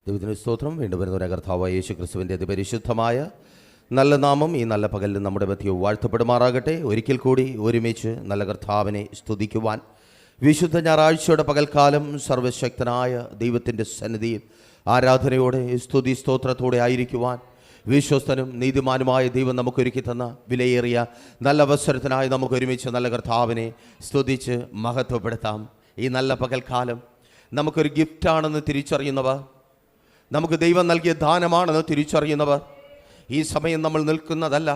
ദൈവത്തിന് സ്തോത്രം. വീണ്ടും വരുന്ന കർത്താവായ യേശു ക്രിസ്തുവിൻ്റെ അതിപരിശുദ്ധമായ നല്ല നാമം ഈ നല്ല പകലിൽ നമ്മുടെ മധ്യവും വാഴ്ത്തപ്പെടുമാറാകട്ടെ. ഒരിക്കൽ കൂടി ഒരുമിച്ച് നല്ല കർത്താവിനെ സ്തുതിക്കുവാൻ വിശുദ്ധ ഞായറാഴ്ചയുടെ പകൽക്കാലം സർവശക്തനായ ദൈവത്തിൻ്റെ സന്നിധിയിൽ ആരാധനയോടെ സ്തുതി സ്തോത്രത്തോടെ ആയിരിക്കുവാൻ വിശ്വസ്തനും നീതിമാനുമായ ദൈവം നമുക്കൊരുക്കി തന്ന വിലയേറിയ നല്ല അവസരത്തിനായി നമുക്ക് ഒരുമിച്ച് നല്ല കർത്താവിനെ സ്തുതിച്ച് മഹത്വപ്പെടുത്താം. ഈ നല്ല പകൽക്കാലം നമുക്കൊരു ഗിഫ്റ്റാണെന്ന് തിരിച്ചറിയുന്നവർ, നമുക്ക് ദൈവം നൽകിയ ദാനമാണെന്ന് തിരിച്ചറിയുന്നവർ, ഈ സമയം നമ്മൾ നിൽക്കുന്നതല്ല,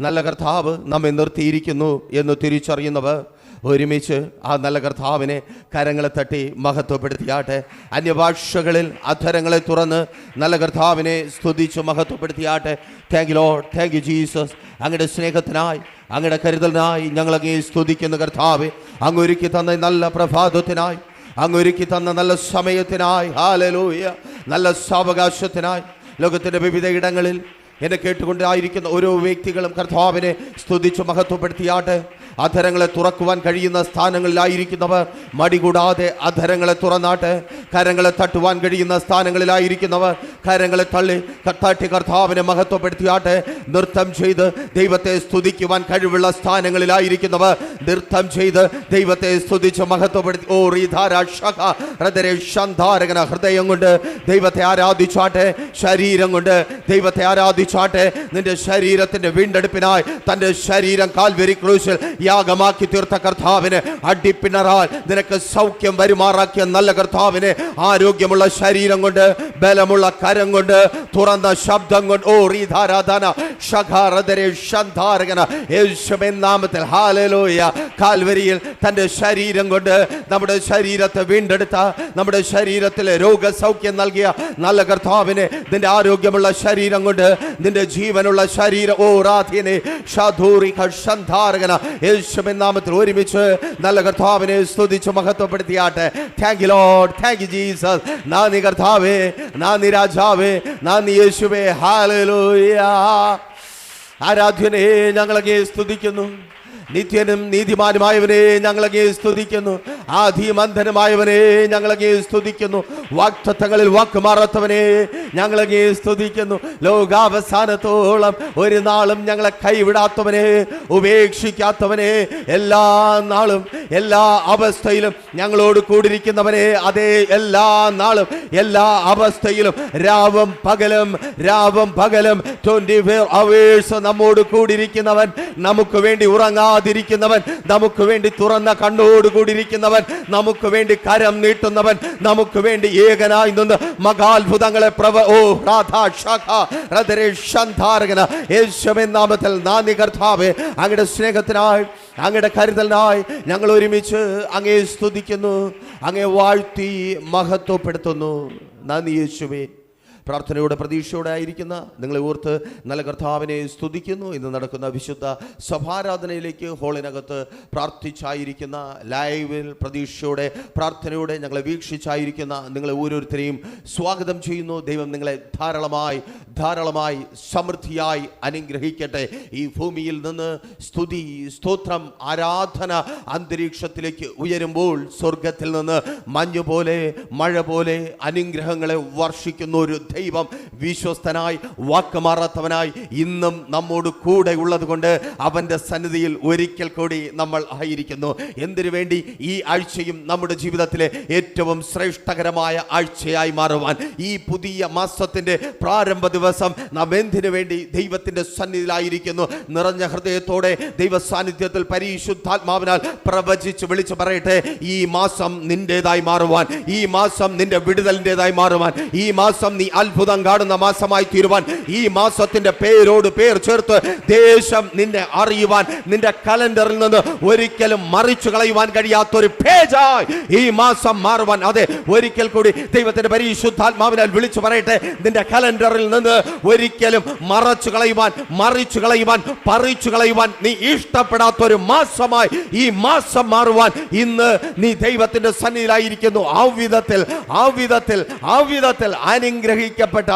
നല്ല കർത്താവ് നമ്മെ നിർത്തിയിരിക്കുന്നു എന്ന് തിരിച്ചറിയുന്നവർ ഒരുമിച്ച് ആ നല്ല കർത്താവിനെ കരങ്ങളെ തട്ടി മഹത്വപ്പെടുത്തിയാട്ടെ. അന്യഭാഷകളിൽ അധരങ്ങളെ തുറന്ന് നല്ല കർത്താവിനെ സ്തുതിച്ച് മഹത്വപ്പെടുത്തിയാട്ടെ. Thank you Lord, thank you Jesus. അങ്ങയുടെ സ്നേഹത്തിനായി, അങ്ങയുടെ കരുതലിനായി ഞങ്ങളങ്ങേ സ്തുതിക്കുന്ന കർത്താവെ. അങ്ങ് ഒരുക്കി തന്ന നല്ല പ്രഭാതത്തിനായി, അങ്ങ് ഒരുക്കി തന്ന നല്ല സമയത്തിനായി, ഹല്ലേലൂയ, നല്ല സാവകാശത്തിനായി ലോകത്തിൻ്റെ വിവിധ ഇടങ്ങളിൽ എന്നെ കേട്ടുകൊണ്ടായിരിക്കുന്ന ഓരോ വ്യക്തികളും കർത്താവിനെ സ്തുതിച്ച് മഹത്വപ്പെടുത്തിയാട്ടെ. അധരങ്ങളെ തുറക്കുവാൻ കഴിയുന്ന സ്ഥാനങ്ങളിലായിരിക്കുന്നവർ മടികൂടാതെ അധരങ്ങളെ തുറന്നാട്ടെ. കരങ്ങളെ തട്ടുവാൻ കഴിയുന്ന സ്ഥാനങ്ങളിലായിരിക്കുന്നവർ കരങ്ങളെ തട്ടി കർത്താവിനെ മഹത്വപ്പെടുത്തിയാട്ടെ. നൃത്തം ചെയ്ത് ദൈവത്തെ സ്തുതിക്കുവാൻ കഴിവുള്ള സ്ഥാനങ്ങളിലായിരിക്കുന്നവർ നൃത്തം ചെയ്ത് ദൈവത്തെ സ്തുതിച്ച് മഹത്വപ്പെടുത്തി ഹൃദയം കൊണ്ട് ദൈവത്തെ ആരാധിച്ചാട്ടെ. ശരീരം കൊണ്ട് ദൈവത്തെ ആരാധിച്ചാട്ടെ. നിന്റെ ശരീരത്തിന്റെ വീണ്ടെടുപ്പിനായി തന്റെ ശരീരം കാൽവരി ക്രൂശിൽ യാഗമാക്കി തീർത്ത കർത്താവിന് അടിപ്പിണറാൽ നിനക്ക് സൗഖ്യം വരുമാറാക്കിയ നല്ല കർത്താവിനെ ആരോഗ്യമുള്ള ശരീരം കൊണ്ട്, ബലമുള്ള കരം കൊണ്ട്, തുറന്ന ശബ്ദം കൊണ്ട് യേശുവിൻ നാമത്തിൽ ഹല്ലേലൂയ. കാൽവരിയിൽ തന്റെ ശരീരം കൊണ്ട് നമ്മുടെ ശരീരത്തെ വീണ്ടെടുത്ത, നമ്മുടെ ശരീരത്തിലെ രോഗസൗഖ്യം നൽകിയ നല്ല കർത്താവിനെ നിന്റെ ആരോഗ്യമുള്ള ശരീരം കൊണ്ട്, നിന്റെ ജീവനുള്ള ശരീരം യേശുവിൻ നാമത്തിൽ ഒരുമിച്ച് നല്ല കർത്താവിനെ സ്തുതിച്ച് മഹത്വപ്പെടുത്തിയാട്ടെ. Thank you Lord, thank you Jesus. നന്ദി കർത്താവേ, നന്ദി രാജാവേ, നന്ദി യേശുവേ. ഹല്ലേലൂയ. ആരാധ്യനെ ഞങ്ങളങ്ങേ സ്തുതിക്കുന്നു. നിത്യനും നീതിമാനുമായവനെ ഞങ്ങളങ്ങേ സ്തുതിക്കുന്നു. ആദിമന്ധനുമായവനെ ഞങ്ങളങ്ങേ സ്തുതിക്കുന്നു. വാഗ്ദത്തങ്ങളിൽ വാക്കുമാറാത്തവനെ ഞങ്ങളങ്ങേ സ്തുതിക്കുന്നു. ലോകാവസാനത്തോളം ഒരു നാളും ഞങ്ങളെ കൈവിടാത്തവനെ, ഉപേക്ഷിക്കാത്തവനെ, എല്ലാ നാളും എല്ലാ അവസ്ഥയിലും ഞങ്ങളോട് കൂടിയിരിക്കുന്നവനെ, അതേ എല്ലാ നാളും എല്ലാ അവസ്ഥയിലും രാവും പകലും 24 hours നമ്മോട് കൂടിയിരിക്കുന്നവൻ, നമുക്ക് വേണ്ടി ഉറങ്ങാതിരിക്കുന്നവൻ, നമുക്ക് വേണ്ടി തുറന്ന കണ്ണോട് കൂടിയിരിക്കുന്നവൻ, നമുക്ക് വേണ്ടി കരം നീട്ടുന്നവൻ, നമുക്ക് വേണ്ടി ഏകനായി നിന്ന് മഹാത്ഭുതങ്ങളെ യേശുവിൻ നാമത്തിൽ നന്ദി കർത്താവേ. അങ്ങയുടെ സ്നേഹത്തിനായി, അങ്ങയുടെ കരുതലിനായി ഞങ്ങൾ ഒരുമിച്ച് അങ്ങേ സ്തുതിക്കുന്നു, അങ്ങേ വാഴ്ത്തി മഹത്വപ്പെടുത്തുന്നു. നന്ദി യേശുവേ. പ്രാർത്ഥനയോടെ പ്രതീക്ഷയോടെ ആയിരിക്കുന്ന നിങ്ങളെ ഓർത്ത് നല്ല കർത്താവിനെ സ്തുതിക്കുന്നു. ഇന്ന് നടക്കുന്ന വിശുദ്ധ സഭാരാധനയിലേക്ക് ഹോളിനകത്ത് പ്രാർത്ഥിച്ചായിരിക്കുന്ന, ലൈവിൽ പ്രതീക്ഷയോടെ പ്രാർത്ഥനയോടെ ഞങ്ങളെ വീക്ഷിച്ചായിരിക്കുന്ന നിങ്ങളെ ഓരോരുത്തരെയും സ്വാഗതം ചെയ്യുന്നു. ദൈവം നിങ്ങളെ ധാരാളമായി സമൃദ്ധിയായി അനുഗ്രഹിക്കട്ടെ. ഈ ഭൂമിയിൽ നിന്ന് സ്തുതി, സ്തോത്രം, ആരാധന അന്തരീക്ഷത്തിലേക്ക് ഉയരുമ്പോൾ സ്വർഗത്തിൽ നിന്ന് മഞ്ഞു പോലെ, മഴ പോലെ അനുഗ്രഹങ്ങളെ വർഷിക്കുന്ന ഒരു ദൈവം വിശ്വസ്തനായി, വാക്കുമാറാത്തവനായി ഇന്നും നമ്മോട് കൂടെ ഉള്ളത് കൊണ്ട് അവൻ്റെ സന്നിധിയിൽ ഒരിക്കൽ കൂടി നമ്മൾ ആയിരിക്കുന്നു. എന്തിനു വേണ്ടി? ഈ ആഴ്ചയും നമ്മുടെ ജീവിതത്തിലെ ഏറ്റവും ശ്രേഷ്ഠകരമായ ആഴ്ചയായി മാറുവാൻ, ഈ പുതിയ മാസത്തിൻ്റെ പ്രാരംഭ ദിവസം നാം എന്തിനു വേണ്ടി ദൈവത്തിൻ്റെ സന്നിധിയിലായിരിക്കുന്നു? നിറഞ്ഞ ഹൃദയത്തോടെ ദൈവ സാന്നിധ്യത്തിൽ പരിശുദ്ധാത്മാവിനാൽ പ്രവചിച്ച് വിളിച്ചു പറയട്ടെ, ഈ മാസം നിന്റേതായി മാറുവാൻ, ഈ മാസം നിന്റെ വിടുതലിൻ്റെതായി മാറുവാൻ, ഈ മാസം നീ അത്ഭുതം കാണുന്ന മാസമായി തീരുവാൻ, ഈ മാസത്തിന്റെ പേരോട് പേർ ചേർത്ത് ദേശം നിന്നെ അറിയുവാൻ, നിന്റെ കലണ്ടറിൽ നിന്ന് ഒരിക്കലും മറിച്ചു കളയുവാൻ കഴിയാത്തൊരു പേജായി ഈ മാസം മാറുവാൻ. അതെ, ഒരിക്കൽ കൂടി ദൈവത്തിന്റെ പരിശുദ്ധാത്മാവിനാൽ വിളിച്ചു പറയട്ടെ, നിന്റെ കലണ്ടറിൽ നിന്ന് ഒരിക്കലും മറിച്ചു കളയുവാൻ പറിച്ചു കളയുവാൻ നീ ഇഷ്ടപ്പെടാത്തൊരു മാസമായി ഈ മാസം മാറുവാൻ ഇന്ന് നീ ദൈവത്തിന്റെ സന്നിധിയിലായിരിക്കുന്നു. ആ വിധത്തിൽ അനുഗ്രഹിക്ക വെളിപ്പെടുത്തിക്കപ്പെട്ട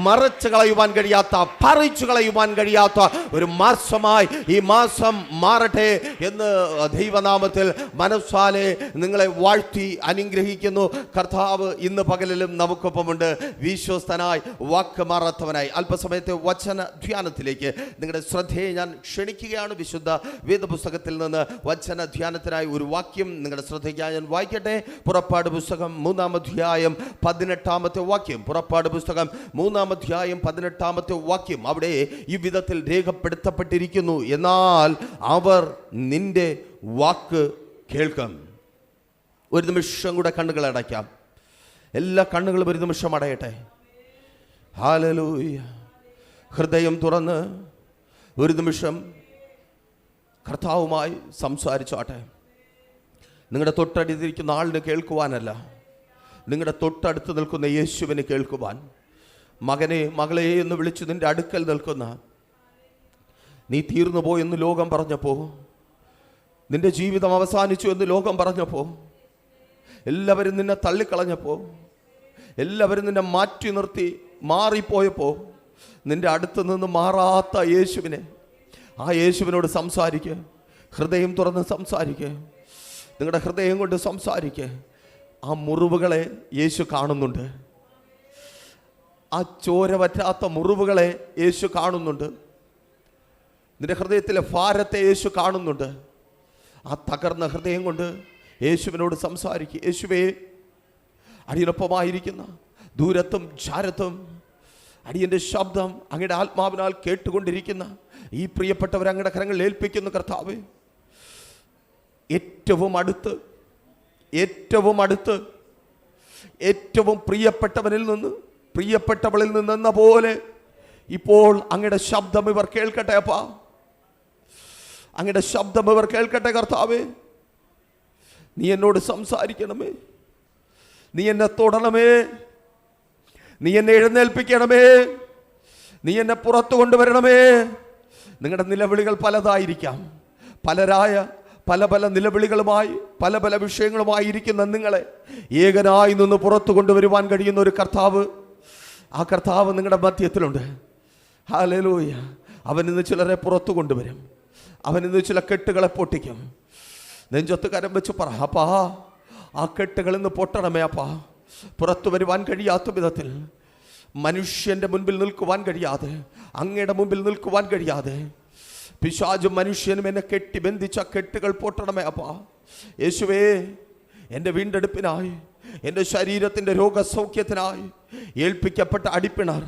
മറച്ചു കളയുവാൻ കഴിയാത്ത, പറിച്ചു കളയുവാൻ കഴിയാത്ത ഒരു മാസമായി ഈ മാസം മാറട്ടെ എന്ന് ദൈവനാമത്തിൽ മനസ്സാലെ നിങ്ങളെ വാഴ്ത്തി അനുഗ്രഹിക്കുന്നു. കർത്താവ് ഇന്ന് പകലിലും നമുക്കൊപ്പമുണ്ട്. വിശ്വസ്തനായി, വാക്ക് മാറാത്തവനായി. അല്പസമയത്തെ വചന ധ്യാനത്തിലേക്ക് നിങ്ങളുടെ ശ്രദ്ധയെ ഞാൻ ക്ഷണിക്കുകയാണ്. വിശുദ്ധ വേദപുസ്തകത്തിൽ നിന്ന് വചന ധ്യാനത്തിനായി ഒരു വാക്യം നിങ്ങളുടെ ശ്രദ്ധയ്ക്കായി ഞാൻ വായിക്കട്ടെ. പുറപ്പാട് പുസ്തകം 3-ാം അധ്യായം 18-ാമത്തെ വാക്യം. പുറപ്പാട് പുസ്തകം 3-ാം അധ്യായം 18-ാമത്തെ വാക്യം. അവിടെ ഈ വിധത്തിൽ രേഖപ്പെടുത്തപ്പെട്ടിരിക്കുന്നു, എന്നാൽ അവർ നിന്റെ വാക്ക് കേൾക്കും. ഒരു നിമിഷം കൂടെ കണ്ണുകൾ അടയ്ക്കാം. എല്ലാ കണ്ണുകളും ഒരു നിമിഷം അടയട്ടെ. ഹല്ലേലൂയ. ഹൃദയം തുറന്ന് ഒരു നിമിഷം കർത്താവുമായി സംസാരിച്ചാട്ടെ. നിങ്ങളുടെ തൊട്ടടുത്തിരിക്കുന്ന ആളിന് കേൾക്കുവാനല്ല, നിങ്ങളുടെ തൊട്ടടുത്ത് നിൽക്കുന്ന യേശുവിനെ കേൾക്കുവാൻ. മകനെ, മകളെ എന്ന് വിളിച്ച് നിന്റെ അടുക്കൽ നിൽക്കുന്ന, നീ തീർന്നു പോയെന്ന് ലോകം പറഞ്ഞപ്പോൾ, നിന്റെ ജീവിതം അവസാനിച്ചു എന്ന് ലോകം പറഞ്ഞപ്പോൾ, എല്ലാവരും നിന്നെ തള്ളിക്കളഞ്ഞപ്പോൾ, എല്ലാവരും നിന്നെ മാറ്റി നിർത്തി മാറിപ്പോയപ്പോൾ, നിന്റെ അടുത്ത് നിന്ന് മാറാത്ത യേശുവിനെ, ആ യേശുവിനോട് സംസാരിക്കുക. ഹൃദയം തുറന്ന് സംസാരിക്കുക. നിങ്ങളുടെ ഹൃദയം കൊണ്ട് സംസാരിക്കുക. ആ മുറിവുകളെ യേശു കാണുന്നുണ്ട്. ആ ചോര വറ്റാത്ത മുറിവുകളെ യേശു കാണുന്നുണ്ട്. നിന്റെ ഹൃദയത്തിലെ ഭാരത്തെ യേശു കാണുന്നുണ്ട്. ആ തകർന്ന ഹൃദയം കൊണ്ട് യേശുവിനോട് സംസാരിക്കുക. യേശുവേ, അടിയനൊപ്പമായിരിക്കുന്ന ദൂരത്തും ചാരത്തും അടിയൻ്റെ ശബ്ദം അങ്ങയുടെ ആത്മാവിനാൽ കേട്ടുകൊണ്ടിരിക്കുന്ന ഈ പ്രിയപ്പെട്ടവർ അങ്ങയുടെ കരങ്ങളിൽ ഏൽപ്പിക്കുന്നു. കർത്താവേ, ഏറ്റവും അടുത്ത്, ഏറ്റവും അടുത്ത്, ഏറ്റവും പ്രിയപ്പെട്ടവനിൽ നിന്ന്, പ്രിയപ്പെട്ടവളിൽ നിന്നെന്ന പോലെ ഇപ്പോൾ അങ്ങയുടെ ശബ്ദം ഇവർ കേൾക്കട്ടെ. അപ്പാ, അങ്ങയുടെ ശബ്ദം ഇവർ കേൾക്കട്ടെ. കർത്താവേ, നീ എന്നോട് സംസാരിക്കണമേ. നീ എന്നെ തൊടണമേ. നീ എന്നെ എഴുന്നേൽപ്പിക്കണമേ. നീ എന്നെ പുറത്തു കൊണ്ടുവരണമേ. നിങ്ങളുടെ നിലവിളികൾ പലതായിരിക്കാം. പലരായ പല പല നിലവിളികളുമായി പല പല വിഷയങ്ങളുമായി ഇരിക്കുന്ന നിങ്ങളെ ഏകനായി നിന്ന് പുറത്തു കൊണ്ടുവരുവാൻ കഴിയുന്ന ഒരു കർത്താവ്, ആ കർത്താവ് നിങ്ങളുടെ മധ്യത്തിലുണ്ട്. ഹല്ലേലൂയ. അവൻ ഇന്ന് ചിലരെ പുറത്തു കൊണ്ടുവരും. അവൻ ഇന്ന് ചില കെട്ടുകളെ പൊട്ടിക്കും. നെഞ്ചത്ത് കരം വെച്ച് പറ, അപ്പാ, ആ കെട്ടുകളിൽ നിന്ന് പൊട്ടണമേ. അപ്പാ, പുറത്തു വരുവാൻ കഴിയാത്ത വിധത്തിൽ, മനുഷ്യൻ്റെ മുൻപിൽ നിൽക്കുവാൻ കഴിയാതെ, അങ്ങയുടെ മുമ്പിൽ നിൽക്കുവാൻ കഴിയാതെ പിശാചും മനുഷ്യനും എന്നെ കെട്ടി ബന്ധിച്ച കെട്ടുകൾ പൊട്ടണമേ. അപ്പാ, യേശുവേ, എൻ്റെ വീണ്ടെടുപ്പിനായി, എൻ്റെ ശരീരത്തിൻ്റെ രോഗസൗഖ്യത്തിനായി ഏൽപ്പിക്കപ്പെട്ട അടിപ്പിണർ,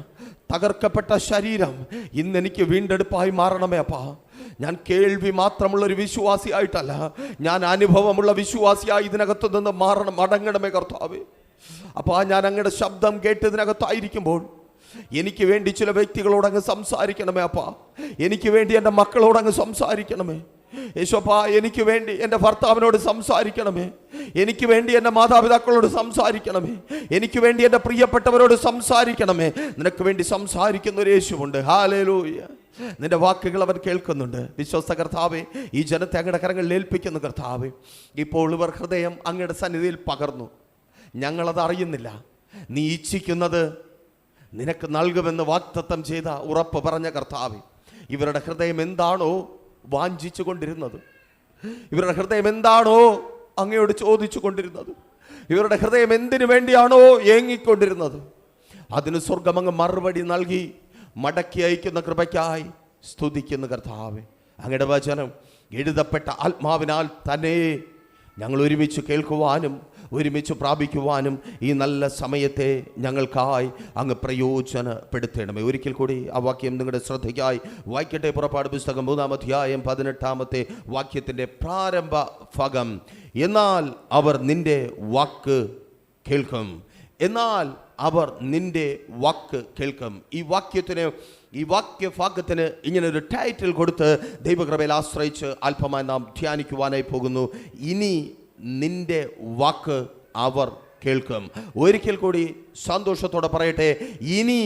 തകർക്കപ്പെട്ട ശരീരം ഇന്നെനിക്ക് വീണ്ടെടുപ്പായി മാറണമേ. അപ്പാ, ഞാൻ കേൾവി മാത്രമുള്ളൊരു വിശ്വാസിയായിട്ടല്ല, ഞാൻ അനുഭവമുള്ള വിശ്വാസിയായി ഇതിനകത്ത് നിന്ന് മാറണം, മടങ്ങണമേ കർത്താവേ. അപ്പോൾ ഞാൻ അങ്ങയുടെ ശബ്ദം കേട്ടതിനകത്തായിരിക്കുമ്പോൾ എനിക്ക് വേണ്ടി ചില വ്യക്തികളോടങ്ങ് സംസാരിക്കണമേ. അപ്പാ, എനിക്ക് വേണ്ടി എൻ്റെ മക്കളോടങ്ങ് സംസാരിക്കണമേ. യേശോപ്പാ, എനിക്ക് വേണ്ടി എൻ്റെ ഭർത്താവിനോട് സംസാരിക്കണമേ. എനിക്ക് വേണ്ടി എൻ്റെ മാതാപിതാക്കളോട് സംസാരിക്കണമേ. എനിക്ക് വേണ്ടി എൻ്റെ പ്രിയപ്പെട്ടവരോട് സംസാരിക്കണമേ. നിനക്ക് വേണ്ടി സംസാരിക്കുന്ന ഒരു യേശുവുണ്ട്. ഹല്ലേലൂയ. നിന്റെ വാക്കുകൾ അവൻ കേൾക്കുന്നുണ്ട്. വിശ്വസ്ത കർത്താവേ, ഈ ജനത്തെ അങ്ങയുടെ കരങ്ങളിൽ ഏൽപ്പിക്കുന്നു. കർത്താവേ, ഇപ്പോൾ ഇവർ ഹൃദയം അങ്ങയുടെ സന്നിധിയിൽ പകർന്നു. ഞങ്ങളത് അറിയുന്നില്ല. നീ ഇച്ഛിക്കുന്നത് നിനക്ക് നൽകുമെന്ന് വാഗ്ദത്തം ചെയ്ത ഉറപ്പ് പറഞ്ഞ കർത്താവേ, ഇവരുടെ ഹൃദയം എന്താണോ വാഞ്ചിച്ചു കൊണ്ടിരുന്നത്, ഇവരുടെ ഹൃദയം എന്താണോ അങ്ങയോട് ചോദിച്ചു കൊണ്ടിരുന്നത്, ഇവരുടെ ഹൃദയം എന്തിനു വേണ്ടിയാണോ ഏങ്ങിക്കൊണ്ടിരുന്നത്, അതിന് സ്വർഗം അങ്ങ് മറുപടി നൽകി മടക്കി അയക്കുന്ന കൃപയ്ക്കായി സ്തുതിക്കുന്നു കർത്താവേ. അങ്ങയുടെ വചനം എഴുതപ്പെട്ട ആത്മാവിനാൽ തന്നെ ഞങ്ങൾ ഒരുമിച്ച് കേൾക്കുവാനും ഒരുമിച്ച് പ്രാപിക്കുവാനും ഈ നല്ല സമയത്തെ ഞങ്ങൾക്കായി അങ്ങ് പ്രയോജനപ്പെടുത്തണമേ. ഒരിക്കൽ കൂടി ആ വാക്യം നിങ്ങളുടെ ശ്രദ്ധയ്ക്കായി വായിക്കട്ടെ. പുറപ്പാട് പുസ്തകം 3-ാം അധ്യായം 18-ാമത്തെ വാക്യത്തിൻ്റെ പ്രാരംഭ ഭാഗം. എന്നാൽ അവർ നിന്റെ വാക്ക് കേൾക്കും. എന്നാൽ അവർ നിന്റെ വാക്ക് കേൾക്കും. ഈ വാക്യഭാഗത്തിന് ഇങ്ങനെ ഒരു ടൈറ്റിൽ കൊടുത്ത് ദൈവകൃപയിൽ ആശ്രയിച്ച് അല്പമായി നാം ധ്യാനിക്കുവാനായി പോകുന്നു. ഇനി നിന്റെ വാക്ക് അവർ കേൾക്കും. ഒരിക്കൽ കൂടി സന്തോഷത്തോടെ പറയട്ടെ, ഇനി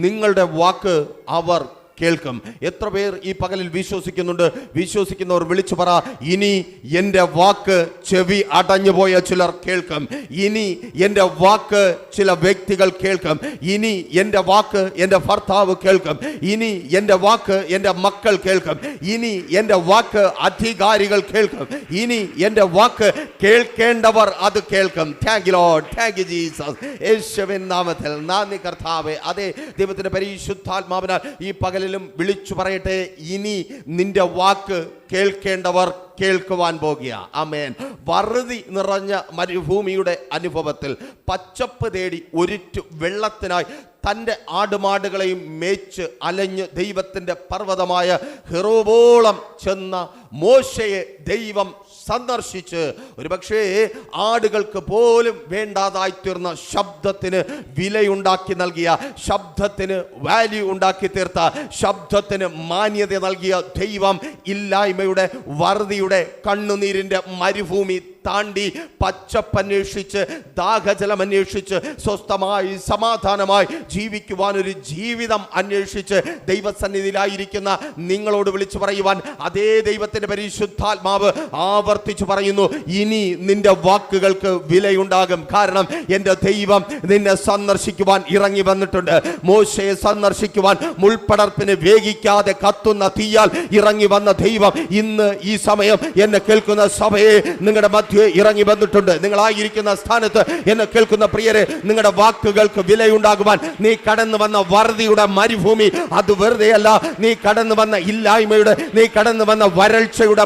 നിങ്ങളുടെ വാക്ക് അവർ കേൾക്കും. എത്ര പേർ ഈ പകലിൽ വിശ്വസിക്കുന്നുണ്ട്? വിശ്വസിക്കുന്നവർ വിളിച്ചു പറ, ഇനി എൻ്റെ വാക്ക് ചെവി അടഞ്ഞു പോയ ചിലർ കേൾക്കും. ഇനി എൻ്റെ വാക്ക് ചില വ്യക്തികൾ കേൾക്കും. ഇനി എൻ്റെ വാക്ക് എൻ്റെ ഭർത്താവ് കേൾക്കും. ഇനി എൻ്റെ വാക്ക് എൻ്റെ മക്കൾ കേൾക്കും. ഇനി എൻ്റെ വാക്ക് അധികാരികൾ കേൾക്കും. ഇനി എൻ്റെ വാക്ക് കേൾക്കേണ്ടവർ അത് കേൾക്കും. Thank you Lord, thank you Jesus. യേശുവിൻ നാമത്തിൽ നന്ദി കർത്താവേ. അതേ ദൈവത്തിന്റെ പരിശുദ്ധാത്മാവിനാൽ ഈ പകലിലും വിളിച്ചു പറയട്ടെ, ഇനി നിന്റെ വാക്ക് കേൾക്കേണ്ടവർ കേൾക്കുവാൻ പോകുക. ആമേൻ. വറുതി നിറഞ്ഞ മരുഭൂമിയുടെ അനുഭവത്തിൽ പച്ചപ്പ് തേടി ഒരിറ്റു വെള്ളത്തിനായി തൻ്റെ ആടുമാടുകളെയും മേച്ച് അലഞ്ഞ് ദൈവത്തിൻ്റെ പർവ്വതമായ ഹെറോബോളം ചെന്ന മോശയെ ദൈവം സന്ദർശിച്ച് ഒരുപക്ഷേ ആടുകൾക്ക് പോലും വേണ്ടാതായി തീർന്ന ശബ്ദത്തിന് വിലയുണ്ടാക്കി നൽകിയ, ശബ്ദത്തിന് വാല്യൂ ഉണ്ടാക്കി തീർത്ത, ശബ്ദത്തിന് മാന്യത നൽകിയ ദൈവം ഇല്ലായ്മയുടെ, വറുതിയുടെ, കണ്ണുനീരിൻ്റെ മരുഭൂമി താണ്ടി പച്ചപ്പന്വേഷിച്ച്, ദാഹജലം അന്വേഷിച്ച്, സ്വസ്ഥമായി സമാധാനമായി ജീവിക്കുവാൻ ഒരു ജീവിതം അന്വേഷിച്ച് ദൈവസന്നിധിയിലായിരിക്കുന്ന നിങ്ങളോട് വിളിച്ചു പറയുവാൻ അതേ ദൈവത്തിന്റെ പരിശുദ്ധാത്മാവ് ആവർത്തിച്ചു പറയുന്നു, ഇനി നിന്റെ വാക്കുകൾക്ക് വിലയുണ്ടാകും. കാരണം എൻ്റെ ദൈവം നിന്നെ സന്ദർശിക്കുവാൻ ഇറങ്ങി വന്നിട്ടുണ്ട്. മോശയെ സന്ദർശിക്കുവാൻ മുൾപ്പടർപ്പിന് വേഗിക്കാതെ കത്തുന്ന തീയാൽ ഇറങ്ങി വന്ന ദൈവം ഇന്ന് ഈ സമയം എന്നെ കേൾക്കുന്ന സഭയെ നിങ്ങളുടെ ഇറങ്ങി വന്നിട്ടുണ്ട്. നിങ്ങളായിരിക്കുന്ന സ്ഥാനത്ത് എന്നെ കേൾക്കുന്ന പ്രിയരെ, നിങ്ങളുടെ വാക്കുകൾക്ക് വിലയുണ്ടാകുവാൻ നീ കടന്നു വന്ന വറുതിയുടെ മരുഭൂമി അത് വെറുതെയല്ല. നീ കടന്നു വന്ന ഇല്ലായ്മയുടെ, നീ കടന്നു വന്ന വരൾച്ചയുടെ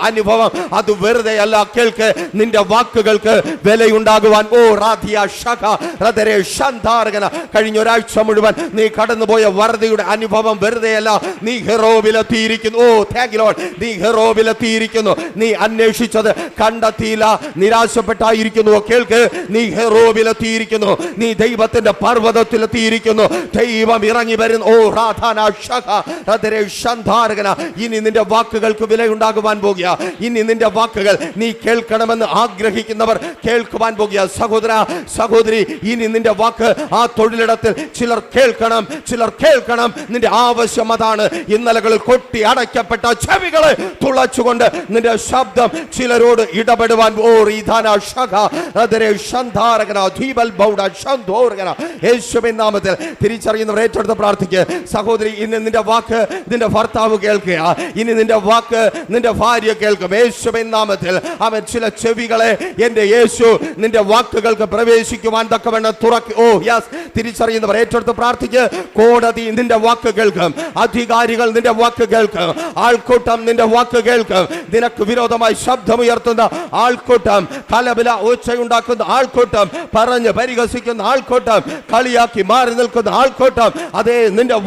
അനുഭവം അത് വെറുതെയല്ല. കേൾക്ക്, നിന്റെ വാക്കുകൾക്ക് വിലയുണ്ടാകുവാൻ. ഓ റാധിയ ഷഖ റദരെ ശന്താരകന, കഴിഞ്ഞ ഒരാഴ്ച മുഴുവൻ നീ കടന്നുപോയ വറുതിയുടെ അനുഭവം വെറുതെയല്ല. നീ ഹെറോബിലെത്തിയിരിക്കുന്നു. ഓ താങ്ക് യു ലോർഡ്, നീ ഹെറോബിലെത്തിയിരിക്കുന്നു. നീ അന്വേഷിച്ചത് കണ്ടെത്തിയില്ല, നിരാശപ്പെട്ടായിരിക്കുന്നു. കേൾക്ക്, നീ ഹെറോബിലെത്തിയിരിക്കുന്നു. നീ ദൈവത്തിന്റെ പർവ്വതത്തിലെത്തിയിരിക്കുന്നു. ദൈവം ഇറങ്ങി വരുന്നു. ഓ റാധാന ഷഖ റദരെ ശന്താരകന, ഇനി നിന്റെ വാക്കുകൾക്ക് വിലയുണ്ടാകുവാൻ പോകുക. ഇനി നിന്റെ വാക്കുകൾ നീ കേൾക്കണമെന്ന് ആഗ്രഹിക്കുന്നവർ കേൾക്കുവാൻ പോകുക. സഹോദര സഹോദരി, ഇനി നിന്റെ വാക്ക് ആ തൊഴിലിടത്തിൽ ചിലർ കേൾക്കണം, ചിലർ കേൾക്കണം. നിന്റെ ആവശ്യം അതാണ്. ഇന്നലകളിൽ കൊട്ടി അടയ്ക്കപ്പെട്ട ചെവികളെ തുളച്ചുകൊണ്ട് നിന്റെ ശബ്ദം ചിലരോട് ഇടപെടുവാൻ. ഓ റീധാന ഷഖ റദരെ ശന്താരകന ധീബൽ ബൗഡ ശന്തോരകന, യേശുവിൻ നാമത്തിൽ തിരിച്ചറിയുന്നവർ ഏറ്റെടുത്ത് പ്രാർത്ഥിക്കുക. സഹോദരി, ഇന്ന് നിന്റെ വാക്ക് നിന്റെ ഭർത്താവ് കേൾക്കുക. ഇനി നിന്റെ വാക്ക് നിന്റെ ഭാര്യ കേൾക്കും. യേശുവിൻ നാമത്തിൽ അവൻ ചില ചെവികളെ എൻ്റെ യേശു നിന്റെ വാക്കുകൾക്ക് പ്രവേശിക്കുവാൻ തക്കവണ്ണം തുറക്കി. ഓ യെസ്, തിരിച്ചറിയുന്നവർ ഏറ്റെടുത്ത് പ്രാർത്ഥിക്കുക. കോടതി നിന്റെ വാക്ക് കേൾക്കും. അധികാരികൾ നിന്റെ വാക്ക് കേൾക്കും. ആൾക്കൂട്ടം നിന്റെ വാക്ക് കേൾക്കും. നിനക്ക് വിരോധമായി ശബ്ദമുയർത്തുന്ന ആൾക്കൂട്ടം, കലബല ഒച്ചയുണ്ടാക്കുന്ന ആൾക്കൂട്ടം, പറഞ്ഞ് പരിഹസിക്കുന്ന ആൾക്കൂട്ടം, കളിയാക്കി മാറി നിൽക്കുന്ന ആൾക്കൂട്ടം, അതേ നിന്റെ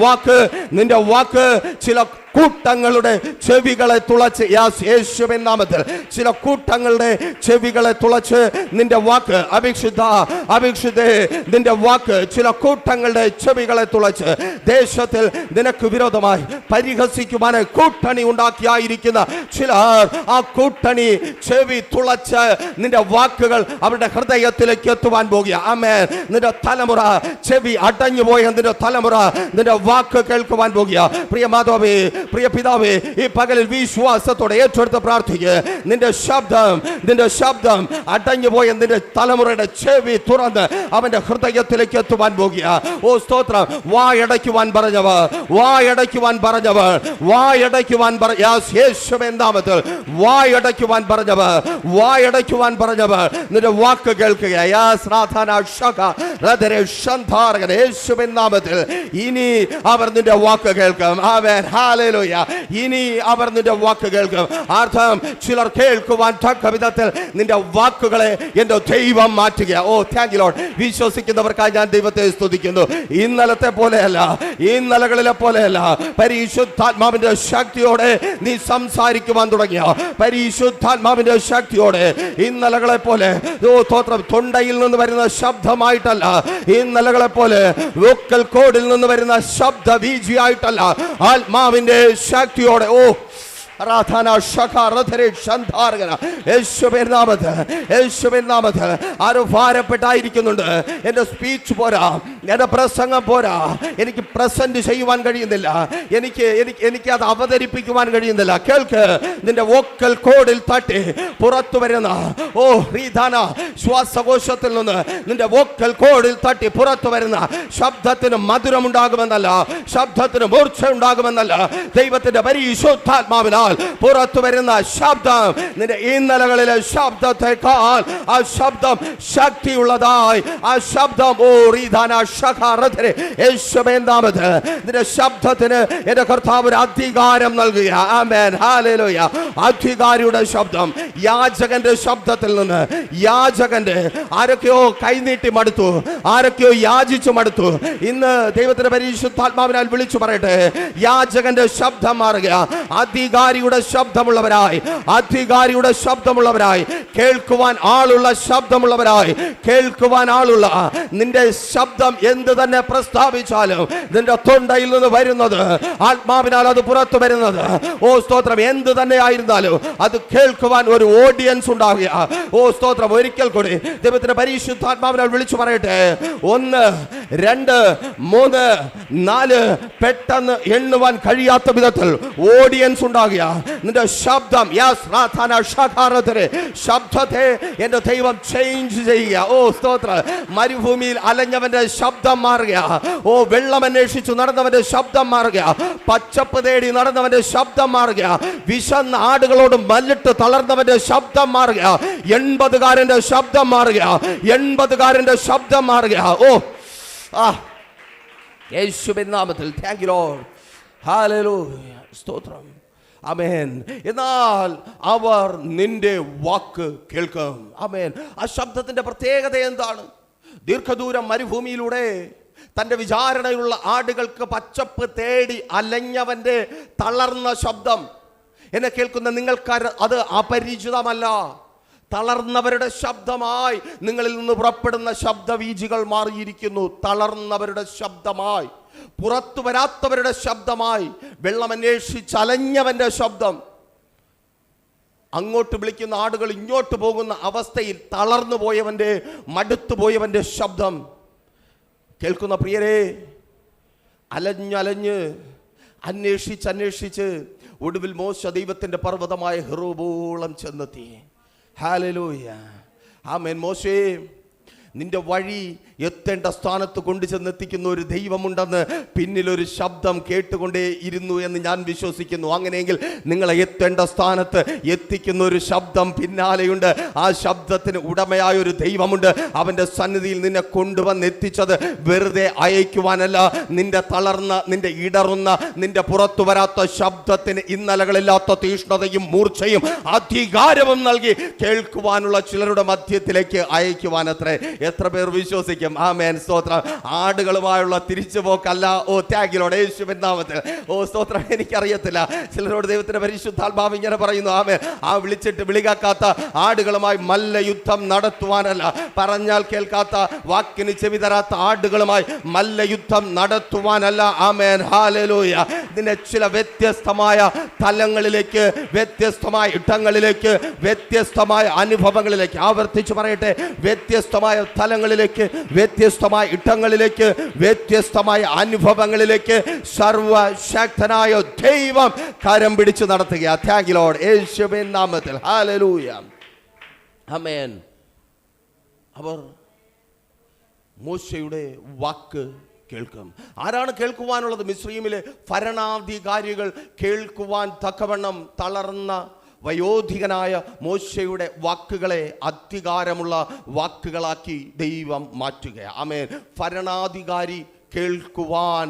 വാക്ക് ചില കൂട്ടങ്ങളുടെ ചെവികളെ തുളച്ച്, യേശുവിൻ നാമത്തിൽ ചില കൂട്ടങ്ങളുടെ ചെവികളെ തുളച്ച് നിന്റെ വാക്ക് അഭിഷിക്തേ, നിന്റെ വാക്ക് ചില കൂട്ടങ്ങളുടെ ചെവികളെ തുളച്ച് ദേശത്തിൽ നിനക്ക് വിരോധമായി പരിഹസിക്കുവാനായി കൂട്ടണി ഉണ്ടാക്കിയായിരിക്കുന്ന ചിലർ ആ കൂട്ടണി ചെവി തുളച്ച് നിന്റെ വാക്കുകൾ അവരുടെ ഹൃദയത്തിലേക്ക് എത്തുവാൻ പോകുക. ആമേൻ. നിന്റെ തലമുറ, ചെവി അടഞ്ഞുപോയ നിന്റെ തലമുറ നിന്റെ വാക്ക് കേൾക്കുവാൻ പോകുക. പ്രിയ മാതാവേ, പ്രിയ പിതാവേ, ഈ പകലിൽ വിശ്വാസത്തോടെ ഏറ്റെടുത്ത് പ്രാർത്ഥിക്കുക. നിന്റെ ശബ്ദം അടഞ്ഞുപോയ നിന്റെ തലമുറയുടെ ചെവി തുറന്ന് അവന്റെ ഹൃദയത്തിലേക്ക് എത്തുവാൻ പോകുക. ഓ സ്തോത്രം. വായടയ്ക്കുവാൻ പറഞ്ഞവർ യേശുവിൻ നാമത്തിൽ വായടയ്ക്കുവാൻ പറഞ്ഞവർ നിന്റെ വാക്ക് കേൾക്കുക. യേശുവിൻ നാമത്തിൽ ഇനി അവർ നിന്റെ വാക്ക് കേൾക്കും. ആമേൻ. ഹല്ലേലൂയ. ഇനി അവർ നിന്റെ വാക്ക് കേൾക്കും. അർത്ഥം, ചിലർ കേൾക്കുവാൻ തക്ക വിധത്തിൽ നിന്റെ വാക്കുകളെ എന്റെ ദൈവം മാറ്റുക. ഓ താങ്ക് യു ലോർഡ്. വിശ്വസിക്കുന്നവർക്കായി ഞാൻ ദൈവത്തെ സ്തുതിക്കുന്നു. ഇന്നലത്തെ പോലെയല്ല, ഇന്നലകളിലെ പോലെയല്ല. പരിശുദ്ധാത്മാവിന്റെ ശക്തിയോടെ നീ സംസാരിക്കുവാൻ തുടങ്ങിയ, പരിശുദ്ധാത്മാവിന്റെ ശക്തിയോടെ ഇന്നലകളെ പോലെ തൊണ്ടയിൽ നിന്ന് വരുന്ന ശബ്ദമായിട്ടല്ല, ഇന്നലകളെ പോലെ വോക്കൽ കോഡിൽ നിന്ന് വരുന്ന ശബ്ദ വീജിയായിട്ടല്ല, ആത്മാവിന്റെ ശക്തിയോടെ. ഓ യേശുവിൻ നാമത്തിൽ ആരോ ഭാരപ്പെട്ടായിരിക്കുന്നുണ്ട്. എന്റെ സ്പീച്ച് പോരാ, എന്റെ പ്രസംഗം പോരാ, എനിക്ക് പ്രസന്റ് ചെയ്യുവാൻ കഴിയുന്നില്ല, എനിക്ക് അത് അവതരിപ്പിക്കുവാൻ കഴിയുന്നില്ല. കേൾക്ക്, നിന്റെ വോക്കൽ കോഡിൽ തട്ടി പുറത്തു വരുന്ന ശ്വാസകോശത്തിൽ നിന്ന് നിന്റെ വോക്കൽ കോഡിൽ തട്ടി പുറത്തു വരുന്ന ശബ്ദത്തിന് മധുരമുണ്ടാകുമെന്നല്ല, ശബ്ദത്തിന് മൂർച്ച ഉണ്ടാകുമെന്നല്ല, ദൈവത്തിന്റെ പരിശുദ്ധാത്മാവിനാൽ പുറത്തു വരുന്ന ശബ്ദം നിന്റെ ഇന്നലകളിലെ ശബ്ദത്തെക്കാൾ ആ ശബ്ദം ശക്തിയുള്ളതായി, ആ ശബ്ദം യേശുവിൻ നാമത്തിൽ നിന്റെ ശബ്ദത്തിന് എന്റെ കർത്താവ് ഒരു അധികാരം നൽകുക. ആമേൻ, ഹല്ലേലൂയ. അധികാരിയുടെ ശബ്ദം, യാചകന്റെ ശബ്ദത്തിൽ നിന്ന്, യാചകന്റെ ആരൊക്കെയോ കൈനീട്ടി മടുത്തു, ആരൊക്കെയോ യാചിച്ചു മടുത്തു. ഇന്ന് ദൈവത്തിന്റെ പരിശുദ്ധാത്മാവിനാൽ വിളിച്ചു പറയട്ടെ, യാചകന്റെ ശബ്ദം മാറുക, അധികാരിയുടെ ശബ്ദമുള്ളവരായി, അധികാരിയുടെ ശബ്ദമുള്ളവരായി, കേൾക്കുവാൻ ആളുള്ള ശബ്ദമുള്ളവരായി, കേൾക്കുവാൻ ആളുള്ള, നിന്റെ ശബ്ദം എന്ത് തന്നെ പ്രസ്താവിച്ചാലും നിന്റെ തൊണ്ടയിൽ നിന്ന് വരുന്നത്, ആത്മാവിനാൽ അത് പുറത്തു വരുന്നത്, സ്തോത്രം, എന്ത് തന്നെ ആയിരുന്നാലും അത് കേൾക്കുവാൻ ഒരു ഓഡിയൻസ് ഉണ്ടാവുക. സ്തോത്രം. ഒരിക്കൽ കൂടി ദൈവത്തിന്റെ പരിശുദ്ധാത്മാവിനാൽ വിളിച്ചു പറയട്ടെ, 1 2 3 4 പെട്ടെന്ന് എണ്ണുവാൻ കഴിയാത്ത വിധത്തിൽ ഓഡിയൻസ് ഉണ്ടാകുക. നിന്റെ ശബ്ദം, ശബ്ദത്തെ എന്റെ ദൈവം ചേഞ്ച് ചെയ്യുക. സ്തോത്രം. മരുഭൂമിയിൽ അലഞ്ഞവന്റെ ശബ്ദം മാറുക, വെള്ളം അന്വേഷിച്ചു നടന്നവന്റെ ശബ്ദം മാറുക, പച്ചപ്പ് തേടി നടന്നവന്റെ ശബ്ദം മാറുക, വിശന്ന ആടുകളോട് മല്ലിട്ട് തളർന്നവന്റെ ശബ്ദം മാറുക, 80കാരന്റെ ശബ്ദം മാറുക, 80കാരന്റെ ശബ്ദം മാറുക. യേശുവിൻ നാമത്തിൽ താങ്ക് യു ലോർഡ്. ഹല്ലേലൂയ. സ്തോത്രം. ആമേൻ. എന്നാൽ അവർ നിന്റെ വാക്ക് കേൾക്കും. ആമേൻ. ആ ശബ്ദത്തിന്റെ പ്രത്യേകത എന്താണ്? ദീർഘദൂരം മരുഭൂമിയിലൂടെ തന്റെ വിചാരണയുള്ള ആടുകൾക്ക് പച്ചപ്പ് തേടി അലഞ്ഞവന്റെ തളർന്ന ശബ്ദം. എന്നെ കേൾക്കുന്ന നിങ്ങൾക്ക് അത് അപരിചിതമല്ല. തളർന്നവരുടെ ശബ്ദമായി നിങ്ങളിൽ നിന്ന് പുറപ്പെടുന്ന ശബ്ദവീചികൾ മാറിയിരിക്കുന്നു. തളർന്നവരുടെ ശബ്ദമായി, പുറത്തു വരാത്തവരുടെ ശബ്ദമായി, വെള്ളമന്വേഷിച്ച് അലഞ്ഞവന്റെ ശബ്ദം, അങ്ങോട്ട് വിളിക്കുന്ന ആടുകൾ ഇങ്ങോട്ട് പോകുന്ന അവസ്ഥയിൽ തളർന്നു പോയവന്റെ, മടുത്തു പോയവന്റെ ശബ്ദം കേൾക്കുന്ന പ്രിയരെ, അലഞ്ഞ് അന്വേഷിച്ച് ഒടുവിൽ മോശ ദൈവത്തിന്റെ പർവ്വതമായ ഹെറോബോളം ചെന്നെത്തി. ഹല്ലേലൂയ. ആമേൻ. മോശേ, നിന്റെ വഴി എത്തേണ്ട സ്ഥാനത്ത് കൊണ്ടു ചെന്നെത്തിക്കുന്ന ഒരു ദൈവമുണ്ടെന്ന് പിന്നിലൊരു ശബ്ദം കേട്ടുകൊണ്ടേ ഇരുന്നു എന്ന് ഞാൻ വിശ്വസിക്കുന്നു. അങ്ങനെയെങ്കിൽ നിങ്ങളെ എത്തേണ്ട സ്ഥാനത്ത് എത്തിക്കുന്ന ഒരു ശബ്ദം പിന്നാലെയുണ്ട്. ആ ശബ്ദത്തിന് ഉടമയായ ഒരു ദൈവമുണ്ട്. അവന്റെ സന്നിധിയിൽ നിന്നെ കൊണ്ടുവന്ന് എത്തിച്ചത് വെറുതെ അയക്കുവാനല്ല. നിന്റെ തളർന്ന, നിന്റെ ഇടറുന്ന, നിന്റെ പുറത്തു വരാത്ത ശബ്ദത്തിന് ഇന്നലകളില്ലാത്ത തീഷ്ണതയും മൂർച്ചയും അധികാരവും നൽകി കേൾക്കുവാനുള്ള ചിലരുടെ മധ്യത്തിലേക്ക് അയക്കുവാനത്രേ. എത്ര പേർ വിശ്വസിക്കും? ആമേൻ. സ്തോത്രം. ആടുകളുമായുള്ള തിരിച്ചുപോക്കല്ല. Thank you Lord. യേശുവിൻ നാമത്തിൽ. സ്തോത്രം. എനിക്കറിയത്തില്ല, ചിലരോട് ദൈവത്തിന്റെ പരിശുദ്ധാത്മാവ് ഇങ്ങനെ പറയുന്നു. ആമേൻ. ആ വിളിച്ചിട്ട് വിളികാക്കാത്ത ആടുകളുമായി മല്ലയുദ്ധം നടത്തുവാനല്ല, പറഞ്ഞാൽ കേൾക്കാത്ത, വാക്കിന് ചെവി തരാത്ത ആടുകളുമായി മല്ലയുദ്ധം നടത്തുവാനല്ല. ആമേൻ. ഹല്ലേലൂയ. ഇതിന്റെ ചില വ്യത്യസ്തമായ തലങ്ങളിലേക്ക്, വ്യത്യസ്തമായ ഇടങ്ങളിലേക്ക്, വ്യത്യസ്തമായ അനുഭവങ്ങളിലേക്ക്, ആവർത്തിച്ച് പറയട്ടെ, വ്യത്യസ്തമായ തലങ്ങളിലേക്ക്, വ്യത്യസ്തമായ ഇടങ്ങളിലേക്ക്, വ്യത്യസ്തമായ അനുഭവങ്ങളിലേക്ക് സർവശക്തനായ ദൈവം കരം പിടിച്ചു നടത്തുക. Thank you Lord. യേശുവിൻ നാമത്തിൽ. ഹല്ലേലൂയ. ആമേൻ. അവർ മോശയുടെ വാക്ക് കേൾക്കും. ആരാണ് കേൾക്കുവാനുള്ളത്? മിസ്രയീമിലെ ഭരണാധികാരികൾ കേൾക്കുവാൻ തക്കവണ്ണം തളർന്ന വയോധികനായ മോശയുടെ വാക്കുകളെ അധികാരമുള്ള വാക്കുകളാക്കി ദൈവം മാറ്റുക. ആമേൻ. ഭരണാധികാരി കേൾക്കുവാൻ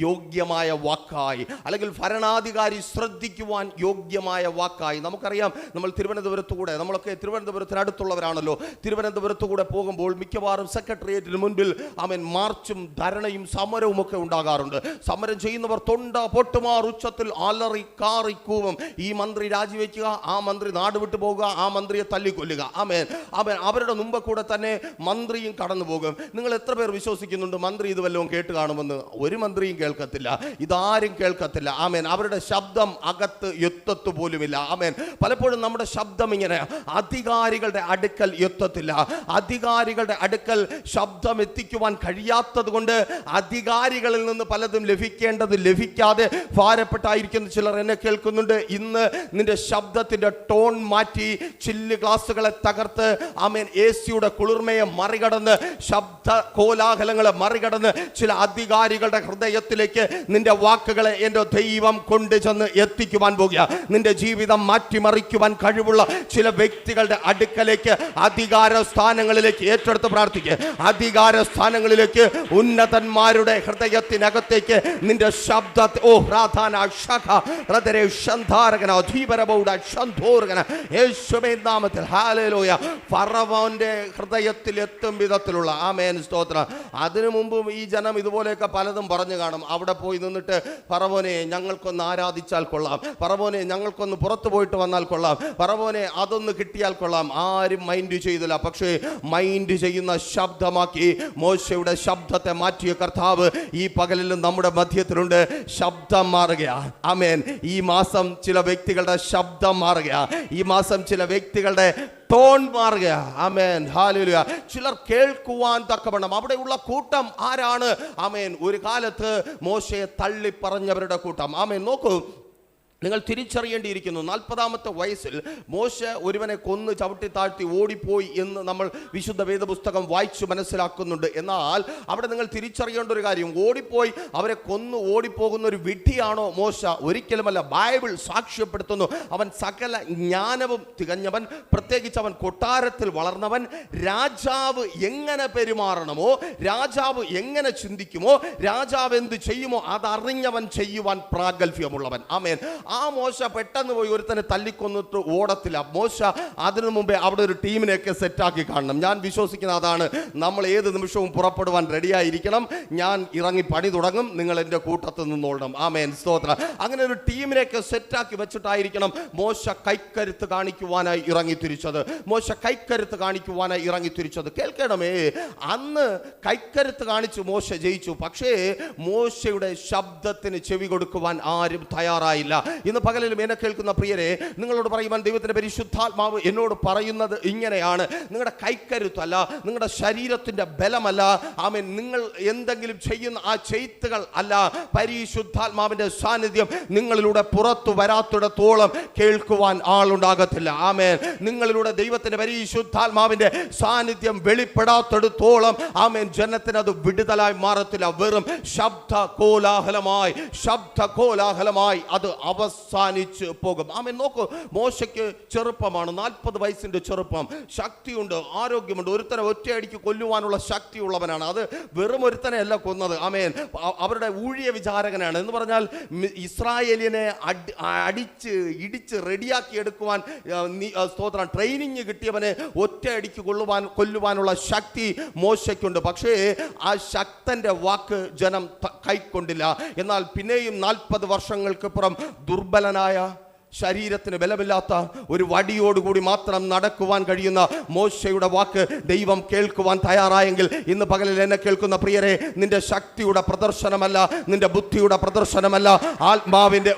യോഗ്യമായ വാക്കായി, അല്ലെങ്കിൽ ഭരണാധികാരി ശ്രദ്ധിക്കുവാൻ യോഗ്യമായ വാക്കായി. നമുക്കറിയാം, നമ്മൾ തിരുവനന്തപുരത്തുകൂടെ, നമ്മളൊക്കെ തിരുവനന്തപുരത്തിനടുത്തുള്ളവരാണല്ലോ. തിരുവനന്തപുരത്തുകൂടെ പോകുമ്പോൾ മിക്കവാറും സെക്രട്ടേറിയറ്റിന് മുൻപിൽ ആമേൻ മാർച്ചും ധരണയും സമരവും ഒക്കെ ഉണ്ടാകാറുണ്ട്. സമരം ചെയ്യുന്നവർ തൊണ്ട പൊട്ടുമാർ ഉച്ചത്തിൽ അലറി കാറി കൂവും. ഈ മന്ത്രി രാജിവെക്കുക, ആ മന്ത്രി നാട് വിട്ടു പോകുക, ആ മന്ത്രിയെ തല്ലിക്കൊല്ലുക. ആമേൻ. ആമേൻ. അവരുടെ മുമ്പ് കൂടെ തന്നെ മന്ത്രിയും കടന്നു പോകും. നിങ്ങൾ എത്ര പേർ വിശ്വസിക്കുന്നുണ്ട് മന്ത്രി ഇത് വല്ലതും കേട്ട് കാണുമെന്ന് ഒരു മന്ത്രിയും കേൾക്കത്തില്ല, ഇതാരും കേൾക്കത്തില്ല. ആമേൻ. അവരുടെ ശബ്ദം അകത്ത് എത്തത്തു പോലുമില്ല. ആമേൻ. പലപ്പോഴും നമ്മുടെ ശബ്ദം ഇങ്ങനെ അധികാരികളുടെ അടുക്കൽ എത്തത്തില്ല. അധികാരികളുടെ അടുക്കൽ ശബ്ദം എത്തിക്കുവാൻ കഴിയാത്തത് കൊണ്ട് അധികാരികളിൽ നിന്ന് പലതും ലഭിക്കേണ്ടത് ലഭിക്കാതെ ഭാരപ്പെട്ടായിരിക്കുന്ന ചിലർ എന്നെ കേൾക്കുന്നുണ്ട്. ഇന്ന് നിന്റെ ശബ്ദത്തിന്റെ ടോൺ മാറ്റി ചില്ല് ഗ്ലാസുകളെ തകർത്ത് ആമേൻ AC-യുടെ കുളിർമയെ മറികടന്ന് ശബ്ദ കോലാഹലങ്ങളെ മറികടന്ന് ചില അധികാരികളുടെ ഹൃദയത്തിലേക്ക് നിന്റെ വാക്കുകളെ എൻ്റെ ദൈവം കൊണ്ടുചെന്ന് എത്തിക്കുവാൻ പോകുക. നിന്റെ ജീവിതം മാറ്റിമറിക്കുവാൻ കഴിവുള്ള ചില വ്യക്തികളുടെ അടുക്കലേക്ക്, അധികാര സ്ഥാനങ്ങളിലേക്ക് ഏറ്റെടുത്ത് പ്രാർത്ഥിക്കുക. അധികാര സ്ഥാനങ്ങളിലേക്ക്, ഉന്നതന്മാരുടെ ഹൃദയത്തിനകത്തേക്ക് നിന്റെ ശബ്ദത്തെ യേശുവിന്റെ നാമത്തിൽ ഹല്ലേലൂയ ഫറവോന്റെ ഹൃദയത്തിൽ എത്തും വിധത്തിലുള്ള ആമേൻ സ്തോത്രം. അതിനു മുമ്പും ഈ ജനം ഇതുപോലെയൊക്കെ പലതും പറഞ്ഞു കാണും. അവിടെ പോയി നിന്നിട്ട് ഫറവോനെ ഞങ്ങൾക്കൊന്ന് ആരാധിച്ചാൽ കൊള്ളാം, ഫറവോനെ ഞങ്ങൾക്കൊന്ന് പുറത്തു പോയിട്ട് വന്നാൽ കൊള്ളാം, ഫറവോനെ അതൊന്ന് കിട്ടിയാൽ കൊള്ളാം. ആരും മൈൻഡ് ചെയ്തില്ല. പക്ഷേ മൈൻഡ് ചെയ്യുന്ന ശബ്ദമാക്കി മോശയുടെ ശബ്ദത്തെ മാറ്റിയ കർത്താവ് ഈ പകലിലും നമ്മുടെ മധ്യത്തിലുണ്ട്. ശബ്ദം മാറുകയാണ്. ആമേൻ. ഈ മാസം ചില വ്യക്തികളുടെ ശബ്ദം മാറുകയാണ്. ഈ മാസം ചില വ്യക്തികളുടെ ടോൺ മാറുക. ആമേൻ. ഹല്ലേലൂയ. ചിലർ കേൾക്കുവാൻ തക്കവണ്ണം അവിടെയുള്ള കൂട്ടം ആരാണ്? ആമേൻ. ഒരു കാലത്ത് മോശയെ തള്ളി പറഞ്ഞവരുടെ കൂട്ടം. ആമേൻ. നോക്കൂ, നിങ്ങൾ തിരിച്ചറിയേണ്ടിയിരിക്കുന്നു. 40-ാമത്തെ വയസ്സിൽ മോശ ഒരുവനെ കൊന്ന് ചവിട്ടി താഴ്ത്തി ഓടിപ്പോയി എന്ന് നമ്മൾ വിശുദ്ധ വേദപുസ്തകം വായിച്ചു മനസ്സിലാക്കുന്നുണ്ട്. എന്നാൽ അവിടെ നിങ്ങൾ തിരിച്ചറിയേണ്ട ഒരു കാര്യം, ഓടിപ്പോയി അവരെ കൊന്നു ഓടിപ്പോകുന്ന ഒരു വിഡ്ഢിയാണോ മോശ? ഒരിക്കലുമല്ല. ബൈബിൾ സാക്ഷ്യപ്പെടുത്തുന്നു അവൻ സകല ജ്ഞാനവും തികഞ്ഞവൻ, പ്രത്യേകിച്ച് അവൻ കൊട്ടാരത്തിൽ വളർന്നവൻ, രാജാവ് എങ്ങനെ പെരുമാറണമോ, രാജാവ് എങ്ങനെ ചിന്തിക്കുമോ, രാജാവ് എന്ത് ചെയ്യുമോ അതറിഞ്ഞവൻ ചെയ്യുവാൻ പ്രാഗൽഭ്യമുള്ളവൻ. ആമേൻ. ആ മോശ പെട്ടെന്ന് പോയി ഒരുത്തനെ തല്ലിക്കൊന്നിട്ട് ഓടത്തില്ല. മോശ അതിനു മുമ്പേ അവിടെ ഒരു ടീമിനെയൊക്കെ സെറ്റാക്കി കാണണം. ഞാൻ വിശ്വസിക്കുന്ന അതാണ്. നമ്മൾ ഏത് നിമിഷവും പുറപ്പെടുവാൻ റെഡിയായിരിക്കണം. ഞാൻ ഇറങ്ങി പണി തുടങ്ങും, നിങ്ങൾ എൻ്റെ കൂട്ടത്തിൽ നിന്നോളണം. ആമേൻ സ്തോത്രം. അങ്ങനെ ഒരു ടീമിനെയൊക്കെ സെറ്റാക്കി വെച്ചിട്ടായിരിക്കണം മോശ കൈക്കരുത്ത് കാണിക്കുവാനായി ഇറങ്ങിത്തിരിച്ചത്. മോശ കൈക്കരുത്ത് കാണിക്കുവാനായി ഇറങ്ങിത്തിരിച്ചത്. കേൾക്കണമേ, അന്ന് കൈക്കരുത്ത് കാണിച്ചു മോശ ജയിച്ചു. പക്ഷേ മോശയുടെ ശബ്ദത്തിന് ചെവി കൊടുക്കുവാൻ ആരും തയ്യാറായില്ല. ഇന്ന് പകലിലും എന്നെ കേൾക്കുന്ന പ്രിയരെ, നിങ്ങളോട് പറയുവാൻ ദൈവത്തിന്റെ പരിശുദ്ധാത്മാവ് എന്നോട് പറയുന്നത് ഇങ്ങനെയാണ്: നിങ്ങളുടെ കൈക്കരുത്തല്ല, നിങ്ങളുടെ ശരീരത്തിന്റെ ബലമല്ല, ആമേൻ, നിങ്ങൾ എന്തെങ്കിലും ചെയ്യുന്ന ആ ചെയ്ത്തുകൾ അല്ല, പരിശുദ്ധാത്മാവിന്റെ സാന്നിധ്യം നിങ്ങളിലൂടെ പുറത്തു വരാത്തിടത്തോളം കേൾക്കുവാൻ ആളുണ്ടാകത്തില്ല. ആമേൻ. നിങ്ങളിലൂടെ ദൈവത്തിന്റെ പരിശുദ്ധാത്മാവിന്റെ സാന്നിധ്യം വെളിപ്പെടാത്തിടത്തോളം ആമേൻ ജനത്തിന് അത് വിടുതലായി മാറത്തില്ല. വെറും ശബ്ദ കോലാഹലമായി അത് അവസാനിച്ച് പോകും. ആമേൻ. നോക്കൂ, മോശയ്ക്ക് ചെറുപ്പമാണ്, 40 വയസ്സിന്റെ ചെറുപ്പം, ശക്തിയുണ്ട്, ആരോഗ്യമുണ്ട്, ഒരുത്തനെ ഒറ്റയടിക്ക് കൊല്ലുവാനുള്ള ശക്തിയുള്ളവനാണ്. അത് വെറും ഒരുത്തനെ അല്ല കൊന്നത്. ആമേൻ. അവരുടെ ഊഴിയ വിചാരകനാണ്. എന്ന് പറഞ്ഞാൽ ഇസ്രായേലിനെ അടിച്ച് ഇടിച്ച് റെഡിയാക്കി എടുക്കുവാൻ സ്തോത്രം ട്രെയിനിങ് കിട്ടിയവനെ ഒറ്റയടിക്ക് കൊല്ലുവാനുള്ള ശക്തി മോശയ്ക്കുണ്ട്. പക്ഷേ ആ ശക്തന്റെ വാക്ക് ജനം കൈക്കൊണ്ടില്ല. എന്നാൽ പിന്നെയും 40 വർഷങ്ങൾക്കപ്പുറം ദുർബലനായ, ശരീരത്തിന് ബലമില്ലാത്ത, ഒരു വടിയോടുകൂടി മാത്രം നടക്കുവാൻ കഴിയുന്ന മോശയുടെ വാക്ക് ദൈവം കേൾക്കുവാൻ തയ്യാറായെങ്കിൽ ഇന്ന് പകലിൽ എന്നെ കേൾക്കുന്ന പ്രിയരെ, നിന്റെ ശക്തിയുടെ പ്രദർശനമല്ല, നിന്റെ ബുദ്ധിയുടെ പ്രദർശനമല്ല, ആത്മാവിന്റെ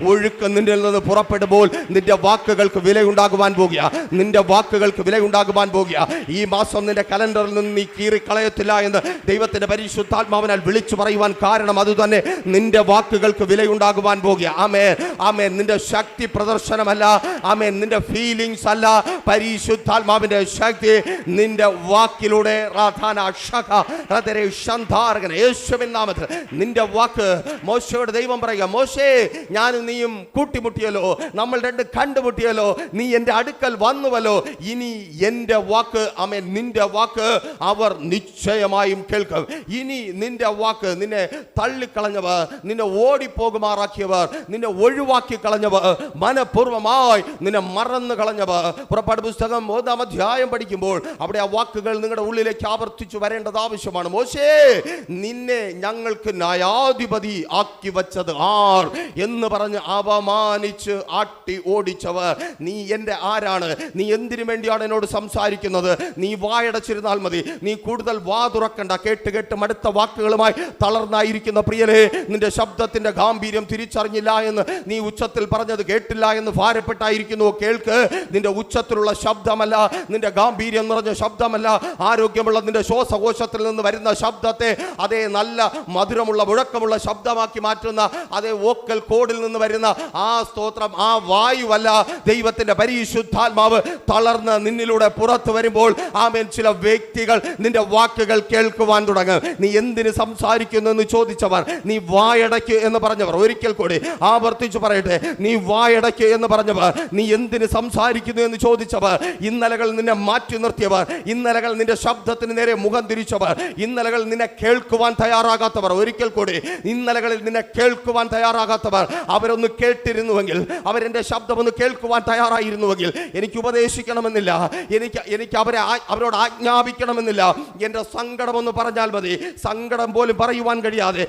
ഒഴുക്ക് നിന്നിൽ നിന്ന് പുറപ്പെടുമ്പോൾ നിന്റെ വാക്കുകൾക്ക് വിലയുണ്ടാകുവാൻ പോകുക. നിന്റെ വാക്കുകൾക്ക് വിലയുണ്ടാകുവാൻ പോകുക. ഈ മാസം നിന്റെ കലണ്ടറിൽ നിന്ന് നീ കീറിക്കളയത്തില്ല എന്ന് ദൈവത്തിന്റെ പരിശുദ്ധാത്മാവിനാൽ വിളിച്ചു പറയുവാൻ കാരണം അതുതന്നെ. നിന്റെ വാക്കുകൾക്ക് വിലയുണ്ടാകുവാൻ പോകുക. ആമേൻ. ആമേൻ. നിന്റെ ശക്തി പ്രദർശനമല്ല, ആമേൻ, നിന്റെ ഫീലിംഗ്സ് അല്ല, പരിശുദ്ധാത്മാവിന്റെ ശക്തി നിന്റെ വാക്കിലൂടെ യേശുവിൻ നാമത്തിൽ നിന്റെ വാക്ക്. മോശയോട് ദൈവം പറയുക, മോശേ, ഞാനും നീയും കൂട്ടിമുട്ടിയല്ലോ, നമ്മൾ രണ്ട് കണ്ടുമുട്ടിയല്ലോ, നീ എൻ്റെ അടുക്കൽ വന്നുവല്ലോ, ഇനി എൻ്റെ വാക്ക്, ആമേൻ, നിന്റെ വാക്ക് അവർ നിശ്ചയമായും കേൾക്കും. ഇനി നിന്റെ വാക്ക്, നിന്നെ തള്ളിക്കളഞ്ഞവർ, നിന്നെ ഓടിപ്പോകുമാറാക്കിയവർ, നിന്നെ നിന്നെ ഒഴിവാക്കി കളഞ്ഞവർ, മനഃപൂർവ്വമായി നിന്നെ മറന്നു കളഞ്ഞവർ. പുറപ്പാട് പുസ്തകം 1-ാം അധ്യായം പഠിക്കുമ്പോൾ അവിടെ ആ വാക്കുകൾ നിങ്ങളുടെ ഉള്ളിലേക്ക് ആവർത്തിച്ചു വരേണ്ടത് ആവശ്യമാണ്. മോശേ, നിന്നെ ഞങ്ങൾക്ക് ന്യായാധിപതി ആക്കി വച്ചത് ആർ എന്ന് പറഞ്ഞ് അപമാനിച്ച് ആട്ടി ഓടിച്ചവർ. നീ എൻ്റെ ആരാണ്? നീ എന്തിനു വേണ്ടിയാണ് എന്നോട് സംസാരിക്കുന്നത്? നീ വായടച്ചിരുന്നാൽ മതി, നീ കൂടുതൽ വാ തുറക്കണ്ട. കേട്ട് കേട്ട് മടുത്ത വാക്കുകളുമായി തളർന്നായിരിക്കുന്ന പ്രിയനെ, നിന്റെ ശബ്ദത്തിന്റെ ഗാംഭീര്യം തിരിച്ചറിഞ്ഞില്ല എന്ന് നീ ഉച്ചത്തിൽ പറഞ്ഞത് കേട്ടില്ല എന്ന് ഭാരപ്പെട്ടായിരിക്കുന്നു. കേൾക്ക്, നിന്റെ ഉച്ചത്തിലുള്ള ശബ്ദമല്ല, നിന്റെ ഗാംഭീര്യം നിറഞ്ഞ ശബ്ദമല്ല, ആരോഗ്യമുള്ള നിന്റെ ശ്വാസകോശത്തിൽ നിന്ന് വരുന്ന ശബ്ദത്തെ അതേ നല്ല മധുരമുള്ള മുഴക്കമുള്ള ശബ്ദമാക്കി മാറ്റുന്ന അതേ വോക്കൽ കോഡിൽ നിന്ന് വരുന്ന ആ സ്തോത്രം, ആ വായുവല്ല. ദൈവത്തിന്റെ പരിശുദ്ധാത്മാവ് തളർന്ന് നിന്നിലൂടെ പുറത്തു വരുമ്പോൾ ആമേൻ, ചില വ്യക്തികൾ നിന്റെ വാക്കുകൾ കേൾക്കുവാൻ തുടങ്ങും. നീ എന്തിന് സംസാരിക്കുന്നു എന്ന് ചോദിച്ചവർ, നീ വായടയ്ക്ക് എന്ന് പറഞ്ഞവർ, ഒരിക്കൽ കൂടി ആവർത്തിച്ചു പറയട്ടെ, നീ വായടയ്ക്ക് എന്ന് പറഞ്ഞവർ, നീ എന്തിന് സംസാരിക്കുന്നു എന്ന് ചോദിച്ചവർ, ഇന്നലകൾ നിന്നെ മാറ്റി നിർത്തിയവർ, ഇന്നലകൾ നിന്റെ ശബ്ദത്തിന് നേരെ മുഖം തിരിച്ചവർ, ഇന്നലകൾ നിന്നെ കേൾക്കുവാൻ തയ്യാറാകാത്തവർ, ഒരിക്കൽ കൂടി ഇന്നലകളിൽ നിന്നെ കേൾക്കുവാൻ തയ്യാറാകാത്തവർ, അവരൊന്ന് കേട്ടിരുന്നുവെങ്കിൽ, അവരെന്റെ ശബ്ദം ഒന്ന് കേൾക്കുവാൻ തയ്യാറായിരുന്നുവെങ്കിൽ, എനിക്ക് ഉപദേശിക്കണമെന്നില്ല, എനിക്ക് അവരോട് ആജ്ഞാപിക്കണമെന്നില്ല. എന്റെ സങ്കടം ഒന്ന് പറഞ്ഞാൽ മതി. സങ്കടം പോലും പറയുവാൻ കഴിയാതെ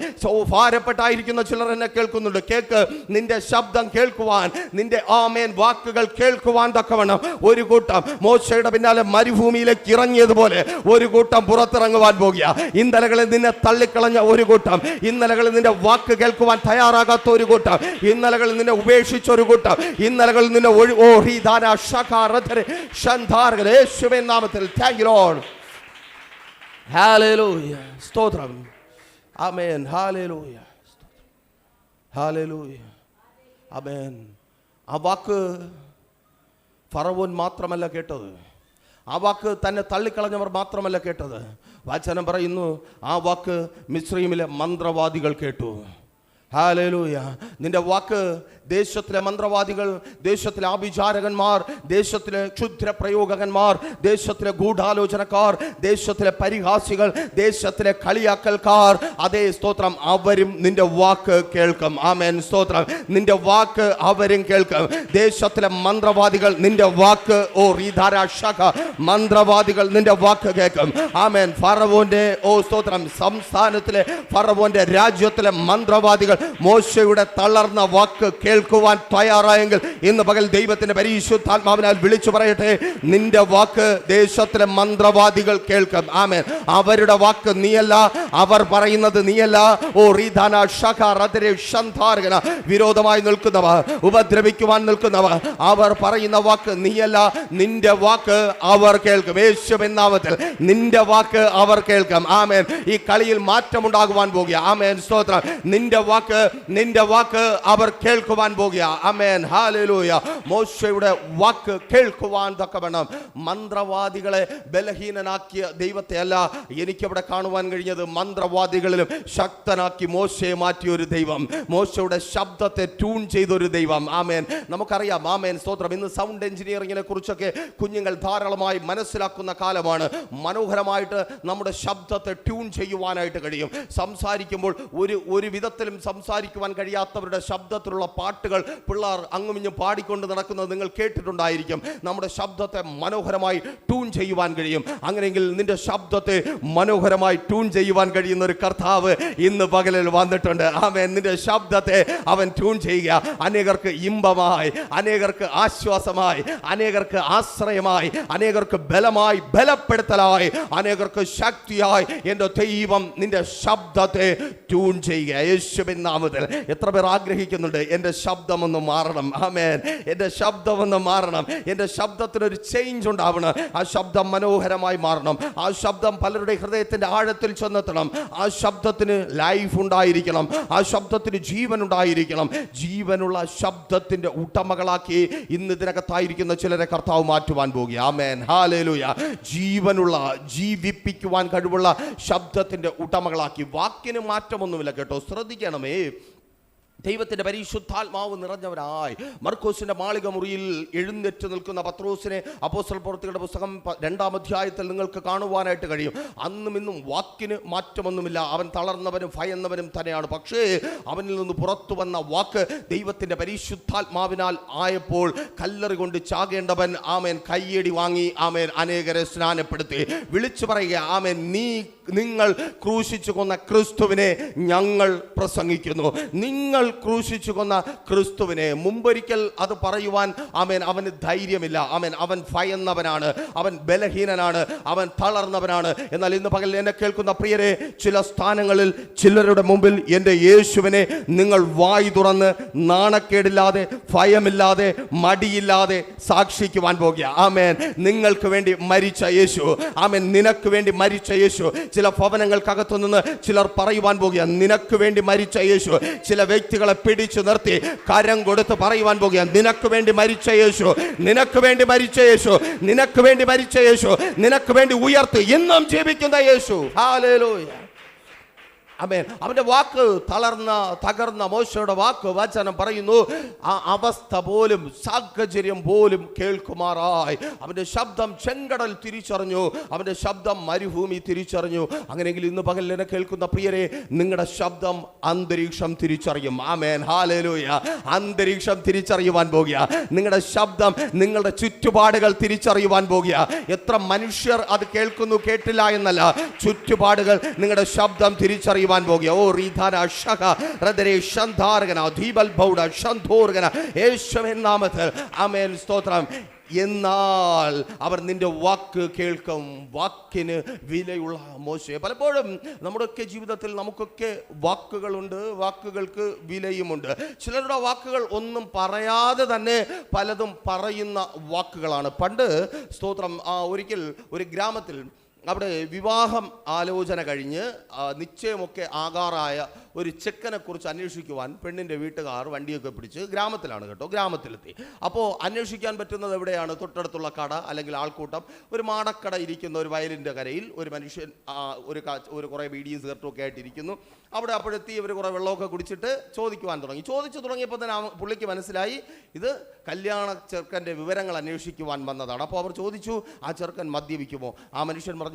ഭാരപ്പെട്ടായിരിക്കുന്ന ചിലർ എന്നെ കേൾക്കുന്നുണ്ട്. കേൾക്ക്, നിന്റെ ശബ്ദം കേൾക്കുവാൻ, നിന്റെ ആമേൻ വാക്കുകൾ കേൾക്കുവാൻ തക്കവണ്ണം ഒരു കൂട്ടം മോശയുടെ പിന്നാലെ മരുഭൂമിയിലേക്ക് ഇറങ്ങിയതുപോലെ ഒരു കൂട്ടം പുറത്തിറങ്ങുവാൻ പോകുക. ഇന്നലകളിൽ നിന്നെ തള്ളിക്കളഞ്ഞ ഒരു കൂട്ടം, ഇന്നലകളിൽ നിന്റെ വാക്ക് കേൾക്കുവാൻ തയ്യാറാകാത്ത ഒരു കൂട്ടം, ഇന്നലകളിൽ നിന്നെ ഉപേക്ഷിച്ച ഒരു കൂട്ടം, ഇന്നലകളിൽ നിന്നെ യേശുവിൻ നാമത്തിൽ താങ്ക് യു ലോർഡ്. ഹല്ലേലൂയ, സ്തോത്രം, ആമേൻ, ഹല്ലേലൂയ, ഹല്ലേലൂയ, ആമേൻ. ആ വാക്ക് ഫറവോൻ മാത്രമല്ല കേട്ടത്, ആ വാക്ക് തന്നെ തള്ളിക്കളഞ്ഞവർ മാത്രമല്ല കേട്ടത്. വചനം പറയുന്നു, ആ വാക്ക് മിസ്രയീമിലെ മന്ത്രവാദികൾ കേട്ടു. ഹല്ലേലൂയ. നിന്റെ വാക്ക് ദേശത്തിലെ മന്ത്രവാദികൾ, ദേശത്തിലെ ആഭിചാരകന്മാർ, ദേശത്തിലെ ക്ഷുദ്ര പ്രയോഗകന്മാർ, ദേശത്തിലെ ഗൂഢാലോചനക്കാർ, ദേശത്തിലെ പരിഹാസികൾ, ദേശത്തിലെ കളിയാക്കൽക്കാർ, അതേ സ്തോത്രം, അവരും നിന്റെ വാക്ക് കേൾക്കും. ആമേൻ, സ്തോത്രം, നിന്റെ വാക്ക് അവരും കേൾക്കും. ദേശത്തിലെ മന്ത്രവാദികൾ നിന്റെ വാക്ക്, ഓ റീധാരാശക, മന്ത്രവാദികൾ നിന്റെ വാക്ക് കേൾക്കും. ആമേൻ. ഫറവോന്റെ, ഓ സ്തോത്രം, സംസ്ഥാനത്തിലെ ഫറവോന്റെ രാജ്യത്തിലെ മന്ത്രവാദികൾ മോശയുടെ തളർന്ന വാക്ക് കേൾക്കുവാൻ തയ്യാറായെങ്കിൽ ഇന്ന് പകൽ ദൈവത്തിന്റെ പരിശുദ്ധാത്മാവിനാൽ വിളിച്ചു പറയട്ടെ, നിന്റെ വാക്ക് ദേശത്തിലെ മന്ത്രവാദികൾ കേൾക്കും. ആമേൻ. അവരുടെ വാക്ക് നീയല്ല, അവർ പറയുന്നത് നീയല്ല. ഓ റീധാന ഷഖറദരെ ഷന്ധാർഗന, വിരോധമായി നിൽക്കുന്നവർ, ഉപദ്രവിക്കുവാൻ നിൽക്കുന്നവർ, അവർ പറയുന്ന വാക്ക് നീയല്ല, നിന്റെ വാക്ക് അവർ കേൾക്കും. യേശുവിൻ നാമത്തിൽ നിന്റെ വാക്ക് അവർ കേൾക്കും. ആമേൻ. ഈ കളിയിൽ മാറ്റമുണ്ടാകുവാൻ പോകുക. ആമേൻ, സ്തോത്രം. നിന്റെ വാക്ക് അവർ കേൾക്കുവാൻ പോകുക. ആമേൻ, ഹല്ലേലൂയ. മോശയുടെ വാക്ക് കേൾക്കുവാൻ തക്കവണ്ണം മന്ത്രവാദികളെ ബലഹീനനാക്കിയ ദൈവത്തെ അല്ല എനിക്കവിടെ കാണുവാൻ കഴിഞ്ഞത്, മന്ത്രവാദികളിലും ശക്തനാക്കി മോശയെ മാറ്റിയ ഒരു ദൈവം, മോശയുടെ ശബ്ദത്തെ ട്യൂൺ ചെയ്തൊരു ദൈവം. ആമേൻ. നമുക്കറിയാം, ആമേൻ, സ്തോത്രം, ഇന്ന് സൗണ്ട് എഞ്ചിനീയറിങ്ങിനെ കുറിച്ചൊക്കെ കുഞ്ഞുങ്ങൾ ധാരാളമായി മനസ്സിലാക്കുന്ന കാലമാണ്. മനോഹരമായിട്ട് നമ്മുടെ ശബ്ദത്തെ ട്യൂൺ ചെയ്യുവാനായിട്ട് കഴിയും. സംസാരിക്കുമ്പോൾ ഒരു വിധത്തിലും സംസാരിക്കുവാൻ കഴിയാത്തവരുടെ ശബ്ദത്തിലുള്ള പാട്ടുകൾ പിള്ളേർ അങ്ങുമിഞ്ഞും പാടിക്കൊണ്ട് നടക്കുന്നത് നിങ്ങൾ കേട്ടിട്ടുണ്ടായിരിക്കും. നമ്മുടെ ശബ്ദത്തെ മനോഹരമായി ട്യൂൺ ചെയ്യുവാൻ കഴിയും. അങ്ങനെയെങ്കിൽ നിന്റെ ശബ്ദത്തെ മനോഹരമായി ട്യൂൺ ചെയ്യുവാൻ കഴിയുന്ന ഒരു കർത്താവ് ഇന്ന് പകലിൽ വന്നിട്ടുണ്ട്. ആമേൻ. നിന്റെ ശബ്ദത്തെ അവൻ ട്യൂൺ ചെയ്യുക. അനേകർക്ക് ഇമ്പമായി, അനേകർക്ക് ആശ്വാസമായി, അനേകർക്ക് ആശ്രയമായി, അനേകർക്ക് ബലമായി, ബലപ്പെടുത്തലായി, അനേകർക്ക് ശക്തിയായി എൻ്റെ ദൈവം നിന്റെ ശബ്ദത്തെ ട്യൂൺ ചെയ്യുക. യേശുവിൻ നാമത്തിൽ. എത്ര പേർ ആഗ്രഹിക്കുന്നുണ്ട് എൻ്റെ ശബ്ദമൊന്ന് മാറണം? ആമേൻ. എൻ്റെ ശബ്ദമൊന്ന് മാറണം, എൻ്റെ ശബ്ദത്തിനൊരു ചേഞ്ച് ഉണ്ടാവണം, ആ ശബ്ദം മനോഹരമായി മാറണം, ആ ശബ്ദം പലരുടെ ഹൃദയത്തിൻ്റെ ആഴത്തിൽ ചെന്നെത്തണം, ആ ശബ്ദത്തിന് ലൈഫ് ഉണ്ടായിരിക്കണം, ആ ശബ്ദത്തിന് ജീവൻ ഉണ്ടായിരിക്കണം. ജീവനുള്ള ശബ്ദത്തിൻ്റെ ഉടമകളാക്കി ഇന്ന് ഇതിനകത്തായിരിക്കുന്ന ചിലരെ കർത്താവ് മാറ്റുവാൻ പോകുക. ആമേൻ, ഹല്ലേലൂയ. ജീവനുള്ള, ജീവിപ്പിക്കുവാൻ കഴിവുള്ള ശബ്ദത്തിൻ്റെ ഉടമകളാക്കി. വാക്കിന് മാറ്റമൊന്നുമില്ല കേട്ടോ, ശ്രദ്ധിക്കണമേ. ദൈവത്തിൻ്റെ പരിശുദ്ധാത്മാവ് നിറഞ്ഞവരായി മർക്കോസിൻ്റെ മാളിക മുറിയിൽ എഴുന്നേറ്റ് നിൽക്കുന്ന പത്രോസിനെ അപ്പോസ്തല പ്രവൃത്തികളുടെ പുസ്തകം 2-ാം അധ്യായത്തിൽ നിങ്ങൾക്ക് കാണുവാനായിട്ട് കഴിയും. അന്നും ഇന്നും വാക്കിന് മാറ്റമൊന്നുമില്ല. അവൻ തളർന്നവനും ഭയന്നവനും തന്നെയാണ്. പക്ഷേ അവനിൽ നിന്ന് പുറത്തു വന്ന വാക്ക് ദൈവത്തിൻ്റെ പരിശുദ്ധാത്മാവിനാൽ ആയപ്പോൾ കല്ലറി കൊണ്ട് ചാകേണ്ടവൻ ആമേൻ കയ്യടി വാങ്ങി ആമേൻ അനേകരെ സ്നാനപ്പെടുത്തി. വിളിച്ചു പറയുക ആമേൻ, നിങ്ങൾ ക്രൂശിച്ചു കൊന്ന ക്രിസ്തുവിനെ ഞങ്ങൾ പ്രസംഗിക്കുന്നു. നിങ്ങൾ ക്രൂശിച്ചു കൊന്ന ക്രിസ്തുവിനെ. മുമ്പൊരിക്കൽ അത് പറയുവാൻ ആമേൻ അവന് ധൈര്യമില്ല. ആമേൻ അവൻ ഭയന്നവനാണ്, അവൻ ബലഹീനനാണ്, അവൻ തളർന്നവനാണ്. എന്നാൽ ഇന്ന് പകൽ എന്നെ കേൾക്കുന്ന പ്രിയരെ, ചില സ്ഥാനങ്ങളിൽ ചിലരുടെ മുമ്പിൽ എൻ്റെ യേശുവിനെ നിങ്ങൾ വായി തുറന്ന് നാണക്കേടില്ലാതെ ഭയമില്ലാതെ മടിയില്ലാതെ സാക്ഷിക്കുവാൻ പോകുക. ആമേൻ നിങ്ങൾക്ക് വേണ്ടി മരിച്ച യേശു, ആമേൻ നിനക്ക് വേണ്ടി മരിച്ച യേശു. ചില ഭവനങ്ങൾക്കകത്തു നിന്ന് ചിലർ പറയുവാൻ പോകുക, നിനക്ക് വേണ്ടി മരിച്ച യേശു. ചില വ്യക്തികളെ പിടിച്ചു നിർത്തി കരം കൊടുത്ത് പറയുവാൻ പോകുക, നിനക്ക് വേണ്ടി മരിച്ച യേശു, നിനക്ക് വേണ്ടി മരിച്ച യേശു, നിനക്ക് വേണ്ടി മരിച്ച യേശു, നിനക്ക് വേണ്ടി ഉയർത്തി ഇന്നും ജീവിക്കുന്ന യേശു. ഹല്ലേലൂയ. ആമേൻ. അവന്റെ വാക്ക് തകർന്ന മോശയുടെ വാക്ക് വചനം പറയുന്നു, ആ അവസ്ഥ പോലും സാഹചര്യം പോലും കേൾക്കുമാറായി. അവന്റെ ശബ്ദം ചെങ്കടൽ തിരിച്ചറിഞ്ഞു, അവന്റെ ശബ്ദം മരുഭൂമി തിരിച്ചറിഞ്ഞു. അങ്ങനെയെങ്കിൽ ഇന്ന് പകൽ എന്നെ കേൾക്കുന്ന പ്രിയരെ, നിങ്ങളുടെ ശബ്ദം അന്തരീക്ഷം തിരിച്ചറിയും. ആമേൻ. ഹല്ലേലൂയ. അന്തരീക്ഷം തിരിച്ചറിയുവാൻ പോകുക. നിങ്ങളുടെ ശബ്ദം നിങ്ങളുടെ ചുറ്റുപാടുകൾ തിരിച്ചറിയുവാൻ പോകുക. എത്ര മനുഷ്യർ അത് കേൾക്കുന്നു, കേട്ടില്ല എന്നല്ല, ചുറ്റുപാടുകൾ നിങ്ങളുടെ ശബ്ദം തിരിച്ചറിയുവാൻ പോകുക. ഓ റീധാന ശഖ റദരേ ശന്ധാർഗന ദീപൽ ബൗഡ ശന്ധോർഗന യേശുവിൻ നാമത്തിൽ ആമേൻ. സ്തോത്രം. എന്നാൽ അവർ നിന്റെ വാക്ക് കേൾക്കും. വാക്കിന് വിലയുള്ള മോശെ. പലപ്പോഴും നമ്മുടെയൊക്കെ ജീവിതത്തിൽ നമുക്കൊക്കെ വാക്കുകളുണ്ട്, വാക്കുകൾക്ക് വിലയുമുണ്ട്. ചിലരുടെ വാക്കുകൾ ഒന്നും പറയാതെ തന്നെ പലതും പറയുന്ന വാക്കുകളാണ്. പണ്ട് സ്തോത്രം ഒരിക്കൽ ഒരു ഗ്രാമത്തിൽ അവിടെ വിവാഹം ആലോചന കഴിഞ്ഞ് നിശ്ചയമൊക്കെ ആകാറായ ഒരു ചെക്കനെ കുറിച്ച് അന്വേഷിക്കുവാൻ പെണ്ണിൻ്റെ വീട്ടുകാർ വണ്ടിയൊക്കെ പിടിച്ച് ഗ്രാമത്തിലാണ് കേട്ടോ, ഗ്രാമത്തിലെത്തി. അപ്പോൾ അന്വേഷിക്കാൻ പറ്റുന്നത് എവിടെയാണ്? തൊട്ടടുത്തുള്ള കട അല്ലെങ്കിൽ ആൾക്കൂട്ടം. ഒരു മാടക്കട ഇരിക്കുന്ന ഒരു വയലിൻ്റെ കരയിൽ ഒരു മനുഷ്യൻ ഒരു കുറേ ബീഡിയും സിഗരറ്റും ഒക്കെ ആയിട്ടിരിക്കുന്നു. അവിടെ അപ്പോഴെത്തി ഇവർ കുറേ വെള്ളമൊക്കെ കുടിച്ചിട്ട് ചോദിക്കുവാൻ തുടങ്ങി. ചോദിച്ചു തുടങ്ങിയപ്പോൾ തന്നെ പുള്ളിക്ക് മനസ്സിലായി ഇത് കല്യാണ ചെറുക്കൻ്റെ വിവരങ്ങൾ അന്വേഷിക്കുവാൻ വന്നതാണ്. അപ്പോൾ അവർ ചോദിച്ചു, ആ ചെറുക്കൻ മദ്യപിക്കുമോ? ആ മനുഷ്യൻ പറഞ്ഞു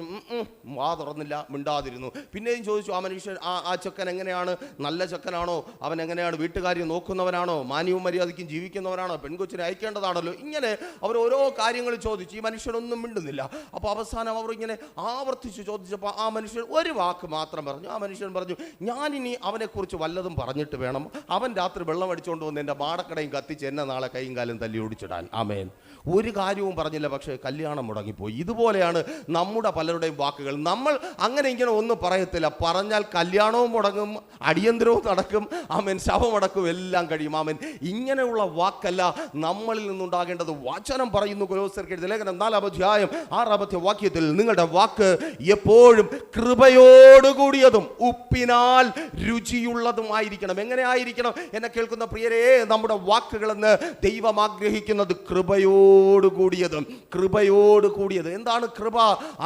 വാ തുറന്നില്ല, മിണ്ടാതിരുന്നു. പിന്നെയും ചോദിച്ചു, ആ മനുഷ്യൻ ആ ചെക്കൻ എങ്ങനെയാണ്? നല്ല ചെക്കനാണോ? അവൻ എങ്ങനെയാണ്? വീട്ടുകാര്യം നോക്കുന്നവനാണോ? മാന്യവും മര്യാദയ്ക്കും ജീവിക്കുന്നവനാണോ? പെൺകൊച്ചിനെ അയക്കേണ്ടതാണല്ലോ. ഇങ്ങനെ അവർ ഓരോ കാര്യങ്ങൾ ചോദിച്ചു. ഈ മനുഷ്യനൊന്നും മിണ്ടുന്നില്ല. അപ്പോൾ അവസാനം അവർ ഇങ്ങനെ ആവർത്തിച്ച് ചോദിച്ചപ്പോൾ ആ മനുഷ്യൻ ഒരു വാക്ക് മാത്രം പറഞ്ഞു. ആ മനുഷ്യൻ പറഞ്ഞു, ഞാനിനി അവനെക്കുറിച്ച് വല്ലതും പറഞ്ഞിട്ട് വേണം അവൻ രാത്രി വെള്ളം അടിച്ചുകൊണ്ട് വന്ന് എൻ്റെ മാടക്കടയും കത്തിച്ച് എന്നെ നാളെ കൈയും കാലും തല്ലി ഓടിച്ചിടാൻ. ആമേൻ. ഒരു കാര്യവും പറഞ്ഞില്ല, പക്ഷേ കല്യാണം മുടങ്ങിപ്പോയി. ഇതുപോലെയാണ് നമ്മുടെ പലരുടെയും വാക്കുകൾ. നമ്മൾ അങ്ങനെ ഇങ്ങനെ ഒന്നും പറയത്തില്ല. പറഞ്ഞാൽ കല്യാണവും മുടങ്ങും, അടിയന്തരവും നടക്കും, ആമേൻ, ശവമടക്കും, എല്ലാം കഴിയും. ആമേൻ. ഇങ്ങനെയുള്ള വാക്കല്ല നമ്മളിൽ നിന്നുണ്ടാകേണ്ടത്. വചനം പറയുന്നു, കൊലോസ്യർക്ക് എഴുതിയ ലേഖനം 4-ാം അധ്യായം 6-ാമത്തെ വാക്യത്തിൽ, നിങ്ങളുടെ വാക്ക് എപ്പോഴും കൃപയോടുകൂടിയതും ഉപ്പിനാൽ രുചിയുള്ളതുമായിരിക്കണം. എങ്ങനെ ആയിരിക്കണം? എന്നെ കേൾക്കുന്ന പ്രിയരെ, നമ്മുടെ വാക്കുകളെന്ന് ദൈവം ആഗ്രഹിക്കുന്നത് കൃപയോടുകൂടിയതും. കൃപയോടുകൂടിയത് എന്താണ് കൃപ?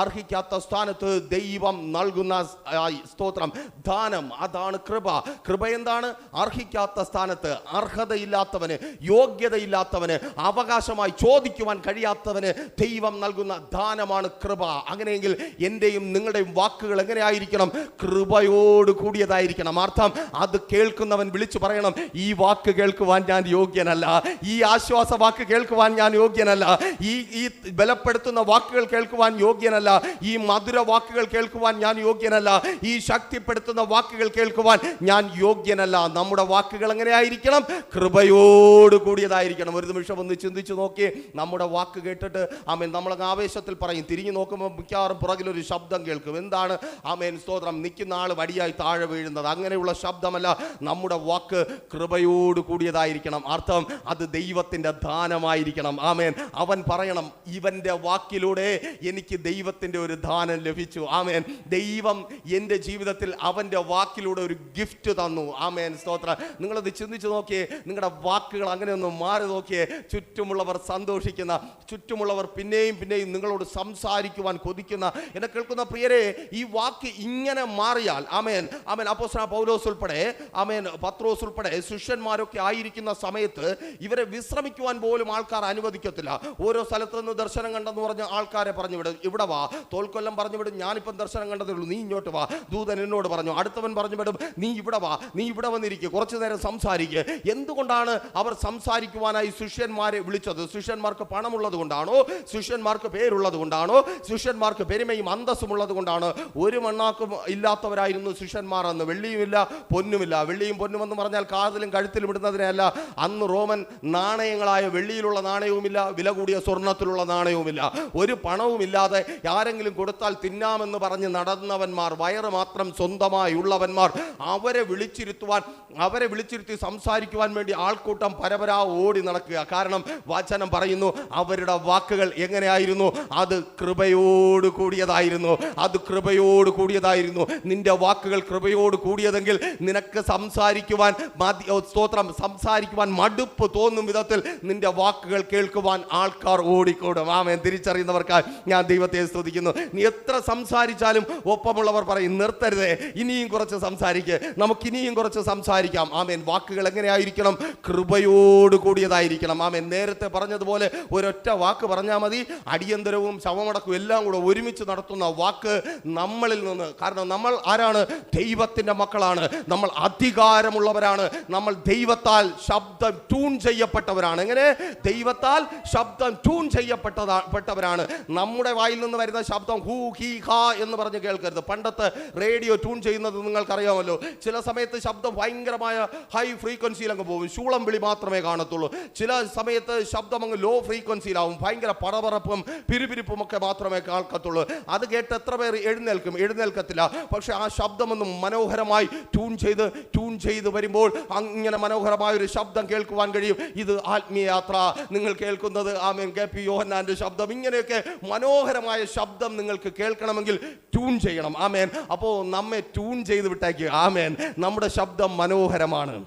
അർഹിക്കാത്ത സ്ഥാനത്ത് ദൈവം നൽകുന്ന സ്തോത്രം ദാനം, അതാണ് കൃപ. കൃപ എന്താണ്? അർഹിക്കാത്ത സ്ഥാനത്ത് അർഹതയില്ലാത്തവന്, യോഗ്യതയില്ലാത്തവന്, അവകാശമായി ചോദിക്കുവാൻ കഴിയാത്തവന് ദൈവം നൽകുന്ന ദാനമാണ് കൃപ. അങ്ങനെയെങ്കിൽ എൻ്റെയും നിങ്ങളുടെയും വാക്കുകൾ എങ്ങനെയായിരിക്കണം? കൃപയോട് കൂടിയതായിരിക്കണം. അർത്ഥം, അത് കേൾക്കുന്നവൻ വിളിച്ചു പറയണം, ഈ വാക്ക് കേൾക്കുവാൻ ഞാൻ യോഗ്യനല്ല, ഈ ആശ്വാസ വാക്ക് കേൾക്കുവാൻ ഞാൻ യോഗ്യനല്ല, ഈ ബലപ്പെടുത്തുന്ന വാക്കുകൾ കേൾക്കുവാൻ യോഗ്യനല്ല, ഈ മധുര വാക്കുകൾ കേൾക്കുവാൻ ഞാൻ യോഗ്യനല്ല, ഈ ശക്തിപ്പെടുത്തുന്ന വാക്കുകൾ കേൾക്കുവാൻ ഞാൻ യോഗ്യനല്ല. നമ്മുടെ വാക്കുകൾ എങ്ങനെയായിരിക്കണം? കൃപയോട് കൂടിയതായിരിക്കണം. ഒരു നിമിഷം ഒന്ന് ചിന്തിച്ചു നോക്കി. നമ്മുടെ വാക്ക് കേട്ടിട്ട് ആമേൻ നമ്മളങ്ങ് ആവേശത്തിൽ പറയും, തിരിഞ്ഞു നോക്കുമ്പോൾ മിക്കവാറും പുറകിലൊരു ശബ്ദം കേൾക്കും. എന്താണ്? ആമേൻ, സ്തോത്രം, നിൽക്കുന്ന ആൾ വടിയായി താഴെ വീഴുന്നത്. അങ്ങനെയുള്ള ശബ്ദമല്ല. നമ്മുടെ വാക്ക് കൃപയോട് കൂടിയതായിരിക്കണം. അർത്ഥം, അത് ദൈവത്തിൻ്റെ ദാനമായിരിക്കണം. ആമേൻ. അവൻ പറയണം, ഇവൻ്റെ വാക്കിലൂടെ എനിക്ക് ദൈവത്തിൻ്റെ ഒരു ദാനം ലഭിച്ചു. ആമേൻ. ദൈവം എൻ്റെ ജീവിതത്തിൽ അവൻ്റെ വാക്കിലൂടെ ഒരു ഗിഫ്റ്റ് തന്നു. ആമേൻ, സ്തോത്രം. നിങ്ങളത് ചിന്തിച്ചു നോക്കിയേ. നിങ്ങളുടെ വാക്കുകൾ അങ്ങനെ ഒന്ന് മാറി നോക്കിയേ. ചുറ്റുമുള്ളവർ സന്തോഷിക്കുന്ന, ചുറ്റുമുള്ളവർ പിന്നെയും പിന്നെയും നിങ്ങളോട് സംസാരിക്കുവാൻ കൊതിക്കുന്ന എന്നെ കേൾക്കുന്ന പ്രിയരെ, ഈ വാക്ക് ഇങ്ങനെ മാറിയാൽ, ആമേൻ, ആമേൻ, അപ്പോസ്തലൻ അപ്പോസ്തലനായ പൗലോസ് ഉൾപ്പെടെ ആമേൻ പത്രോസ് ഉൾപ്പെടെ ശിഷ്യന്മാരൊക്കെ ആയിരിക്കുന്ന സമയത്ത് ഇവരെ വിശ്രമിക്കുവാൻ പോലും ആൾക്കാർ അനുവദിക്കത്തില്ല. ഓരോ സ്ഥലത്ത് നിന്ന് ദർശനം കണ്ടെന്ന് പറഞ്ഞ് ആൾക്കാരെ പറഞ്ഞു വിടും. ഇവിടെ വാ, തോൽക്കൊല്ലം പറഞ്ഞു വിടും, ഞാനിപ്പം ദർശനം കണ്ടതേ ഉള്ളൂ, നീ ഇങ്ങോട്ട് വാ, ദൂതൻ എന്നോട് പറഞ്ഞു. അടുത്തവൻ പറഞ്ഞു വിടും, നീ ഇവിടെ വാ, നീ ഇവിടെ വന്നിരിക്കുക, കുറച്ചു നേരം സംസാരിക്കുക. എന്തുകൊണ്ടാണ് അവർ സംസാരിക്കുവാനായി ശിഷ്യന്മാരെ വിളിച്ചത്? ശിഷ്യന്മാർക്ക് പണമുള്ളത് കൊണ്ടാണോ? ശിഷ്യന്മാർക്ക് പേരുള്ളത് കൊണ്ടാണോ? ശിഷ്യന്മാർക്ക് പെരുമയും അന്തസ്സും ഉള്ളത് കൊണ്ടാണ്? ഒരു മണ്ണാക്കും ഇല്ലാത്തവരായിരുന്നു ശിഷ്യന്മാർ അന്ന്. വെള്ളിയുമില്ല, പൊന്നുമില്ല. വെള്ളിയും പൊന്നും എന്ന് പറഞ്ഞാൽ കാതിലും കഴുത്തിലും ഇടുന്നതിനല്ല. അന്ന് റോമൻ നാണയങ്ങളായ വെള്ളിയിലുള്ള നാണയവുമില്ല, വില കൂടിയ സ്വർണ്ണത്തിലുള്ള നാണയവുമില്ല. ഒരു പണവുമില്ലാതെ ആരെങ്കിലും കൊടുത്താൽ തിന്നാമെന്ന് പറഞ്ഞ് നടന്നവന്മാർ, വയറ് മാത്രം സ്വന്തമായി ഉള്ളവന്മാർ, അവരെ വിളിച്ചിരുത്തി സംസാരിക്കുവാൻ വേണ്ടി ആൾക്കൂട്ടം പരപരാ ഓടി നടക്കുക. കാരണം വചനം പറയുന്നു, അവരുടെ വാക്കുകൾ എങ്ങനെയായിരുന്നു? അത് കൃപയോട് കൂടിയതായിരുന്നു. അത് കൃപയോട് കൂടിയതായിരുന്നു. നിന്റെ വാക്കുകൾ കൃപയോട് കൂടിയതെങ്കിൽ നിനക്ക് സംസാരിക്കുവാൻ മടുപ്പ് തോന്നും വിധത്തിൽ നിന്റെ വാക്കുകൾ കേൾക്കുവാൻ ആൾക്കാർ ഓടിക്കൂടും. ആമേൻ. തിരിച്ചറിയുന്നവർക്കായി ഞാൻ ദൈവത്തെ സ്തുതിക്കുന്നു. നീ എത്ര സംസാരിച്ചാലും ഒപ്പമുള്ളവർ പറയും, നിർത്തരുതേ, ഇനിയും കുറച്ച് സംസാരിക്കുക, നമുക്കിനിയും കുറച്ച് സംസാരിക്കാം. ആമേൻ. വാക്കുകൾ എങ്ങനെയായിരിക്കണം? കൃപയോട് കൂടിയതായിരിക്കണം. ആമേൻ. നേരത്തെ പറഞ്ഞതുപോലെ ഒരൊറ്റ വാക്ക് പറഞ്ഞാൽ മതി. അടിയന്തരവും ശവമടക്കും എല്ലാം കൂടെ ഒരുമിച്ച് നടത്തുന്ന വാക്ക് നമ്മളിൽ നിന്ന്. കാരണം നമ്മൾ ആരാണ്? ദൈവത്തിന്റെ മക്കളാണ്. നമ്മൾ അധികാരമുള്ളവരാണ്. നമ്മൾ ദൈവത്താൽ ശബ്ദം ട്യൂൺ ചെയ്യപ്പെട്ടവരാണ്. എങ്ങനെ? ദൈവത്താൽ ശബ്ദം ട്യൂൺ ചെയ്യപ്പെട്ടവരാണ്. നമ്മുടെ വായിൽ നിന്ന് വരുന്ന ശബ്ദം ഹൂ ഹീ ഹാ എന്ന് പറഞ്ഞ് കേൾക്കരുത്. പണ്ടത്തെ റേഡിയോ ട്യൂൺ ചെയ്യുന്നത് നിങ്ങൾക്കറിയാമല്ലോ. ചില സമയത്ത് ശബ്ദം ഭയങ്കരമായ ഹൈ ഫ്രീക്വൻസിയിൽ അങ്ങ് പോകും, ശൂളം വിളി മാത്രമേ കാണത്തുള്ളൂ. ചില സമയത്ത് ശബ്ദം അങ്ങ് ലോ ഫ്രീക്വൻസിയിലാവും, ഭയങ്കര പടപറപ്പും പിരിപിരിപ്പും ഒക്കെ മാത്രമേ കേൾക്കത്തുള്ളൂ. അത് കേട്ട് എത്ര പേർ എഴുന്നേൽക്കത്തില്ല. പക്ഷെ ആ ശബ്ദമൊന്നും മനോഹരമായി ട്യൂൺ ചെയ്ത് വരുമ്പോൾ അങ്ങനെ മനോഹരമായ ഒരു ശബ്ദം കേൾക്കുവാൻ കഴിയും. ഇത് ആത്മീയ യാത്ര. നിങ്ങൾ കേൾക്കുന്നത് ആമേൻ കെ പി യോഹന്നാന്റെ ശബ്ദം. ഇങ്ങനെയൊക്കെ മനോഹരമായ ശബ്ദം നിങ്ങൾക്ക് കേൾക്കണമെങ്കിൽ ട്യൂൺ ചെയ്യണം. ആമേൻ. അപ്പോൾ നമ്മെ ട്യൂൺ ചെയ്ത് വിട്ടേക്കുക. ആമേൻ. നമ്മുടെ ശബ്ദം മനോഹരമാണ്.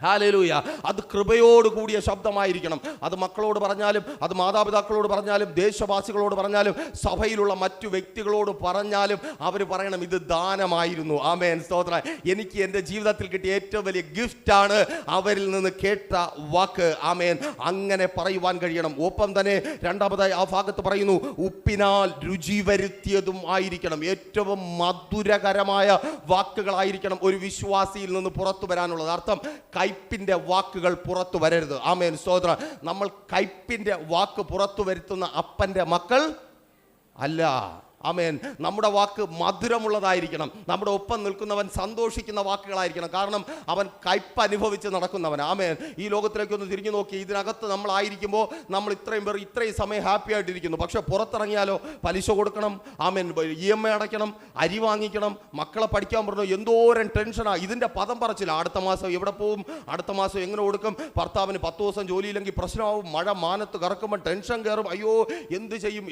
ഹല്ലേലൂയ. അത് കൃപയോട് കൂടിയ ശബ്ദമായിരിക്കണം. അത് മക്കളോട് പറഞ്ഞാലും, അത് മാതാപിതാക്കളോട് പറഞ്ഞാലും, ദേശവാസികളോട് പറഞ്ഞാലും, സഭയിലുള്ള മറ്റു വ്യക്തികളോട് പറഞ്ഞാലും അവർ പറയണം, ഇത് ദാനമായിരുന്നു. ആമേൻ. സ്തോത്രം. എനിക്ക് എൻ്റെ ജീവിതത്തിൽ കിട്ടിയ ഏറ്റവും വലിയ ഗിഫ്റ്റാണ് അവരിൽ നിന്ന് കേട്ട വാക്ക്. ആമേൻ. അങ്ങനെ പറയുവാൻ കഴിയണം. ഒപ്പം തന്നെ രണ്ടാമതായി ആ ഭാഗത്ത് പറയുന്നു, ഉപ്പിനാൽ രുചി വരുത്തിയതും ആയിരിക്കണം. ഏറ്റവും മധുരകരമായ വാക്കുകളായിരിക്കണം ഒരു വിശ്വാസിയിൽ നിന്ന് പുറത്തു വരാനുള്ളത്. അർത്ഥം കയ്പിന്റെ വാക്കുകൾ പുറത്തു വരരുത്. ആമേൻ. സ്തോത്രം. നമ്മൾ കയ്പിന്റെ വാക്ക് പുറത്തു വരുത്തുന്ന അപ്പന്റെ മക്കൾ അല്ല. ആമേൻ. നമ്മുടെ വാക്ക് മധുരമുള്ളതായിരിക്കണം. നമ്മുടെ ഒപ്പം നിൽക്കുന്നവൻ സന്തോഷിക്കുന്ന വാക്കുകളായിരിക്കണം. കാരണം അവൻ കയ്പ് അനുഭവിച്ച് നടക്കുന്നവൻ. ആമേൻ. ഈ ലോകത്തിലേക്കൊന്ന് തിരിഞ്ഞു നോക്കി, ഇതിനകത്ത് നമ്മളായിരിക്കുമ്പോൾ നമ്മൾ ഇത്രയും സമയം ഹാപ്പി ആയിട്ടിരിക്കുന്നു. പക്ഷെ പുറത്തിറങ്ങിയാലോ പലിശ കൊടുക്കണം, ആമേൻ, EMI അടയ്ക്കണം, അരി വാങ്ങിക്കണം, മക്കളെ പഠിക്കാൻ പറഞ്ഞു, എന്തോരം ടെൻഷനാണ്. ഇതിൻ്റെ പദം പറച്ചില്ല. അടുത്ത മാസം എവിടെ പോകും, അടുത്ത മാസം എങ്ങനെ കൊടുക്കും, ഭർത്താവിന് 10 ദിവസം ജോലിയില്ലെങ്കിൽ പ്രശ്നമാവും, മഴ മാനത്ത് കറക്കുമ്പോൾ ടെൻഷൻ കയറും, അയ്യോ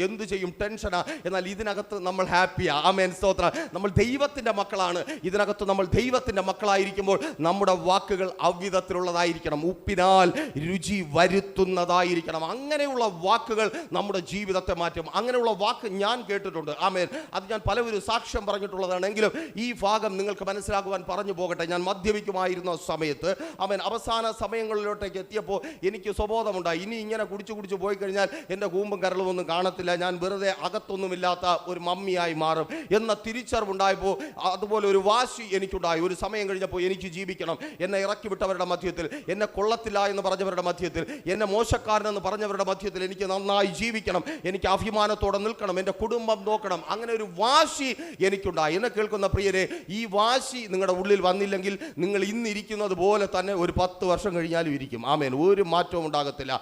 എന്ത് ചെയ്യും ടെൻഷനാ. എന്നാൽ ഇതിനകത്ത് നമ്മൾ ഹാപ്പിയാ. ആമേൻ. സ്തോത്രം. നമ്മൾ ദൈവത്തിന്റെ മക്കളാണ്. ഇതിനകത്ത് നമ്മൾ ദൈവത്തിന്റെ മക്കളായിരിക്കുമ്പോൾ നമ്മുടെ വാക്കുകൾ അவ்விധത്തിലുള്ളതായിരിക്കണം. ഉപ്പിനാൽ രുചി വരുത്തുന്നതായിരിക്കണം. അങ്ങനെയുള്ള വാക്കുകൾ നമ്മുടെ ജീവിതത്തെ മാറ്റും. അങ്ങനെയുള്ള വാക്ക് ഞാൻ കേട്ടിട്ടുണ്ട്. ആമേൻ. അത് ഞാൻ പലവരും സാക്ഷ്യം പറഞ്ഞിട്ടുള്ളതാണെങ്കിലും ഈ ഭാഗം നിങ്ങൾക്ക് മനസ്സിലാക്കുവാൻ പറഞ്ഞു പോകട്ടെ. ഞാൻ മദ്യപിക്കുമായിരുന്ന സമയത്ത്, ആമേൻ, അവസാന സമയങ്ങളിലോട്ടേക്ക് എത്തിയപ്പോൾ എനിക്ക് സ്വബോധമുണ്ടായി. ഇനി ഇങ്ങനെ കുടിച്ചു പോയി കഴിഞ്ഞാൽ എൻ്റെ കൂമ്പും കരളും ഒന്നും കാണത്തില്ല, ഞാൻ വെറുതെ അകത്തൊന്നുമില്ലാത്ത ഒരു മമ്മിയായി മാറും എന്ന തിരിച്ചറിവുണ്ടായപ്പോൾ അതുപോലെ ഒരു വാശി എനിക്കുണ്ടായി. ഒരു സമയം കഴിഞ്ഞപ്പോൾ എനിക്ക് ജീവിക്കണം. എന്നെ ഇറക്കി വിട്ടവരുടെ മധ്യത്തിൽ, എന്നെ കൊള്ളത്തില്ല എന്ന് പറഞ്ഞവരുടെ മധ്യത്തിൽ, എന്നെ മോശക്കാരനെന്ന് പറഞ്ഞവരുടെ മധ്യത്തിൽ എനിക്ക് നന്നായി ജീവിക്കണം, എനിക്ക് അഭിമാനത്തോടെ നിൽക്കണം, എൻ്റെ കുടുംബം നോക്കണം. അങ്ങനെ ഒരു വാശി എനിക്കുണ്ടായി. എന്നെ കേൾക്കുന്ന പ്രിയരെ, ഈ വാശി നിങ്ങളുടെ ഉള്ളിൽ വന്നില്ലെങ്കിൽ നിങ്ങൾ ഇന്നിരിക്കുന്നത് പോലെ തന്നെ ഒരു 10 വർഷം കഴിഞ്ഞാലും ഇരിക്കും. ആമേൻ. ഒരു മാറ്റവും ഉണ്ടാകത്തില്ല.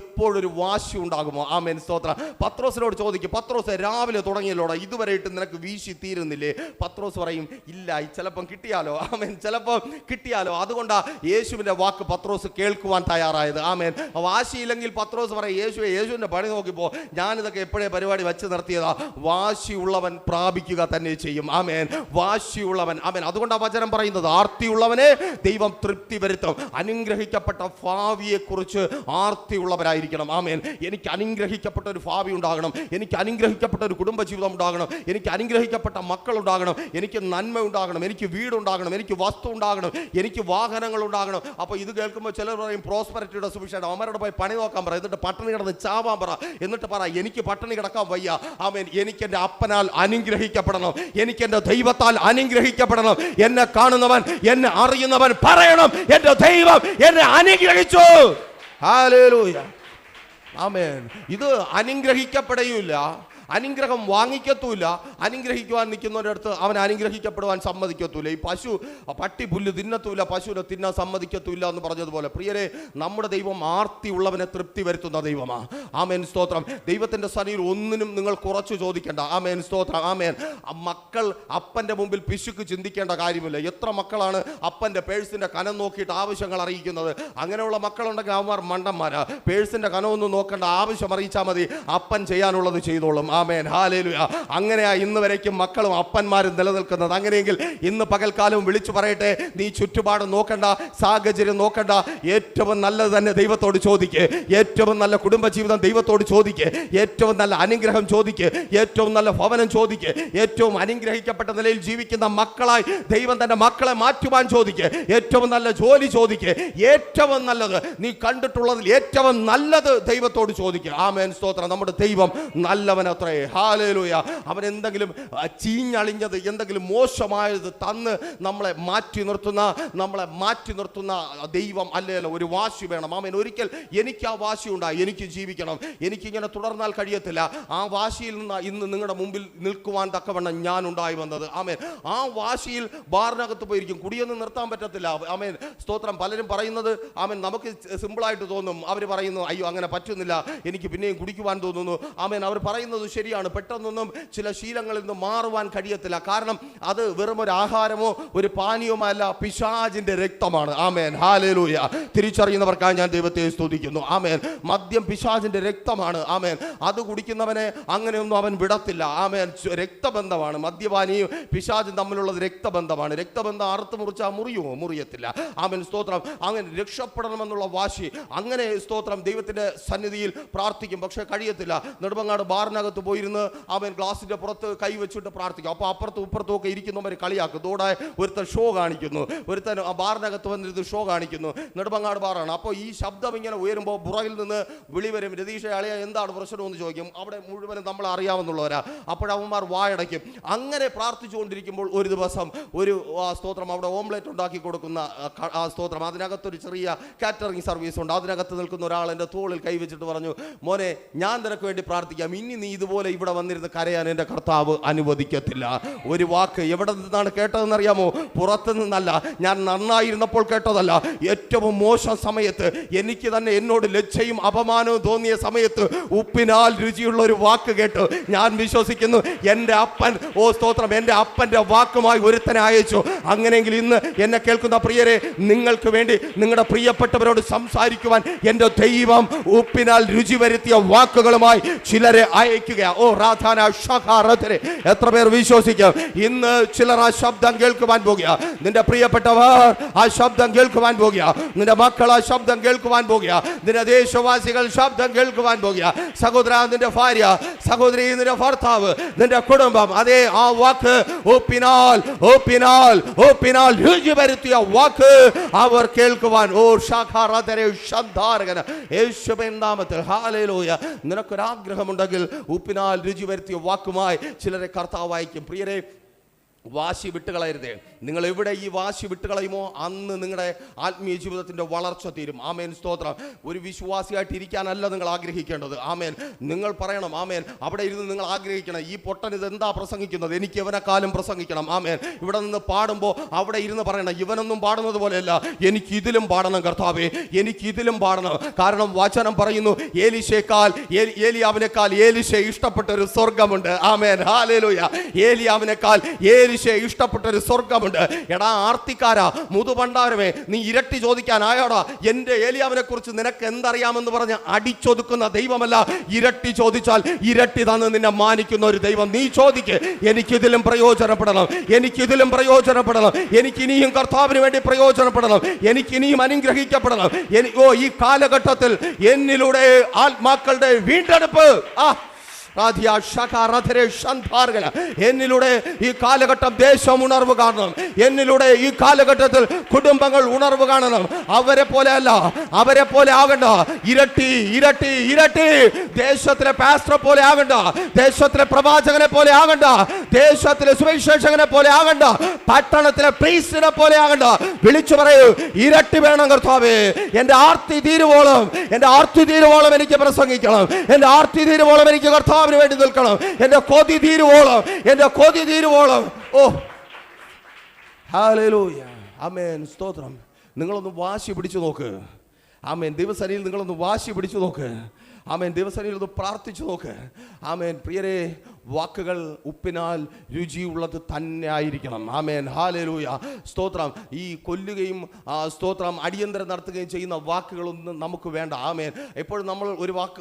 എപ്പോഴൊരു വാശി ഉണ്ടാകുമോ. ആമേൻ. സ്തോത്രം. പത്രോസിനോട് ചോദിക്കും, പത്രോസ് രാവിലെ തുടങ്ങിയല്ലോടാ, ഇതുവരെ ഇട്ട് നിനക്ക് വീശി തീരുന്നില്ലേ? പത്രോസ് പറയും, ഇല്ല, ചിലപ്പം കിട്ടിയാലോ. ആമേൻ. ചിലപ്പോൾ കിട്ടിയാലോ. അതുകൊണ്ടാ യേശുവിന്റെ വാക്ക് പത്രോസ് കേൾക്കുവാൻ തയ്യാറായത്. ആമേൻ. വാശിയില്ലെങ്കിൽ പത്രോസ് പറയും, യേശുവിന്റെ പണി നോക്കിപ്പോ ഞാനിതൊക്കെ എപ്പോഴേ പരിപാടി വെച്ച് നിർത്തിയതാ. വാശിയുള്ളവൻ പ്രാപിക്കുക തന്നെ ചെയ്യും. ആമേൻ. വാശിയുള്ളവൻ. ആമേൻ. അതുകൊണ്ട് ആ വചനം പറയുന്നത്, ആർത്തിയുള്ളവനെ ദൈവം തൃപ്തി വരുത്തും. അനുഗ്രഹിക്കപ്പെട്ട ഭാവിയെ കുറിച്ച് ആർത്തിയുള്ളവരായിരിക്കണം. ആമേൻ. എനിക്ക് അനുഗ്രഹിക്കപ്പെട്ട ഒരു ഭാവി ഉണ്ടാകണം, എനിക്ക് അനുഗ്രഹിക്കപ്പെട്ട ഒരു കുടുംബജീവിതം ജീവിതം ഉണ്ടാകണം, എനിക്ക് അനുഗ്രഹിക്കപ്പെട്ട മക്കളുണ്ടാകണം, എനിക്ക് നന്മ ഉണ്ടാകണം, എനിക്ക് വീടുണ്ടാകണം, എനിക്ക് വസ്തു ഉണ്ടാകണം, എനിക്ക് വാഹനങ്ങൾ ഉണ്ടാകണം. അപ്പോൾ ഇത് കേൾക്കുമ്പോൾ ചിലർ പറയും പ്രോസ്പെരിറ്റിയുടെ സുവിശേഷം, അവരോട് പോയി പണി നോക്കാൻ പറ, എന്നിട്ട് പട്ടിണി കിടന്ന് ചാവാൻ പറ, എന്നിട്ട് പറ എനിക്ക് പട്ടിണി കിടക്കാൻ വയ്യ. ആമേൻ. എനിക്ക് എൻ്റെ അപ്പനാൽ അനുഗ്രഹിക്കപ്പെടണം, എനിക്ക് എൻ്റെ ദൈവത്താൽ അനുഗ്രഹിക്കപ്പെടണം. എന്നെ കാണുന്നവൻ, എന്നെ അറിയുന്നവൻ പറയണം, എൻ്റെ ദൈവം എന്നെ അനുഗ്രഹിച്ചു. ഹല്ലേലൂയ. ആമേൻ. ഇത് അനുഗ്രഹിക്കപ്പെടുകയില്ല, അനുഗ്രഹം വാങ്ങിക്കത്തൂല്ല. അനുഗ്രഹിക്കുവാൻ നിൽക്കുന്നവരുടെ അടുത്ത് അവൻ അനുഗ്രഹിക്കപ്പെടുവാൻ സമ്മതിക്കത്തൂല്ല. ഈ പശു പട്ടി പുല്ല് തിന്നത്തൂല്ല, പശുവിനെ തിന്നാൻ സമ്മതിക്കത്തൂല്ല എന്ന് പറഞ്ഞതുപോലെ പ്രിയരെ, നമ്മുടെ ദൈവം ആർത്തി ഉള്ളവനെ തൃപ്തി വരുത്തുന്ന ദൈവമാണ്. ആമേൻ, സ്തോത്രം. ദൈവത്തിൻ്റെ സന്നിധിയിൽ ഒന്നിനും നിങ്ങൾ കുറച്ച് ചോദിക്കേണ്ട. ആമേൻ, സ്തോത്രം. ആമേൻ. മക്കൾ അപ്പൻ്റെ മുമ്പിൽ പിശുക്ക് ചിന്തിക്കേണ്ട കാര്യമില്ല. എത്ര മക്കളാണ് അപ്പൻ്റെ പേഴ്സിൻ്റെ കനം നോക്കിയിട്ട് ആവശ്യങ്ങൾ അറിയിക്കുന്നത്? അങ്ങനെയുള്ള മക്കളുണ്ടെങ്കിൽ അവന്മാർ മണ്ടന്മാരാ. പേഴ്സിൻ്റെ കനമൊന്നും നോക്കേണ്ട, ആവശ്യം അറിയിച്ചാൽ മതി, അപ്പൻ ചെയ്യാനുള്ളത് ചെയ്തോളും. ആമേൻ, ഹല്ലേലൂയ. അങ്ങനെയാ ഇന്ന് വരയ്ക്കും മക്കളും അപ്പന്മാരും നിലനിൽക്കുന്നത്. അങ്ങനെയെങ്കിൽ ഇന്ന് പകൽക്കാലവും വിളിച്ചു പറയട്ടെ, നീ ചുറ്റുപാട് നോക്കണ്ട, സാഹചര്യം നോക്കണ്ട, ഏറ്റവും നല്ലത് തന്നെ ദൈവത്തോട് ചോദിക്ക്. ഏറ്റവും നല്ല കുടുംബജീവിതം ദൈവത്തോട് ചോദിക്ക്. ഏറ്റവും നല്ല അനുഗ്രഹം ചോദിക്ക്. ഏറ്റവും നല്ല ഭവനം ചോദിക്ക്. ഏറ്റവും അനുഗ്രഹിക്കപ്പെട്ട നിലയിൽ ജീവിക്കുന്ന മക്കളായി ദൈവം തന്റെ മക്കളെ മാറ്റുവാൻ ചോദിക്ക്. ഏറ്റവും നല്ല ജോലി ചോദിക്ക്. ഏറ്റവും നല്ലത് നീ കണ്ടിട്ടുള്ളതിൽ ഏറ്റവും നല്ലത് ദൈവത്തോട് ചോദിക്കുക. ആമേൻ, സ്തോത്രം. നമ്മുടെ ദൈവം നല്ലവനത്രേ. ഹല്ലേലൂയ. അവൻ എന്തെങ്കിലും ചീഞ്ഞളിഞ്ഞത്, എന്തെങ്കിലും മോശമായത് തന്ന് നമ്മളെ മാറ്റി നിർത്തുന്ന ദൈവം അല്ലല്ലോ. ഒരു വാശി വേണം. ആമേൻ. ഒരിക്കൽ എനിക്ക് ആ വാശി ഉണ്ടായി, എനിക്ക് ജീവിക്കണം, എനിക്കിങ്ങനെ തുടർന്നാൽ കഴിയത്തില്ല. ആ വാശിയിൽ നിന്ന് ഇന്ന് നിങ്ങളുടെ മുമ്പിൽ നിൽക്കുവാൻ തക്കവണ്ണം ഞാൻ ഉണ്ടായി വന്നത്. ആമേൻ. ആ വാശിയിൽ ബാറിനകത്ത് പോയിരിക്കും, കുടിയൊന്നും നിർത്താൻ പറ്റത്തില്ല. ആമേൻ, സ്തോത്രം. പലരും പറയുന്നത്, ആമേൻ, നമുക്ക് സിമ്പിളായിട്ട് തോന്നും. അവർ പറയുന്നു, അയ്യോ അങ്ങനെ പറ്റുന്നില്ല, എനിക്ക് പിന്നെയും കുടിക്കുവാൻ തോന്നുന്നു. ആമേൻ. അവർ പറയുന്നത് ശരിയാണ്. പെട്ടെന്നൊന്നും ചില ശീലങ്ങളിൽ നിന്ന് മാറുവാൻ കഴിയത്തില്ല. കാരണം അത് വെറും ഒരു ആഹാരമോ ഒരു പാനീയമോ അല്ല, പിശാചിന്റെ രക്തമാണ്. ആമേൻ, ഹല്ലേലൂയ. തിരിച്ചറിയുന്നവർക്കായി ഞാൻ ദൈവത്തെ സ്തുതിക്കുന്നു. ആമേൻ. മദ്യം പിശാചിന്റെ രക്തമാണ്. ആമേൻ. അത് കുടിക്കുന്നവനെ അങ്ങനെയൊന്നും അവൻ വിടത്തില്ല. ആമേൻ. രക്തബന്ധമാണ്. മദ്യപാനിയും പിശാചും തമ്മിലുള്ളത് രക്തബന്ധമാണ്. രക്തബന്ധം അറുത്ത് മുറിച്ചാൽ മുറിയത്തില്ല. ആമേൻ, സ്തോത്രം. അങ്ങനെ രക്ഷപ്പെടണമെന്നുള്ള വാശി, അങ്ങനെ സ്തോത്രം ദൈവത്തിന്റെ സന്നിധിയിൽ പ്രാർത്ഥിക്കും. പക്ഷെ കഴിയത്തില്ല. നെടുമങ്ങാട് ബാറിനകത്ത് പോയിരുന്ന് അവൻ ഗ്ലാസിന്റെ പുറത്ത് കൈവച്ചിട്ട് പ്രാർത്ഥിക്കും. അപ്പോൾ അപ്പുറത്തും ഇപ്പുറത്തും ഒക്കെ ഇരിക്കുന്നവർ കളിയാക്കും. ദോടെ ഒരുത്തൻ ഷോ കാണിക്കുന്നു, ഒരുത്തൻ ബാറിനകത്ത് വന്നിരുന്ന് ഷോ കാണിക്കുന്നു. നെടുമങ്ങാട് ബാറാണ്. അപ്പോൾ ഈ ശബ്ദം ഇങ്ങനെ ഉയരുമ്പോൾ പുറകിൽ നിന്ന് വിളി വരും, രതീഷ അളിയ എന്താണ് പ്രശ്നമെന്ന് ചോദിക്കും. അവിടെ മുഴുവനും നമ്മളെ അറിയാവുന്നുള്ളവരാ. അപ്പോഴവന്മാർ വായടയ്ക്കും. അങ്ങനെ പ്രാർത്ഥിച്ചുകൊണ്ടിരിക്കുമ്പോൾ ഒരു ദിവസം ഒരു സ്തോത്രം അവിടെ ഓംലെറ്റ് ഉണ്ടാക്കി കൊടുക്കുന്ന സ്തോത്രം, അതിനകത്തൊരു ചെറിയ കാറ്ററിംഗ് സർവീസ് ഉണ്ട്. അതിനകത്ത് നിൽക്കുന്ന ഒരാൾ എൻ്റെ തോളിൽ കൈവച്ചിട്ട് പറഞ്ഞു, മോനെ, ഞാൻ നിനക്ക് വേണ്ടി പ്രാർത്ഥിക്കാം, ഇനി നീ ഇതുപോലെ ഇവിടെ വന്നിരുന്ന് കരയാൻ എൻ്റെ കർത്താവ് അനുവദിക്കത്തില്ല. ഒരു വാക്ക് എവിടെ നിന്നാണ് കേട്ടതെന്നറിയാമോ? പുറത്തു നിന്നല്ല, ഞാൻ നന്നായിരുന്നപ്പോൾ കേട്ടതല്ല. ഏറ്റവും മോശം സമയത്ത്, എനിക്ക് തന്നെ എന്നോട് ലജ്ജയും അപമാനവും തോന്നിയ സമയത്ത് ഉപ്പിനാൽ രുചിയുള്ള ഒരു വാക്ക് കേട്ടു. ഞാൻ വിശ്വസിക്കുന്നു എൻ്റെ അപ്പൻ, ഓ സ്തോത്രം, എൻ്റെ അപ്പൻ്റെ വാക്കുമായി ഒരുത്തനെ അയച്ചു. അങ്ങനെയെങ്കിൽ ഇന്ന് എന്നെ കേൾക്കുന്ന പ്രിയരെ, നിങ്ങൾക്ക് വേണ്ടി നിങ്ങളുടെ പ്രിയപ്പെട്ടവരോട് സംസാരിക്കുവാൻ എൻ്റെ ദൈവം ഉപ്പിനാൽ രുചി വരുത്തിയ വാക്കുകളുമായി ചിലരെ അയക്കുക. ഓ രാധാന ഷഹാറത്തിനെ എത്ര പേർ വിശ്വസിക്കും? ഇന്ന് ചിലർ ആ ശബ്ദം കേൾക്കുവാൻ പോകുക. നിന്റെ പ്രിയപ്പെട്ടവർ ആ ശബ്ദം കേൾക്കുവാൻ പോകുക. നിന്റെ മക്കൾ ആ ശബ്ദം കേൾക്കുവാൻ പോകുക. നിന്റെ ദേശവാസികൾ ശബ്ദം കേൾക്കുവാൻ പോകുക. സഹോദര, നിന്റെ ഭാര്യ, സഹോദരി, നിന്റെ ഭർത്താവ്, നിന്റെ കുടുംബം, അതേ ആ വാക്ക് ഓപ്പിനാൽ രുചി വരുത്തിയ വാക്ക് അവർ കേൾക്കുവാൻ. ഓ ഷഹാറത്തിനെ ശബ്ദാരകന യേശുവിൻ നാമത്തിൽ ഹല്ലേലൂയ. നിനക്കൊരാഗ്രഹമുണ്ടെങ്കിൽ ഉപ്പിനാൽ രുചി വരുത്തിയ വാക്കുമായി ചിലരെ കർത്താവ് അയക്കും. പ്രിയരെ, വാശി വിട്ടുകളയരുതേ. നിങ്ങൾ എവിടെ ഈ വാശി വിട്ടുകളയുമോ അന്ന് നിങ്ങളുടെ ആത്മീയ ജീവിതത്തിൻ്റെ വളർച്ച തീരും. ആമേൻ, സ്തോത്രം. ഒരു വിശ്വാസിയായിട്ട് ഇരിക്കാനല്ല നിങ്ങൾ ആഗ്രഹിക്കേണ്ടത്. ആമേൻ. നിങ്ങൾ പറയണം, ആമേൻ, അവിടെ ഇരുന്ന് നിങ്ങൾ ആഗ്രഹിക്കണം, ഈ പൊട്ടൻ ഇതെന്താ പ്രസംഗിക്കുന്നത്, എനിക്ക് ഇവനെക്കാലം പ്രസംഗിക്കണം. ആമേൻ. ഇവിടെ നിന്ന് പാടുമ്പോൾ അവിടെ ഇരുന്ന് പറയണം, ഇവനൊന്നും പാടുന്നത് പോലെയല്ല, എനിക്ക് ഇതിലും പാടണം കർത്താവേ, എനിക്ക് ഇതിലും പാടണം. കാരണം വചനം പറയുന്നു, ഏലിയാവിനേക്കാൾ ഏലിശ ഇഷ്ടപ്പെട്ട ഒരു സ്വർഗമുണ്ട്. ആമേൻ, ഹല്ലേലൂയ. ഏലിയാവിനേക്കാൾ ഏലിശയെ ഇഷ്ടപ്പെട്ട ഒരു സ്വർഗമുണ്ട്. എടാ ആർത്തിക്കാരാ, മുതുപണ്ടാരമേ, നീ ഇരട്ടി ചോദിക്കാൻ ആയോടാ? എന്റെ ഏലിയാവിനെ കുറിച്ച് നിനക്ക് എന്തറിയാമെന്ന് പറഞ്ഞ് അടിച്ചൊതുക്കുന്ന ദൈവമല്ല, ഇരട്ടി ചോദിച്ചാൽ ഇരട്ടി തന്ന് നിന്നെ മാനിക്കുന്ന ഒരു ദൈവം. നീ ചോദിക്ക്, എനിക്കിതിലും പ്രയോജനപ്പെടണം, എനിക്കിതിലും പ്രയോജനപ്പെടണം, എനിക്കിനിയും കർത്താവിന് വേണ്ടി പ്രയോജനപ്പെടണം, എനിക്കിനിയും അനുഗ്രഹിക്കപ്പെടണം. ഈ കാലഘട്ടത്തിൽ എന്നിലൂടെ ആത്മാക്കളുടെ വീണ്ടെടുപ്പ് എന്നിലൂടെ ഈ കാലഘട്ടം ദേശം ഉണർവ് കാണണം. എന്നിലൂടെ ഈ കാലഘട്ടത്തിൽ കുടുംബങ്ങൾ ഉണർവ് കാണണം. അവരെ പോലെ അല്ല, അവരെ പോലെ ആകണ്ട. ഇരട്ടി ഇരട്ടി ഇരട്ടി. ദേശത്തിലെ പാസ്റ്ററെ പോലെ ആകണ്ട, ദേശത്തിലെ പ്രവാചകനെ പോലെ ആകണ്ട, ദേശത്തിലെ സുവിശേഷകനെ പോലെ ആകണ്ട, പട്ടണത്തിലെ പ്രീസ്റ്റിനെ പോലെ ആകണ്ട. വിളിച്ചു പറയൂ, ഇരട്ടി വേണം കർത്താവേ. എന്റെ ആർത്തി തീരുവോളം, എന്റെ ആർത്തി തീരുവോളം എനിക്ക് പ്രസംഗിക്കണം. എന്റെ ആർത്തി തീരുവോളം എനിക്ക് കർത്താവിന് വേണ്ടി നിൽക്കണം. എന്റെ കൊതി തീരുവോളം, എന്റെ കൊതി തീരുവോളം. ഓ ഹല്ലേലൂയ, ആമേൻ, സ്തോത്രം. നിങ്ങളൊന്ന് വാശി പിടിച്ചു നോക്ക്. ആമേൻ. ദിവസനിൽ നിങ്ങളൊന്ന് വാശി പിടിച്ചു നോക്ക്. ആമേൻ. ദിവസനിൽ ഒന്ന് പ്രാർത്ഥിച്ചു നോക്ക്. ആമേൻ. പ്രിയരെ, വാക്കുകൾ ഉപ്പിനാൽ രുചിയുള്ളത് തന്നെ ആയിരിക്കണം. ആമേൻ. ഹല്ലേലൂയ, സ്തോത്രം. ഈ കൊല്ലുകയും സ്തോത്രം അടിയന്തരം നടത്തുകയും ചെയ്യുന്ന വാക്കുകളൊന്നും നമുക്ക് വേണ്ട. ആമേൻ. എപ്പോഴും നമ്മൾ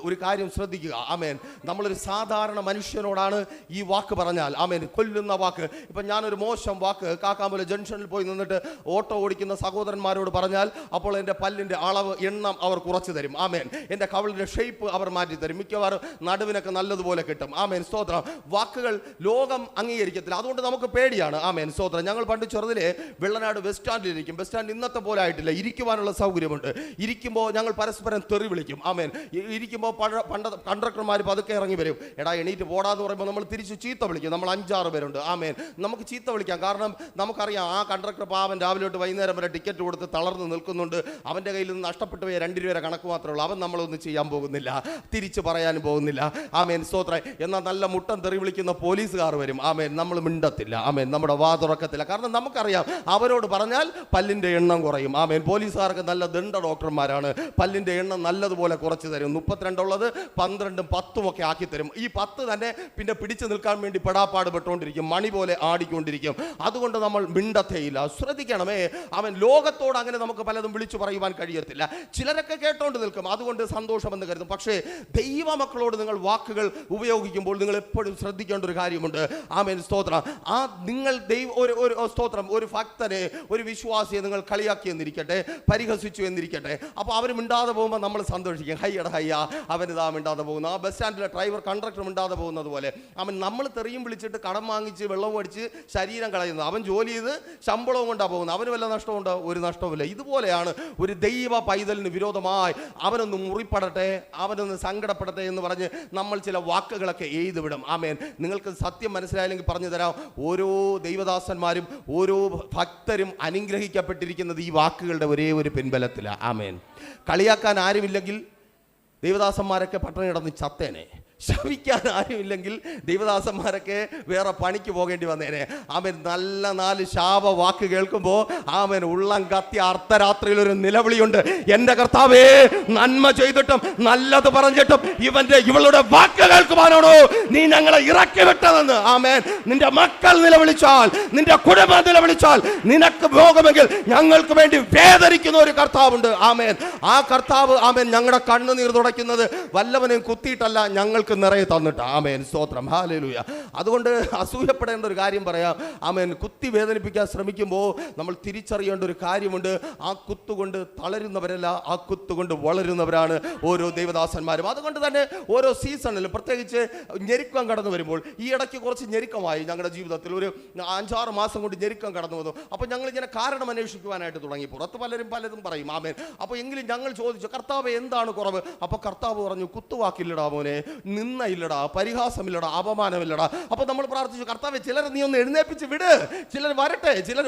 ഒരു കാര്യം ശ്രദ്ധിക്കുക. ആമേൻ. നമ്മളൊരു സാധാരണ മനുഷ്യനോടാണ് ഈ വാക്ക് പറഞ്ഞാൽ, ആമേൻ, കൊല്ലുന്ന വാക്ക്. ഇപ്പം ഞാനൊരു മോശം വാക്ക് കാക്കാമ്പല ജംഗ്ഷനിൽ പോയി നിന്നിട്ട് ഓട്ടോ ഓടിക്കുന്ന സഹോദരന്മാരോട് പറഞ്ഞാൽ അപ്പോൾ എൻ്റെ പല്ലിൻ്റെ അളവ് എണ്ണം അവർ കുറച്ച് തരും. ആമേൻ. എൻ്റെ കവിളിൻ്റെ ഷേപ്പ് അവർ മാറ്റി തരും. മിക്കവാറും നടുവിനൊക്കെ നല്ലതുപോലെ കിട്ടും. ആമേൻ, സ്തോത്രം. വാക്കുകൾ ലോകം അംഗീകരിക്കത്തില്ല. അതുകൊണ്ട് നമുക്ക് പേടിയാണ്. ആമേൻ, സ്തോത്രം. ഞങ്ങൾ പണ്ട് ചെറുതിലെ വെള്ളനാട് ബസ് സ്റ്റാൻഡിലിരിക്കും. ബസ് സ്റ്റാൻഡ് ഇന്നത്തെ പോലെ ആയിട്ടില്ല. ഇരിക്കുവാനുള്ള സൗകര്യമുണ്ട്. ഇരിക്കുമ്പോൾ ഞങ്ങൾ പരസ്പരം തെറി വിളിക്കും. ആമേൻ. ഇരിക്കുമ്പോൾ പണ്ട് കണ്ടക്ടർമാർ പതുക്കെ ഇറങ്ങി വരും. എടാ എണീറ്റ് പോടാന്ന് പറയുമ്പോൾ നമ്മൾ തിരിച്ച് ചീത്ത വിളിക്കും. നമ്മൾ 5-6 പേരുണ്ട്. ആമേൻ. നമുക്ക് ചീത്ത വിളിക്കാം. കാരണം നമുക്കറിയാം ആ കണ്ടക്ടർ പാവൻ രാവിലെ തൊട്ട് വൈകുന്നേരം വരെ ടിക്കറ്റ് കൊടുത്ത് തളർന്ന് നിൽക്കുന്നുണ്ട്. അവൻ്റെ കയ്യിൽ നിന്ന് നഷ്ടപ്പെട്ടു പോയ 2 രൂപ കണക്ക് മാത്രമേ ഉള്ളൂ. അവൻ നമ്മളൊന്നും ചെയ്യാൻ പോകുന്നില്ല, തിരിച്ചു പറയാനും പോകുന്നില്ല. ആമേൻ, സ്തോത്രം. എന്നാൽ നല്ല മുട്ടൻ തെറി വിളിക്കുന്ന പോലീസുകാർ വരും. ആമേൻ. നമ്മൾ മിണ്ടത്തില്ല. ആമേൻ. നമ്മുടെ വാ തുറക്കത്തില്ല. കാരണം നമുക്കറിയാം അവരോട് പറഞ്ഞാൽ പല്ലിൻ്റെ എണ്ണം കുറയും. ആമേൻ. പോലീസുകാർക്ക് നല്ല ദണ്ഡ ഡോക്ടർമാരാണ്. പല്ലിൻ്റെ എണ്ണം നല്ലതുപോലെ കുറച്ച് തരും. 32 ഉള്ളത് 12ഉം 10ഉം ഒക്കെ ആക്കി തരും. ഈ 10 തന്നെ പിന്നെ പിടിച്ചു നിൽക്കാൻ വേണ്ടി പെടാപ്പാട് പെട്ടുകൊണ്ടിരിക്കും. മണി പോലെ ആടിക്കൊണ്ടിരിക്കും. അതുകൊണ്ട് നമ്മൾ മിണ്ടത്തേയില്ല. ശ്രദ്ധിക്കണമേ. അവൻ ലോകത്തോട് അങ്ങനെ നമുക്ക് പലതും വിളിച്ചു പറയുവാൻ കഴിയത്തില്ല. ചിലരൊക്കെ കേട്ടോണ്ട് നിൽക്കും, അതുകൊണ്ട് സന്തോഷമെന്ന് കരുതും. പക്ഷേ ദൈവമക്കളോട് നിങ്ങൾ വാക്കുകൾ ഉപയോഗിക്കുമ്പോൾ നിങ്ങൾ എപ്പോഴും ശ്രദ്ധിക്കേണ്ട ഒരു കാര്യമുണ്ട്. ആമേൻ, സ്തോത്രം. നിങ്ങൾ ഒരു സ്തോത്രം, ഒരു ഭക്തനെ, ഒരു വിശ്വാസിയെ നിങ്ങൾ കളിയാക്കി എന്നിരിക്കട്ടെ, പരിഹസിച്ചു എന്നിരിക്കട്ടെ. അപ്പോൾ അവർ മിണ്ടാതെ പോകുമ്പോൾ നമ്മൾ സന്തോഷിക്കും. ഹയ്യട ഹയ്യ, അവനിതാ മിണ്ടാതെ പോകുന്നു. ആ ബസ് സ്റ്റാൻഡിലെ ഡ്രൈവർ കണ്ടക്ടർ മിണ്ടാതെ പോകുന്നത് പോലെ അവൻ നമ്മൾ തെറിയും വിളിച്ചിട്ട് കടം വാങ്ങിച്ച് വെള്ളവും അടിച്ച് ശരീരം കളയുന്നു. അവൻ ജോലി ചെയ്ത് ശമ്പളവും കൊണ്ടാണ് പോകുന്നത്. അവന് വല്ല നഷ്ടമുണ്ടോ? ഒരു നഷ്ടവുമില്ല. ഇതുപോലെയാണ് ഒരു ദൈവ പൈതലിന് വിരോധമായി അവനൊന്ന് മുറിപ്പെടട്ടെ, അവനൊന്ന് സങ്കടപ്പെടട്ടെ എന്ന് പറഞ്ഞ് നമ്മൾ ചില വാക്കുകളൊക്കെ എഴുതി വിടും. ആമേൻ. നിങ്ങൾക്ക് സത്യം മനസ്സിലായില്ലെങ്കിൽ പറഞ്ഞു തരാം. ഓരോ ദൈവദാസന്മാരും ഓരോ ഭക്തരും അനുഗ്രഹിക്കപ്പെട്ടിരിക്കുന്നത് ഈ വാക്കുകളുടെ ഒരേ ഒരു പിൻബലത്തിലാണ്. ആമേൻ. കളിയാക്കാൻ ആരുമില്ലെങ്കിൽ ദൈവദാസന്മാരൊക്കെ പട്ടണം കിടന്ന് ചത്തേനെ. ശപിക്കാൻ ആരുമില്ലെങ്കിൽ ദൈവദാസന്മാരൊക്കെ വേറെ പണിക്ക് പോകേണ്ടി വന്നേനെ. അവൻ നല്ല 4 ശാപ വാക്ക് കേൾക്കുമ്പോൾ അവൻ ഉള്ളം കത്തി അർദ്ധരാത്രിയിൽ ഒരു നിലവിളിയുണ്ട്. എൻ്റെ കർത്താവേ, നന്മ ചെയ്തിട്ടും നല്ലത് പറഞ്ഞിട്ടും ഇവളുടെ വാക്ക് കേൾക്കുവാനാണോ നീ ഞങ്ങളെ ഇറക്കി വിട്ടതെന്ന്. ആമേൻ. നിന്റെ മക്കൾ നിലവിളിച്ചാൽ, നിന്റെ കുടുംബം നിലവിളിച്ചാൽ, നിനക്ക് ഭോഗമെങ്കിൽ ഞങ്ങൾക്ക് വേണ്ടി വേദനിക്കുന്ന ഒരു കർത്താവുണ്ട്. ആമേൻ. ആ കർത്താവ്, ആമേൻ, ഞങ്ങളുടെ കണ്ണുനീർ തുടയ്ക്കുന്നത് വല്ലവനെയും കുത്തിയിട്ടല്ല, ഞങ്ങൾക്ക് നിറയെ തന്നിട്ട്. ആമേൻ, സ്തോത്രം. ഹല്ലേലൂയ. അതുകൊണ്ട് അസൂയപ്പെടേണ്ട ഒരു കാര്യം പറയാം. ആമേൻ. കുത്തി വേദനിപ്പിക്കാൻ ശ്രമിക്കുമ്പോൾ നമ്മൾ തിരിച്ചറിയേണ്ട ഒരു കാര്യമുണ്ട്. ആ കുത്തുകൊണ്ട് തളരുന്നവരല്ല, ആ കുത്തുകൊണ്ട് വളരുന്നവരാണ് ഓരോ ദൈവദാസന്മാരും. അതുകൊണ്ട് തന്നെ ഓരോ സീസണിലും, പ്രത്യേകിച്ച് ഞെരുക്കം കടന്നു വരുമ്പോൾ, ഈ ഇടയ്ക്ക് കുറച്ച് ഞെരുക്കമായി ഞങ്ങളുടെ ജീവിതത്തിൽ. ഒരു 5-6 മാസം കൊണ്ട് ഞെരുക്കം കടന്നു വന്നു. അപ്പോൾ ഞങ്ങൾ ഇങ്ങനെ കാരണം അന്വേഷിക്കുവാനായിട്ട് തുടങ്ങി. പുറത്ത് പലതും പറയും. ആമേൻ. അപ്പോൾ എങ്കിലും ഞങ്ങൾ ചോദിച്ചു, കർത്താവ് എന്താണ് കുറവ്? അപ്പോൾ കർത്താവ് പറഞ്ഞു, കുത്തുവാക്കില്ലടാ മോനെ, നിന്ന ഇല്ലടാ, പരിഹാസമില്ലടാ, അപമാനമില്ലടാ. അപ്പൊ നമ്മൾ പ്രാർത്ഥിച്ചു, കർത്താവേ, ചിലർ നീ ഒന്ന് എഴുന്നേപ്പിച്ച് വിട്, ചിലർ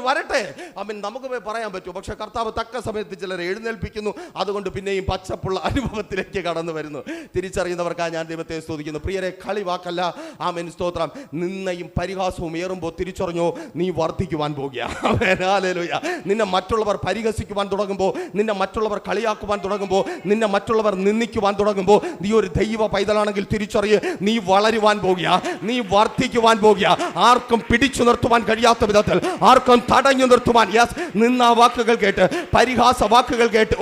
വരട്ടെ. അവൻ നമുക്ക് പറയാൻ പറ്റുമോ? പക്ഷെ കർത്താവ് തക്ക സമയത്ത് ചിലരെ എഴുന്നേൽപ്പിക്കുന്നു. അതുകൊണ്ട് പിന്നെയും പച്ചപ്പുള്ള അനുഭവത്തിലേക്ക് കടന്നു വരുന്നു. തിരിച്ചറിയുന്നവർക്കായി ഞാൻ ദൈവത്തെ സ്തുതിക്കുന്നു. പ്രിയരെ, കളി വാക്കല്ല. ആമേൻ, സ്തോത്രം. നിന്നയും പരിഹാസവും ഏറുമ്പോൾ തിരിച്ചറിഞ്ഞോ, നീ വർദ്ധിക്കുവാൻ പോകുക. ആമേൻ, ഹല്ലേലൂയ. നിന്നെ മറ്റുള്ളവർ പരിഹസിക്കുവാൻ തുടങ്ങുമ്പോൾ, നിന്നെ മറ്റുള്ളവർ കളിയാക്കുവാൻ തുടങ്ങുമ്പോൾ, നിന്നെ മറ്റുള്ളവർ നിന്ദിക്കുവാൻ തുടങ്ങുമ്പോൾ, നീ ഒരു ദൈവ പൈതലാണെങ്കിൽ തിരിച്ചറിയ, നീ വളരുവാൻ പോകുക, നീ വർദ്ധിക്കുവാൻ പോകുക. ആർക്കും പിടിച്ചു നിർത്തുവാൻ കഴിയാത്ത വിധത്തിൽ, ആർക്കും തടഞ്ഞു നിർത്തുവാൻ. യെസ്, നിന്ന വാക്കുകൾ കേട്ട്, പരിഹാസ വാക്കുകൾ കേട്ട്,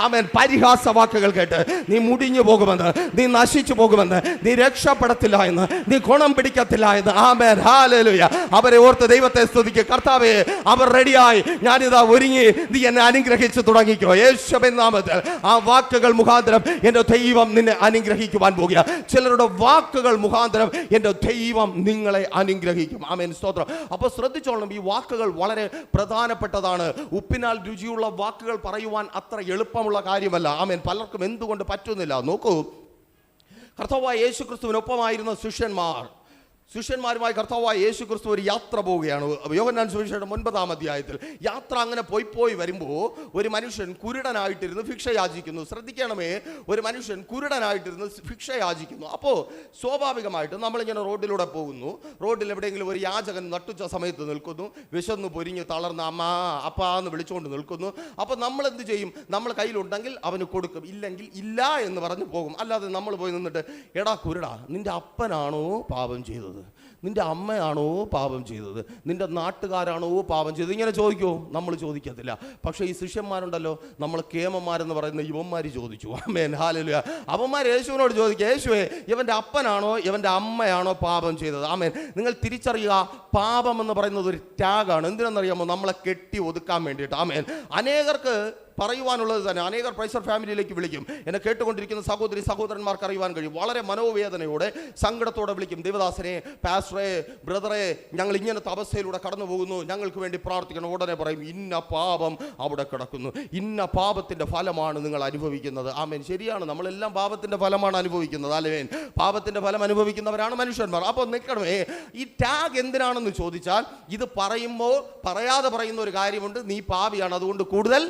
ആമേൻ, പരിഹാസ വാക്കുകൾ കേട്ട് നീ മുടിഞ്ഞു പോകുമെന്ന്, നീ നശിച്ചു പോകുമെന്ന്, നീ രക്ഷപ്പെടത്തില്ല എന്ന്, നീ ഗുണം പിടിക്കത്തില്ല എന്ന്. ആമേൻ, ഹല്ലേലൂയ. അവരെ ഓർത്ത് ദൈവത്തെ സ്തുതിക്കുക. കർത്താവേ, അവർ റെഡിയായി, ഞാനിതാ ഒരുങ്ങി, നീ എന്നെ അനുഗ്രഹിച്ചു തുടങ്ങിക്കോ യേശുവിൻ നാമത്തിൽ. ആ വാക്കുകൾ മുഖാന്തരം എൻ്റെ ദൈവം നിന്നെ അനുഗ്രഹിക്കുവാൻ പോകുക. ചിലരുടെ വാക്കുകൾ മുഖാന്തരം എൻ്റെ ദൈവം നിങ്ങളെ അനുഗ്രഹിക്കും. ആമേൻ, സ്തോത്രം. അപ്പോൾ ശ്രദ്ധിച്ചോളണം, ഈ വാക്കുകൾ വളരെ പ്രധാനപ്പെട്ടതാണ്. ഉപ്പിനാൽ രുചിയുള്ള വാക്കുകൾ പറയുവാൻ അത്ര എളുപ്പമുള്ള കാര്യമല്ല. ആമേൻ, പലർക്കും എന്തുകൊണ്ട് പറ്റുന്നില്ല. നോക്കൂ, കർത്താവായ യേശുക്രിസ്തുവിനൊപ്പമായിരുന്ന ശിഷ്യന്മാരുമായി കർത്താവായ യേശുക്രിസ്തു ഒരു യാത്ര പോവുകയാണ്. യോഹന്നാൻ സുവിശേഷം 9-ാം അധ്യായത്തിൽ യാത്ര അങ്ങനെ പോയി വരുമ്പോൾ ഒരു മനുഷ്യൻ കുരുടനായിട്ടിരുന്ന് ഭിക്ഷ യാചിക്കുന്നു. ശ്രദ്ധിക്കണമേ, ഒരു മനുഷ്യൻ കുരുടനായിട്ടിരുന്ന് ഭിക്ഷ യാചിക്കുന്നു. അപ്പോൾ സ്വാഭാവികമായിട്ടും നമ്മളിങ്ങനെ റോഡിലൂടെ പോകുന്നു. റോഡിൽ എവിടെയെങ്കിലും ഒരു യാചകൻ നട്ടുച്ച സമയത്ത് നിൽക്കുന്നു, വിശന്ന് പൊരിഞ്ഞ് തളർന്ന് അമ്മ അപ്പാ എന്ന് വിളിച്ചുകൊണ്ട് നിൽക്കുന്നു. അപ്പോൾ നമ്മൾ എന്ത് ചെയ്യും? നമ്മൾ കയ്യിലുണ്ടെങ്കിൽ അവന് കൊടുക്കും, ഇല്ലെങ്കിൽ ഇല്ല എന്ന് പറഞ്ഞ് പോകും. അല്ലാതെ നമ്മൾ പോയി നിന്നിട്ട്, എടാ കുരുടാ, നിന്റെ അപ്പനാണോ പാപം ചെയ്തത്, നിന്റെ അമ്മയാണോ പാപം ചെയ്തത്, നിന്റെ നാട്ടുകാരാണോ പാപം ചെയ്തത്, ഇങ്ങനെ ചോദിക്കുമോ? നമ്മൾ ചോദിക്കത്തില്ല. പക്ഷേ ഈ ശിഷ്യന്മാരുണ്ടല്ലോ, നമ്മൾ കേമന്മാരെന്ന് പറയുന്ന യുവന്മാർ ചോദിച്ചു. ആമേൻ, ഹല്ലേലൂയ. അവന്മാർ യേശുവിനോട് ചോദിക്കുക, യേശുവേ, ഇവൻ്റെ അപ്പനാണോ ഇവൻ്റെ അമ്മയാണോ പാപം ചെയ്തത്? ആമേൻ. നിങ്ങൾ തിരിച്ചറിയുക, പാപം എന്ന് പറയുന്നത് ഒരു ടാഗാണ്. എന്തിനെന്നറിയാമോ? നമ്മളെ കെട്ടി ഒതുക്കാൻ വേണ്ടിയിട്ട്. ആമേൻ. അനേകർക്ക് പറയുവാനുള്ളത് തന്നെ. അനേകർ പ്രൈസർ ഫാമിലിയിലേക്ക് വിളിക്കും. എന്നെ കേട്ടുകൊണ്ടിരിക്കുന്ന സഹോദരന്മാർക്ക് അറിയുവാൻ കഴിയും. വളരെ മനോവേദനയോടെ സങ്കടത്തോടെ വിളിക്കും, ദേവദാസനെ, പാസ്റ്ററെ, ബ്രദറെ, ഞങ്ങൾ ഇങ്ങനത്തെ അവസ്ഥയിലൂടെ കടന്നു പോകുന്നു, ഞങ്ങൾക്ക് വേണ്ടി പ്രാർത്ഥിക്കണം. ഉടനെ പറയും, ഇന്ന പാപം അവിടെ കിടക്കുന്നു, ഇന്ന പാപത്തിൻ്റെ ഫലമാണ് നിങ്ങൾ അനുഭവിക്കുന്നത്. ആമേൻ, ശരിയാണ്, നമ്മളെല്ലാം പാപത്തിൻ്റെ ഫലമാണ് അനുഭവിക്കുന്നത്. അല്ലേൻ, പാപത്തിൻ്റെ ഫലം അനുഭവിക്കുന്നവരാണ് മനുഷ്യന്മാർ. അപ്പോൾ നിൽക്കണമേ, ഈ ടാഗ് എന്തിനാണെന്ന് ചോദിച്ചാൽ, ഇത് പറയുമ്പോൾ പറയാതെ പറയുന്ന ഒരു കാര്യമുണ്ട്, നീ പാപിയാണ്, അതുകൊണ്ട് കൂടുതൽ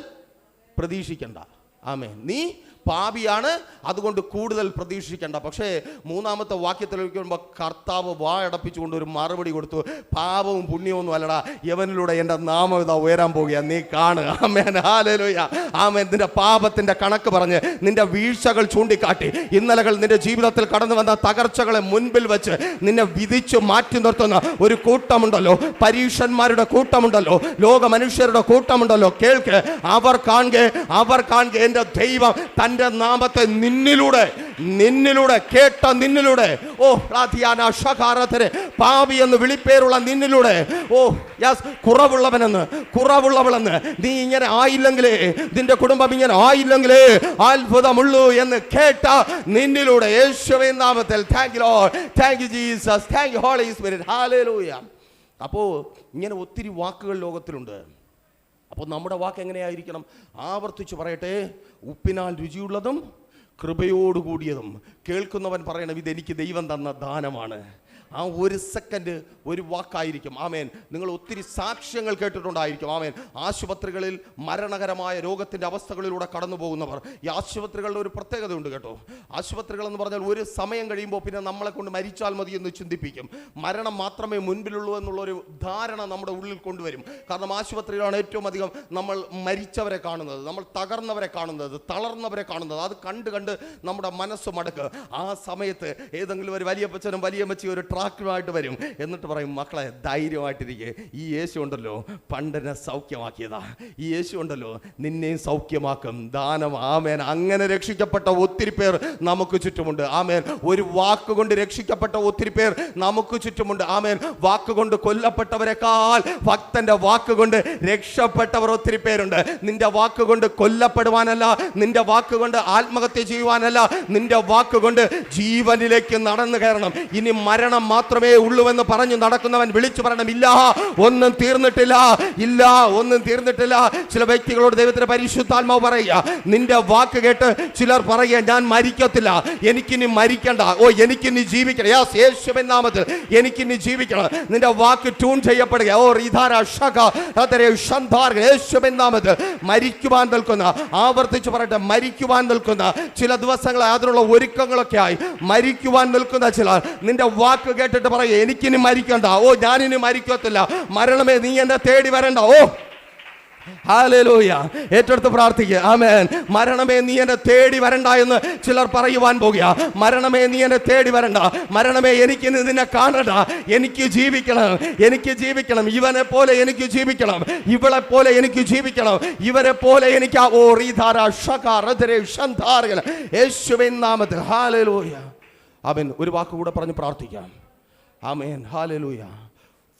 പ്രതീക്ഷിക്കണ്ട. ആമേൻ, നീ പാപിയാണ്, അതുകൊണ്ട് കൂടുതൽ പ്രതീക്ഷിക്കേണ്ട. പക്ഷേ 3-ാമത്തെ വാക്യത്തിൽ വരുമ്പോൾ കർത്താവ് വായടപ്പിച്ചുകൊണ്ട് ഒരു മറുപടി കൊടുത്തു, പാപവും പുണ്യവും അല്ലടാ, യവനിലൂടെ എൻ്റെ നാമം ഇതാ ഉയരാൻ പോകുക, നീ കാണുക. ആമേൻ, ഹല്ലേലൂയ. ആമേൻ. നിന്റെ പാപത്തിൻ്റെ കണക്ക് പറഞ്ഞ്, നിന്റെ വീഴ്ചകൾ ചൂണ്ടിക്കാട്ടി, ഇന്നലകൾ നിന്റെ ജീവിതത്തിൽ കടന്നു വന്ന തകർച്ചകളെ മുൻപിൽ വെച്ച് നിന്നെ വിധിച്ചു മാറ്റി നിർത്തുന്ന ഒരു കൂട്ടമുണ്ടല്ലോ, പരീക്ഷന്മാരുടെ കൂട്ടമുണ്ടല്ലോ, ലോക മനുഷ്യരുടെ കൂട്ടമുണ്ടല്ലോ. കേൾക്ക്, അവർ കാണുക എൻ്റെ ദൈവം തൻ്റെ നാമത്തെ നിന്നിലൂടെ കേട്ട നിന്നിലൂടെ, ഓ പ്രാർത്ഥിയാന ഷകാരത്തിന് പാപി എന്ന് വിളിപ്പേരുള്ള നിന്നിലൂടെ, ഓ യെസ്, കുറവുള്ളവളെന്ന് നീ ഇങ്ങനെ ആയില്ലെങ്കിലേ, നിന്റെ കുടുംബം ഇങ്ങനെ ആയില്ലെങ്കിലേ അത്ഭുതമുള്ളൂ എന്ന് കേട്ട നിന്നിലൂടെ, യേശുവിൻ നാമത്തിൽ. Thank you Lord, thank you Jesus, thank you Holy Spirit, hallelujah. അപ്പോൾ ഇങ്ങനെ ഒത്തിരി വാക്കുകൾ ലോകത്തിലുണ്ട്. അപ്പോൾ നമ്മുടെ വാക്ക് എങ്ങനെയായിരിക്കണം? ആവർത്തിച്ച് പറയട്ടെ, ഉപ്പിനാൽ രുചിയുള്ളതും കൃപയോടുകൂടിയതും. കേൾക്കുന്നവൻ പറയണം, ഇതെനിക്ക് ദൈവം തന്ന ദാനമാണ്. ആ ഒരു സെക്കൻഡ് ഒരു വാക്കായിരിക്കും. ആമേൻ. നിങ്ങൾ ഒത്തിരി സാക്ഷ്യങ്ങൾ കേട്ടിട്ടുണ്ടായിരിക്കും. ആമേൻ. ആശുപത്രികളിൽ മരണകരമായ രോഗത്തിൻ്റെ അവസ്ഥകളിലൂടെ കടന്നു പോകുന്നവർ. ഈ ആശുപത്രികളുടെ ഒരു പ്രത്യേകതയുണ്ട് കേട്ടോ. ആശുപത്രികൾ എന്ന് പറഞ്ഞാൽ ഒരു സമയം കഴിയുമ്പോൾ പിന്നെ നമ്മളെ കൊണ്ട് മരിച്ചാൽ മതി എന്ന് ചിന്തിപ്പിക്കും. മരണം മാത്രമേ മുൻപിലുള്ളൂ എന്നുള്ളൊരു ധാരണ നമ്മുടെ ഉള്ളിൽ കൊണ്ടുവരും. കാരണം ആശുപത്രിയിലാണ് ഏറ്റവും അധികം നമ്മൾ മരിച്ചവരെ കാണുന്നത്, നമ്മൾ തകർന്നവരെ കാണുന്നത്, തളർന്നവരെ കാണുന്നത്. അത് കണ്ട് നമ്മുടെ മനസ്സ് മടക്ക്. ആ സമയത്ത് ഏതെങ്കിലും ഒരു വലിയപ്പച്ചനും വലിയമ്മച്ചി ഒരു ട്രാക്കുമായിട്ട് വരും. എന്നിട്ട് പറയും, മക്കളെ ധൈര്യമായിട്ടിരിക്കെ, ഈ യേശു ഉണ്ടല്ലോ പണ്ട് എന്നെ സൗഖ്യമാക്കിയതാ, ഈ യേശു ഉണ്ടല്ലോ നിന്നെയും സൗഖ്യമാക്കും, ദാനം. ആമേൻ. അങ്ങനെ രക്ഷിക്കപ്പെട്ട ഒത്തിരി പേർ നമുക്ക് ചുറ്റുമുണ്ട്. ആമേൻ. ഒരു വാക്കുകൊണ്ട് രക്ഷിക്കപ്പെട്ട ഒത്തിരി പേർ നമുക്ക് ചുറ്റുമുണ്ട്. ആമേൻ. വാക്കുകൊണ്ട് കൊല്ലപ്പെട്ടവരെക്കാൾ ഭക്തന്റെ വാക്കുകൊണ്ട് രക്ഷപ്പെട്ടവർ ഒത്തിരി പേരുണ്ട്. നിന്റെ വാക്കുകൊണ്ട് കൊല്ലപ്പെടുവാനല്ല, നിന്റെ വാക്കുകൊണ്ട് ആത്മഹത്യ ചെയ്യുവാനല്ല, നിന്റെ വാക്കുകൊണ്ട് ജീവനിലേക്ക് നടന്നു കയറണം. ഇനി മരണം മാത്രമേ ഉള്ളൂവെന്ന് പറഞ്ഞു നടക്കുന്നവൻ വിളിച്ചു പറയണം, ഇല്ല, ഒന്നും തീർന്നിട്ടില്ല, ഇല്ല, ഒന്നും തീർന്നിട്ടില്ല. ചില വ്യക്തികളോട് ദൈവത്തിന്റെ പരിശുദ്ധാത്മാവ് പറയുക, നിന്റെ വാക്ക് കേട്ട് ചിലർ പറയുക, ഞാൻ മരിക്കത്തില്ല, എനിക്കിനി മരിക്കണ്ട, ഓ എനിക്കിനി ജീവിക്കണം. യേശുവിൻ നാമത്തിൽ എനിക്കിനി ജീവിക്കണം. നിന്റെ വാക്ക് ട്യൂൺ ചെയ്യപ്പെടുക. ഓ യേശുവിൻ നാമത്തിൽ മരിക്കുവാൻ നിൽക്കുന്ന, ആവർത്തിച്ച് പറയട്ടെ, മരിക്കുവാൻ നിൽക്കുന്ന ചില ദിവസങ്ങളെ അതിനുള്ള ഒരുക്കങ്ങളൊക്കെ ആയി മരിക്കുവാൻ നിൽക്കുന്ന ചിലർ നിന്റെ വാക്ക് കേട്ടിട്ട് പറയുക, എനിക്കിനി മരിക്കണ്ട, ഓ ഞാനിനി മരിക്കത്തില്ല, മരണമേ നീ എന്നെ തേടി വരണ്ട. ഓ ഹല്ലേലൂയ. ഏറ്റെടുത്ത് പ്രാർത്ഥിക്കുക. ആമേൻ. മരണമേ നീ എന്നെ തേടി വരണ്ട എന്ന് ചിലർ പറയുവാൻ പോകുക. മരണമേ നീ എന്നെ തേടി വരണ്ട, മരണമേ എനിക്ക് നിന്നെ കാണണ്ട, എനിക്ക് ജീവിക്കണം, എനിക്ക് ജീവിക്കണം, ഇവനെ പോലെ എനിക്ക് ജീവിക്കണം, ഇവളെ പോലെ എനിക്ക് ജീവിക്കണം, ഇവരെ പോലെ എനിക്ക്. ഓ റീധാര ഷകാരധരേ ഷന്ധാരകന യേശുവിൻ നാമത്തിൽ. ഹല്ലേലൂയ. ആമേൻ. ഒരു വാക്ക് കൂടെ പറഞ്ഞ് പ്രാർത്ഥിക്കാം. ആമേൻ. ഹല്ലേലൂയ.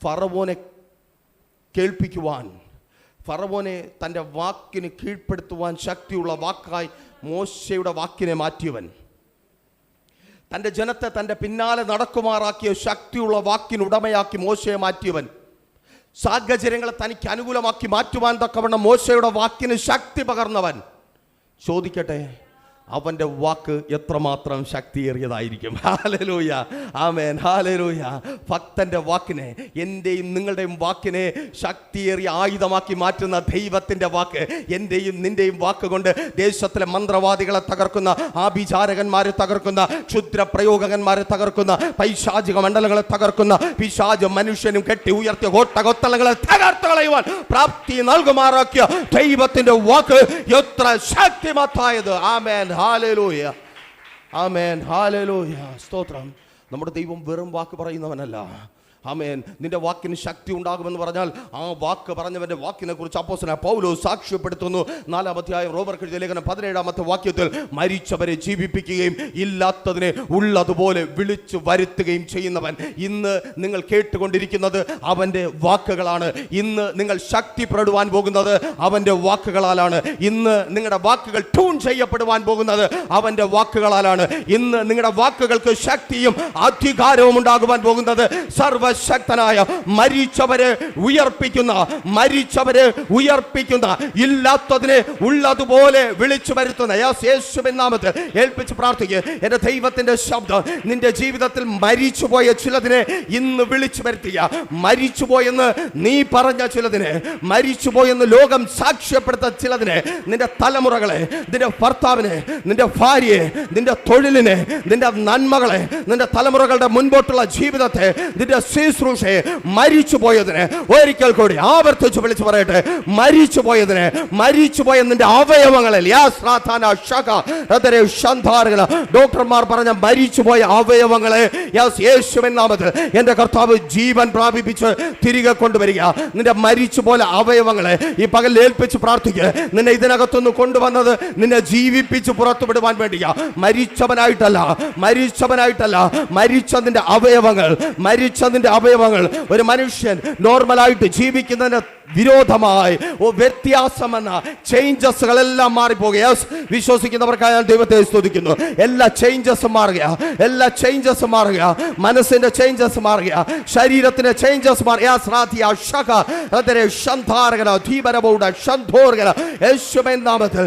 ഫറവോനെ കേൾപ്പിക്കുവാൻ, ഫറവോനെ തൻ്റെ വാക്കിന് കീഴ്പ്പെടുത്തുവാൻ ശക്തിയുള്ള വാക്കായി മോശയുടെ വാക്കിനെ മാറ്റിയവൻ, തൻ്റെ ജനത്തെ തൻ്റെ പിന്നാലെ നടക്കുമാറാക്കിയ ശക്തിയുള്ള വാക്കിനുടമയാക്കി മോശയെ മാറ്റിയവൻ, സാഹചര്യങ്ങളെ തനിക്ക് അനുകൂലമാക്കി മാറ്റുവാൻ തക്കവണ്ണം മോശയുടെ വാക്കിന് ശക്തി പകർന്നവൻ. ചോദിക്കട്ടെ, അവൻ്റെ വാക്ക് എത്രമാത്രം ശക്തിയേറിയതായിരിക്കും. ഹല്ലേലൂയ, ആമേൻ, ഹല്ലേലൂയ. ഭക്തൻ്റെ വാക്കിനെ, എൻ്റെയും നിങ്ങളുടെയും വാക്കിനെ ശക്തിയേറിയ ആയുധമാക്കി മാറ്റുന്ന ദൈവത്തിൻ്റെ വാക്ക്, എൻ്റെയും നിൻ്റെയും വാക്ക് കൊണ്ട് ദേശത്തിലെ മന്ത്രവാദികളെ തകർക്കുന്ന, ആഭിചാരകന്മാരെ തകർക്കുന്ന, ക്ഷുദ്ര പ്രയോഗകന്മാരെ തകർക്കുന്ന, പൈശാചിക മണ്ഡലങ്ങളെ തകർക്കുന്ന, പിശാച് മനുഷ്യനും കെട്ടി ഉയർത്തിയ കോട്ടകൊത്തളങ്ങളെ തകർത്ത് കളയുവാൻ പ്രാപ്തി നൽകുമാറാക്കിയ ദൈവത്തിൻ്റെ വാക്ക് എത്ര ശക്തിമത്തായത്. ആമേൻ, ഹല്ലേലൂയ, ആമേൻ, ഹല്ലേലൂയ. സ്തോത്രം. നമ്മുടെ ദൈവം വെറും വാക്ക് പറയുന്നവനല്ല. ആമേൻ. നിന്റെ വാക്കിന് ശക്തി ഉണ്ടാകുമെന്ന് പറഞ്ഞാൽ ആ വാക്ക് പറഞ്ഞവന്റെ വാക്കിനെ കുറിച്ച് അപ്പോസ്തലനായ പൗലോസ് സാക്ഷ്യപ്പെടുത്തുന്നു. 4-ാം അധ്യായം റോമർക്ക് എഴുതിയ ലേഖനം 17-ാമത്തെ വാക്യത്തിൽ മരിച്ചവരെ ജീവിപ്പിക്കുകയും ഇല്ലാത്തതിനെ ഉള്ളതുപോലെ വിളിച്ചു വരുത്തുകയും ചെയ്യുന്നവൻ. ഇന്ന് നിങ്ങൾ കേട്ടുകൊണ്ടിരിക്കുന്നത് അവൻ്റെ വാക്കുകളാണ്. ഇന്ന് നിങ്ങൾ ശക്തിപ്പെടുവാൻ പോകുന്നത് അവൻ്റെ വാക്കുകളാലാണ്. ഇന്ന് നിങ്ങളുടെ വാക്കുകൾ ട്യൂൺ ചെയ്യപ്പെടുവാൻ പോകുന്നത് അവൻ്റെ വാക്കുകളാലാണ്. ഇന്ന് നിങ്ങളുടെ വാക്കുകൾക്ക് ശക്തിയും അധികാരവും ഉണ്ടാകുവാൻ പോകുന്നത് സർവശക്തനായ മരിച്ചവരെ ഉയർപ്പിക്കുന്ന ഇല്ലാത്തതിനെ ഉള്ളതുപോലെ വിളിച്ചു വരുത്തുന്ന യേശുവിൻ നാമത്തിൽ ഏൽപ്പിച്ച് പ്രാർത്ഥിക്കുക. എൻ്റെ ദൈവത്തിൻ്റെ ശബ്ദം നിന്റെ ജീവിതത്തിൽ മരിച്ചുപോയ ചിലതിനെ ഇന്ന് വിളിച്ചു വരുത്തുക. മരിച്ചുപോയെന്ന് നീ പറഞ്ഞ ചിലതിനെ, മരിച്ചുപോയെന്ന് ലോകം സാക്ഷ്യപ്പെടുത്ത ചിലതിനെ, നിന്റെ തലമുറകളെ, നിന്റെ ഭർത്താവിനെ, നിന്റെ ഭാര്യയെ, നിന്റെ തൊഴിലിനെ, നിന്റെ നന്മകളെ, നിന്റെ തലമുറകളുടെ മുൻപോട്ടുള്ള ജീവിതത്തെ, നിന്റെ ശുശ്രൂഷയെ, മരിച്ചുപോയതിനെ ഒരിക്കൽ കൂടി ആവർത്തിച്ച് വിളിച്ചു പറയട്ടെ. മരിച്ചുപോയ നിന്റെ അവയവങ്ങളിൽ ഡോക്ടർമാർ പറഞ്ഞ മരിച്ചുപോയ അവയവങ്ങളെ യേശുവിൻ നാമത്തിൽ എൻ്റെ കർത്താവ് ജീവൻ പ്രാപിപ്പിച്ച് തിരികെ കൊണ്ടുവരിക. നിന്റെ മരിച്ചുപോയ അവയവങ്ങളെ ഈ പകൽ ഏൽപ്പിച്ച് പ്രാർത്ഥിക്കുക. നിന്നെ ഇതിനകത്തുനിന്ന് കൊണ്ടുവന്നത് നിന്നെ ജീവിപ്പിച്ച് പുറത്തുവിടുവാൻ വേണ്ടിയാ. മരിച്ചവനായിട്ടല്ല. മരിച്ചതിന്റെ അവയവങ്ങൾ ഒരു മനുഷ്യൻ നോർമലായിട്ട് ജീവിക്കുന്നതിന് വിരോധമായി വ്യത്യാസമെന്ന ചേഞ്ചസുകളെല്ലാം മാറിപ്പോകുക. വിശ്വസിക്കുന്നവർക്കായി ഞാൻ ദൈവത്തെ സ്തുതിക്കുന്നു. എല്ലാ ചേഞ്ചസും മാറുക. മനസ്സിന്റെ ചേഞ്ചസ് മാറുക, ശരീരത്തിന്റെ ചേഞ്ചസ് മാറുക. യേശുവിൻ നാമത്തിൽ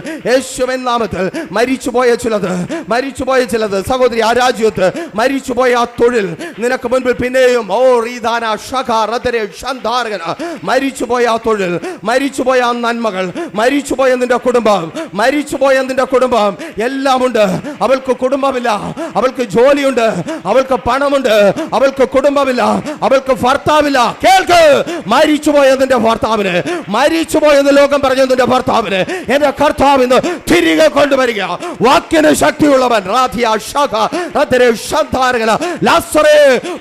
മരിച്ചുപോയ ചിലത് സഹോദരി, ആ രാജ്യത്ത് മരിച്ചുപോയ ആ തൊഴിൽ നിനക്ക് മുൻപിൽ പിന്നെയും മരിച്ചുപോയ ആ തൊഴിൽ, മരിച്ചുപോയ ആ നന്മകൾ, മരിച്ചുപോയ നിന്റെ കുടുംബം എല്ലാം ഉണ്ട്. അവൾക്ക് കുടുംബമില്ല, അവൾക്ക് ജോലിയുണ്ട്, അവൾക്ക് പണമുണ്ട്, അവൾക്ക് കുടുംബമില്ല, അവൾക്ക് ഭർത്താവില്ല. കേൾക്ക്, മരിച്ചുപോയ നിന്റെ ഭർത്താവിന്, മരിച്ചുപോയെന്ന് ലോകം പറഞ്ഞ നിന്റെ ഭർത്താവിന് എന്റെ കർത്താവിന് തിരികെ കൊണ്ടുവരിക. വാക്കിന് ശക്തിയുള്ളവൻ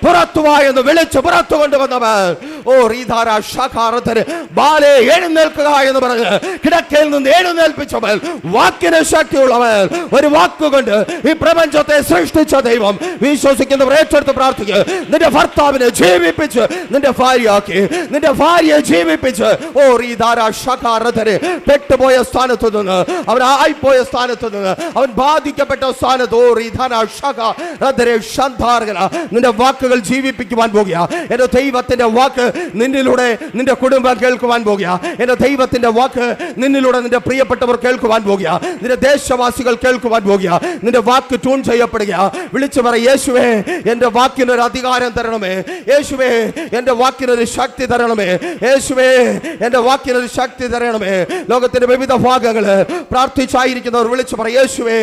പുറത്തുവായെന്ന് വിളിച്ച് പുറത്തു കൊണ്ടുവന്നവൻ. ബാലെ എഴുന്നേൽക്കുക എന്ന് പറഞ്ഞ് കിടക്കയിൽ നിന്ന് എഴുന്നേൽപ്പിച്ചവൻ. വാക്കിന് ശക്തിയുള്ളവൻ. ഒരു വാക്കുകൊണ്ട് ഈ പ്രപഞ്ചത്തെ സൃഷ്ടിച്ച ദൈവം. വിശ്വസിക്കുന്നവർ ഏറ്റെടുത്ത് പ്രാർത്ഥിക്കുക. നിന്റെ ഭർത്താവിനെ ജീവിപ്പിച്ച് നിന്റെ ഭാര്യയെ ജീവിപ്പിച്ച് പെട്ടുപോയ സ്ഥാനത്ത് നിന്ന്, അവൻ ആയിപ്പോയ സ്ഥാനത്ത് നിന്ന്, അവൻ ബാധിക്കപ്പെട്ട സ്ഥാനത്ത് നിന്റെ വാക്കുകൾ ജീവിപ്പിക്കുവാൻ പോകുക. എന്റെ ദൈവത്തിന്റെ വാക്ക് നിന്നിലൂടെ നിന്റെ കുടുംബം കേൾക്കുവാൻ പോകുക. എന്റെ ദൈവത്തിന്റെ വാക്ക് നിന്നിലൂടെ നിന്റെ പ്രിയപ്പെട്ടവർ കേൾക്കുവാൻ പോകുക. നിന്റെ ദേശവാസികൾ കേൾക്കുവാൻ പോകുക. നിന്റെ വാക്ക് ട്യൂൺ ചെയ്യപ്പെടുക. വിളിച്ചു പറ, യേശുവേ എന്റെ വാക്കിനൊരു അധികാരം തരണമേ. യേശുവേ എന്റെ വാക്കിനൊരു ശക്തി തരണമേ. യേശുവേ എന്റെ വാക്കിനൊരു ശക്തി തരണമേ. ലോകത്തിന്റെ വിവിധ ഭാഗങ്ങള് പ്രാർത്ഥിച്ചായിരിക്കുന്നവർ വിളിച്ചു പറ, യേശുവേ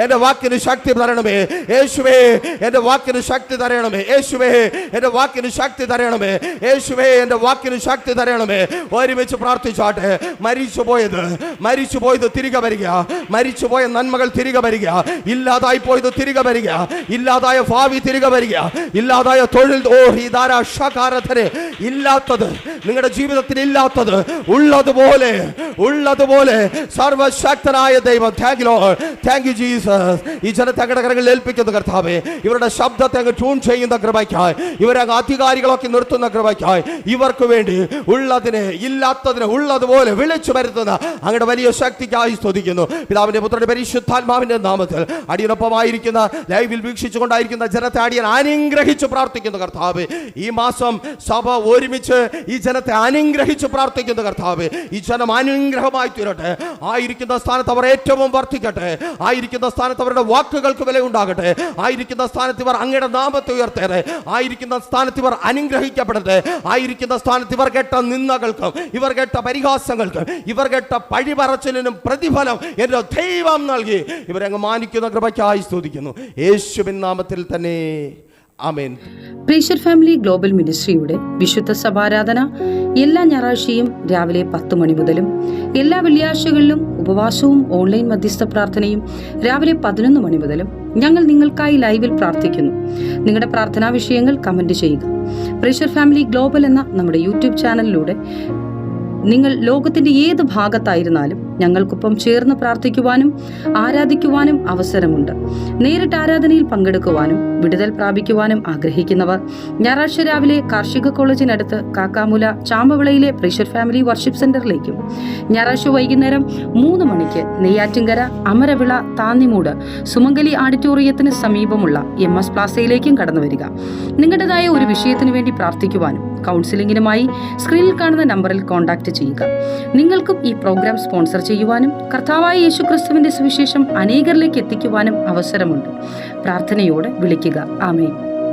എന്റെ വാക്കിന് ശക്തി തരണമേ. യേശുവേ എന്റെ വാക്കിന് ശക്തി തരണമേ. യേശുവേ എന്റെ വാക്കിന് ശക്തി തരണമേ. യേശുവേ എന്റെ വാക്കിന് ശക്തി തരണമേ. ഒരുമിച്ച് പ്രാർത്ഥിച്ചാട്ടെ. മരിച്ചുപോയത് തിരികെ വരിക. മരിച്ചുപോയ നന്മകൾ തിരികെ വരിക. ഇല്ലാതായി പോയത് തിരികെ വരിക. ഇല്ലാതായ ഭാവി തിരികെ വരിക. ഇല്ലാതായ തൊഴിൽ, ഇല്ലാത്തത്, നിങ്ങളുടെ ജീവിതത്തിൽ ഇല്ലാത്തത് ഉള്ളതുപോലെ സർവശക്തനായ ദൈവം. Thank you Jesus. ഈ ജനത്തെ അങ്ങയുടെ കരങ്ങളിൽ ഏൽപ്പിക്കുന്ന കർത്താവേ, ഇവരുടെ ശബ്ദത്തെ അങ്ങ് ട്യൂൺ ചെയ്യുന്ന കൃപയ്ക്കായി, ഇവരെ അങ്ങ് അധികാരികളൊക്കെ നിർത്തുന്ന കൃപയ്ക്കായി, ഇവർക്ക് വേണ്ടി വേണ്ടി ഉള്ളതിനെ ഇല്ലാത്തതിനെ ഉള്ളതുപോലെ വിളിച്ചു വരുത്തുന്ന അങ്ങയുടെ വലിയ ശക്തിക്കായി സ്തുതിക്കുന്നു. പിതാവിന്റെ പുത്രന്റെ പരിശുദ്ധാത്മാവിന്റെ നാമത്തിൽ അടിയനൊപ്പമായിരിക്കുന്ന ലൈവിൽ വീക്ഷിച്ചുകൊണ്ടായിരിക്കുന്ന ജനത്തെ അടിയൻ അനുഗ്രഹിച്ചു പ്രാർത്ഥിക്കുന്നു കർത്താവേ. ഈ മാസം സഭ ഒരുമിച്ച് ഈ ജനത്തെ അനുഗ്രഹിച്ചു പ്രാർത്ഥിക്കുന്നു കർത്താവേ. ഈ ജനം അനുഗ്രഹമായി തീരട്ടെ. ആയിരിക്കുന്ന സ്ഥാനത്ത് അവർ ഏറ്റവും വർദ്ധിക്കട്ടെ. ആയിരിക്കുന്ന സ്ഥാനത്ത് അവരുടെ വാക്കുകൾക്ക് വില ഉണ്ടാകട്ടെ. ആയിരിക്കുന്ന സ്ഥാനത്ത് ഇവർ അങ്ങയുടെ നാമത്തെ ഉയർത്തേറെ. ആയിരിക്കുന്ന സ്ഥാനത്ത് ഇവർ അനുഗ്രഹിക്കപ്പെടട്ടെ. ആയിരിക്കുന്ന സ്ഥാനത്ത് ഇവർ കേട്ട നിന്ദകൾക്കും ഇവർ കേട്ട പരിഹാസങ്ങൾക്കും ഇവർ കേട്ട പഴിപറച്ചിലിനും പ്രതിഫലം എന്റെ ദൈവം നൽകി ഇവരെ അങ്ങ് മാനിക്കുന്ന കൃപയ്ക്കായി സ്തുതിക്കുന്നു. യേശുവിൻ നാമത്തിൽ തന്നെ ആമേൻ. പ്രീഷർ ഫാമിലി ഗ്ലോബൽ മിനിസ്ട്രിയുടെ വിശുദ്ധ സഭാരാധന എല്ലാ ഞായറാഴ്ചയും രാവിലെ 10 മണി മുതലും എല്ലാ വെള്ളിയാഴ്ചകളിലും ഉപവാസവും ഓൺലൈൻ മധ്യസ്ഥ പ്രാർത്ഥനയും രാവിലെ 11 മണി മുതലും ഞങ്ങൾ നിങ്ങൾക്കായി ലൈവിൽ പ്രാർത്ഥിക്കുന്നു. നിങ്ങളുടെ പ്രാർത്ഥനാ വിഷയങ്ങൾ കമന്റ് ചെയ്യുക. പ്രീഷർ ഫാമിലി ഗ്ലോബൽ എന്ന നമ്മുടെ യൂട്യൂബ് ചാനലിലൂടെ നിങ്ങൾ ലോകത്തിന്റെ ഏത് ഭാഗത്തായിരുന്നാലും ഞങ്ങൾക്കൊപ്പം ചേർന്ന് പ്രാർത്ഥിക്കുവാനും ആരാധിക്കുവാനും അവസരമുണ്ട്. നേരിട്ട് ആരാധനയിൽ പങ്കെടുക്കുവാനും വിടുതൽ പ്രാപിക്കുവാനും ആഗ്രഹിക്കുന്നവർ ഞായറാഴ്ച രാവിലെ കാർഷിക കോളേജിനടുത്ത് കാക്കാമുല ചാമ്പവിളയിലെ പ്രീഷർ ഫാമിലി വർഷിപ്പ് സെന്ററിലേക്കും ഞായറാഴ്ച വൈകുന്നേരം 3 മണിക്ക് നെയ്യാറ്റിൻകര അമരവിള താന്നിമൂട് സുമംഗലി ഓഡിറ്റോറിയത്തിന് സമീപമുള്ള MS പ്ലാസയിലേക്കും കടന്നു വരിക. നിങ്ങളുടേതായ ഒരു വിഷയത്തിന് വേണ്ടി പ്രാർത്ഥിക്കുവാനും കൗൺസിലിംഗിനുമായി സ്ക്രീനിൽ കാണുന്ന നമ്പറിൽ കോൺടാക്ട് ചെയ്യുക. നിങ്ങൾക്കും ഈ പ്രോഗ്രാം സ്പോൺസർ ചെയ്യുവാനും കർത്താവായ യേശുക്രിസ്തുവിന്റെ സുവിശേഷം അനേകരിലേക്ക് എത്തിക്കുവാനും അവസരമുണ്ട്. പ്രാർത്ഥനയോടെ വിളിക്കുക. ആമേൻ.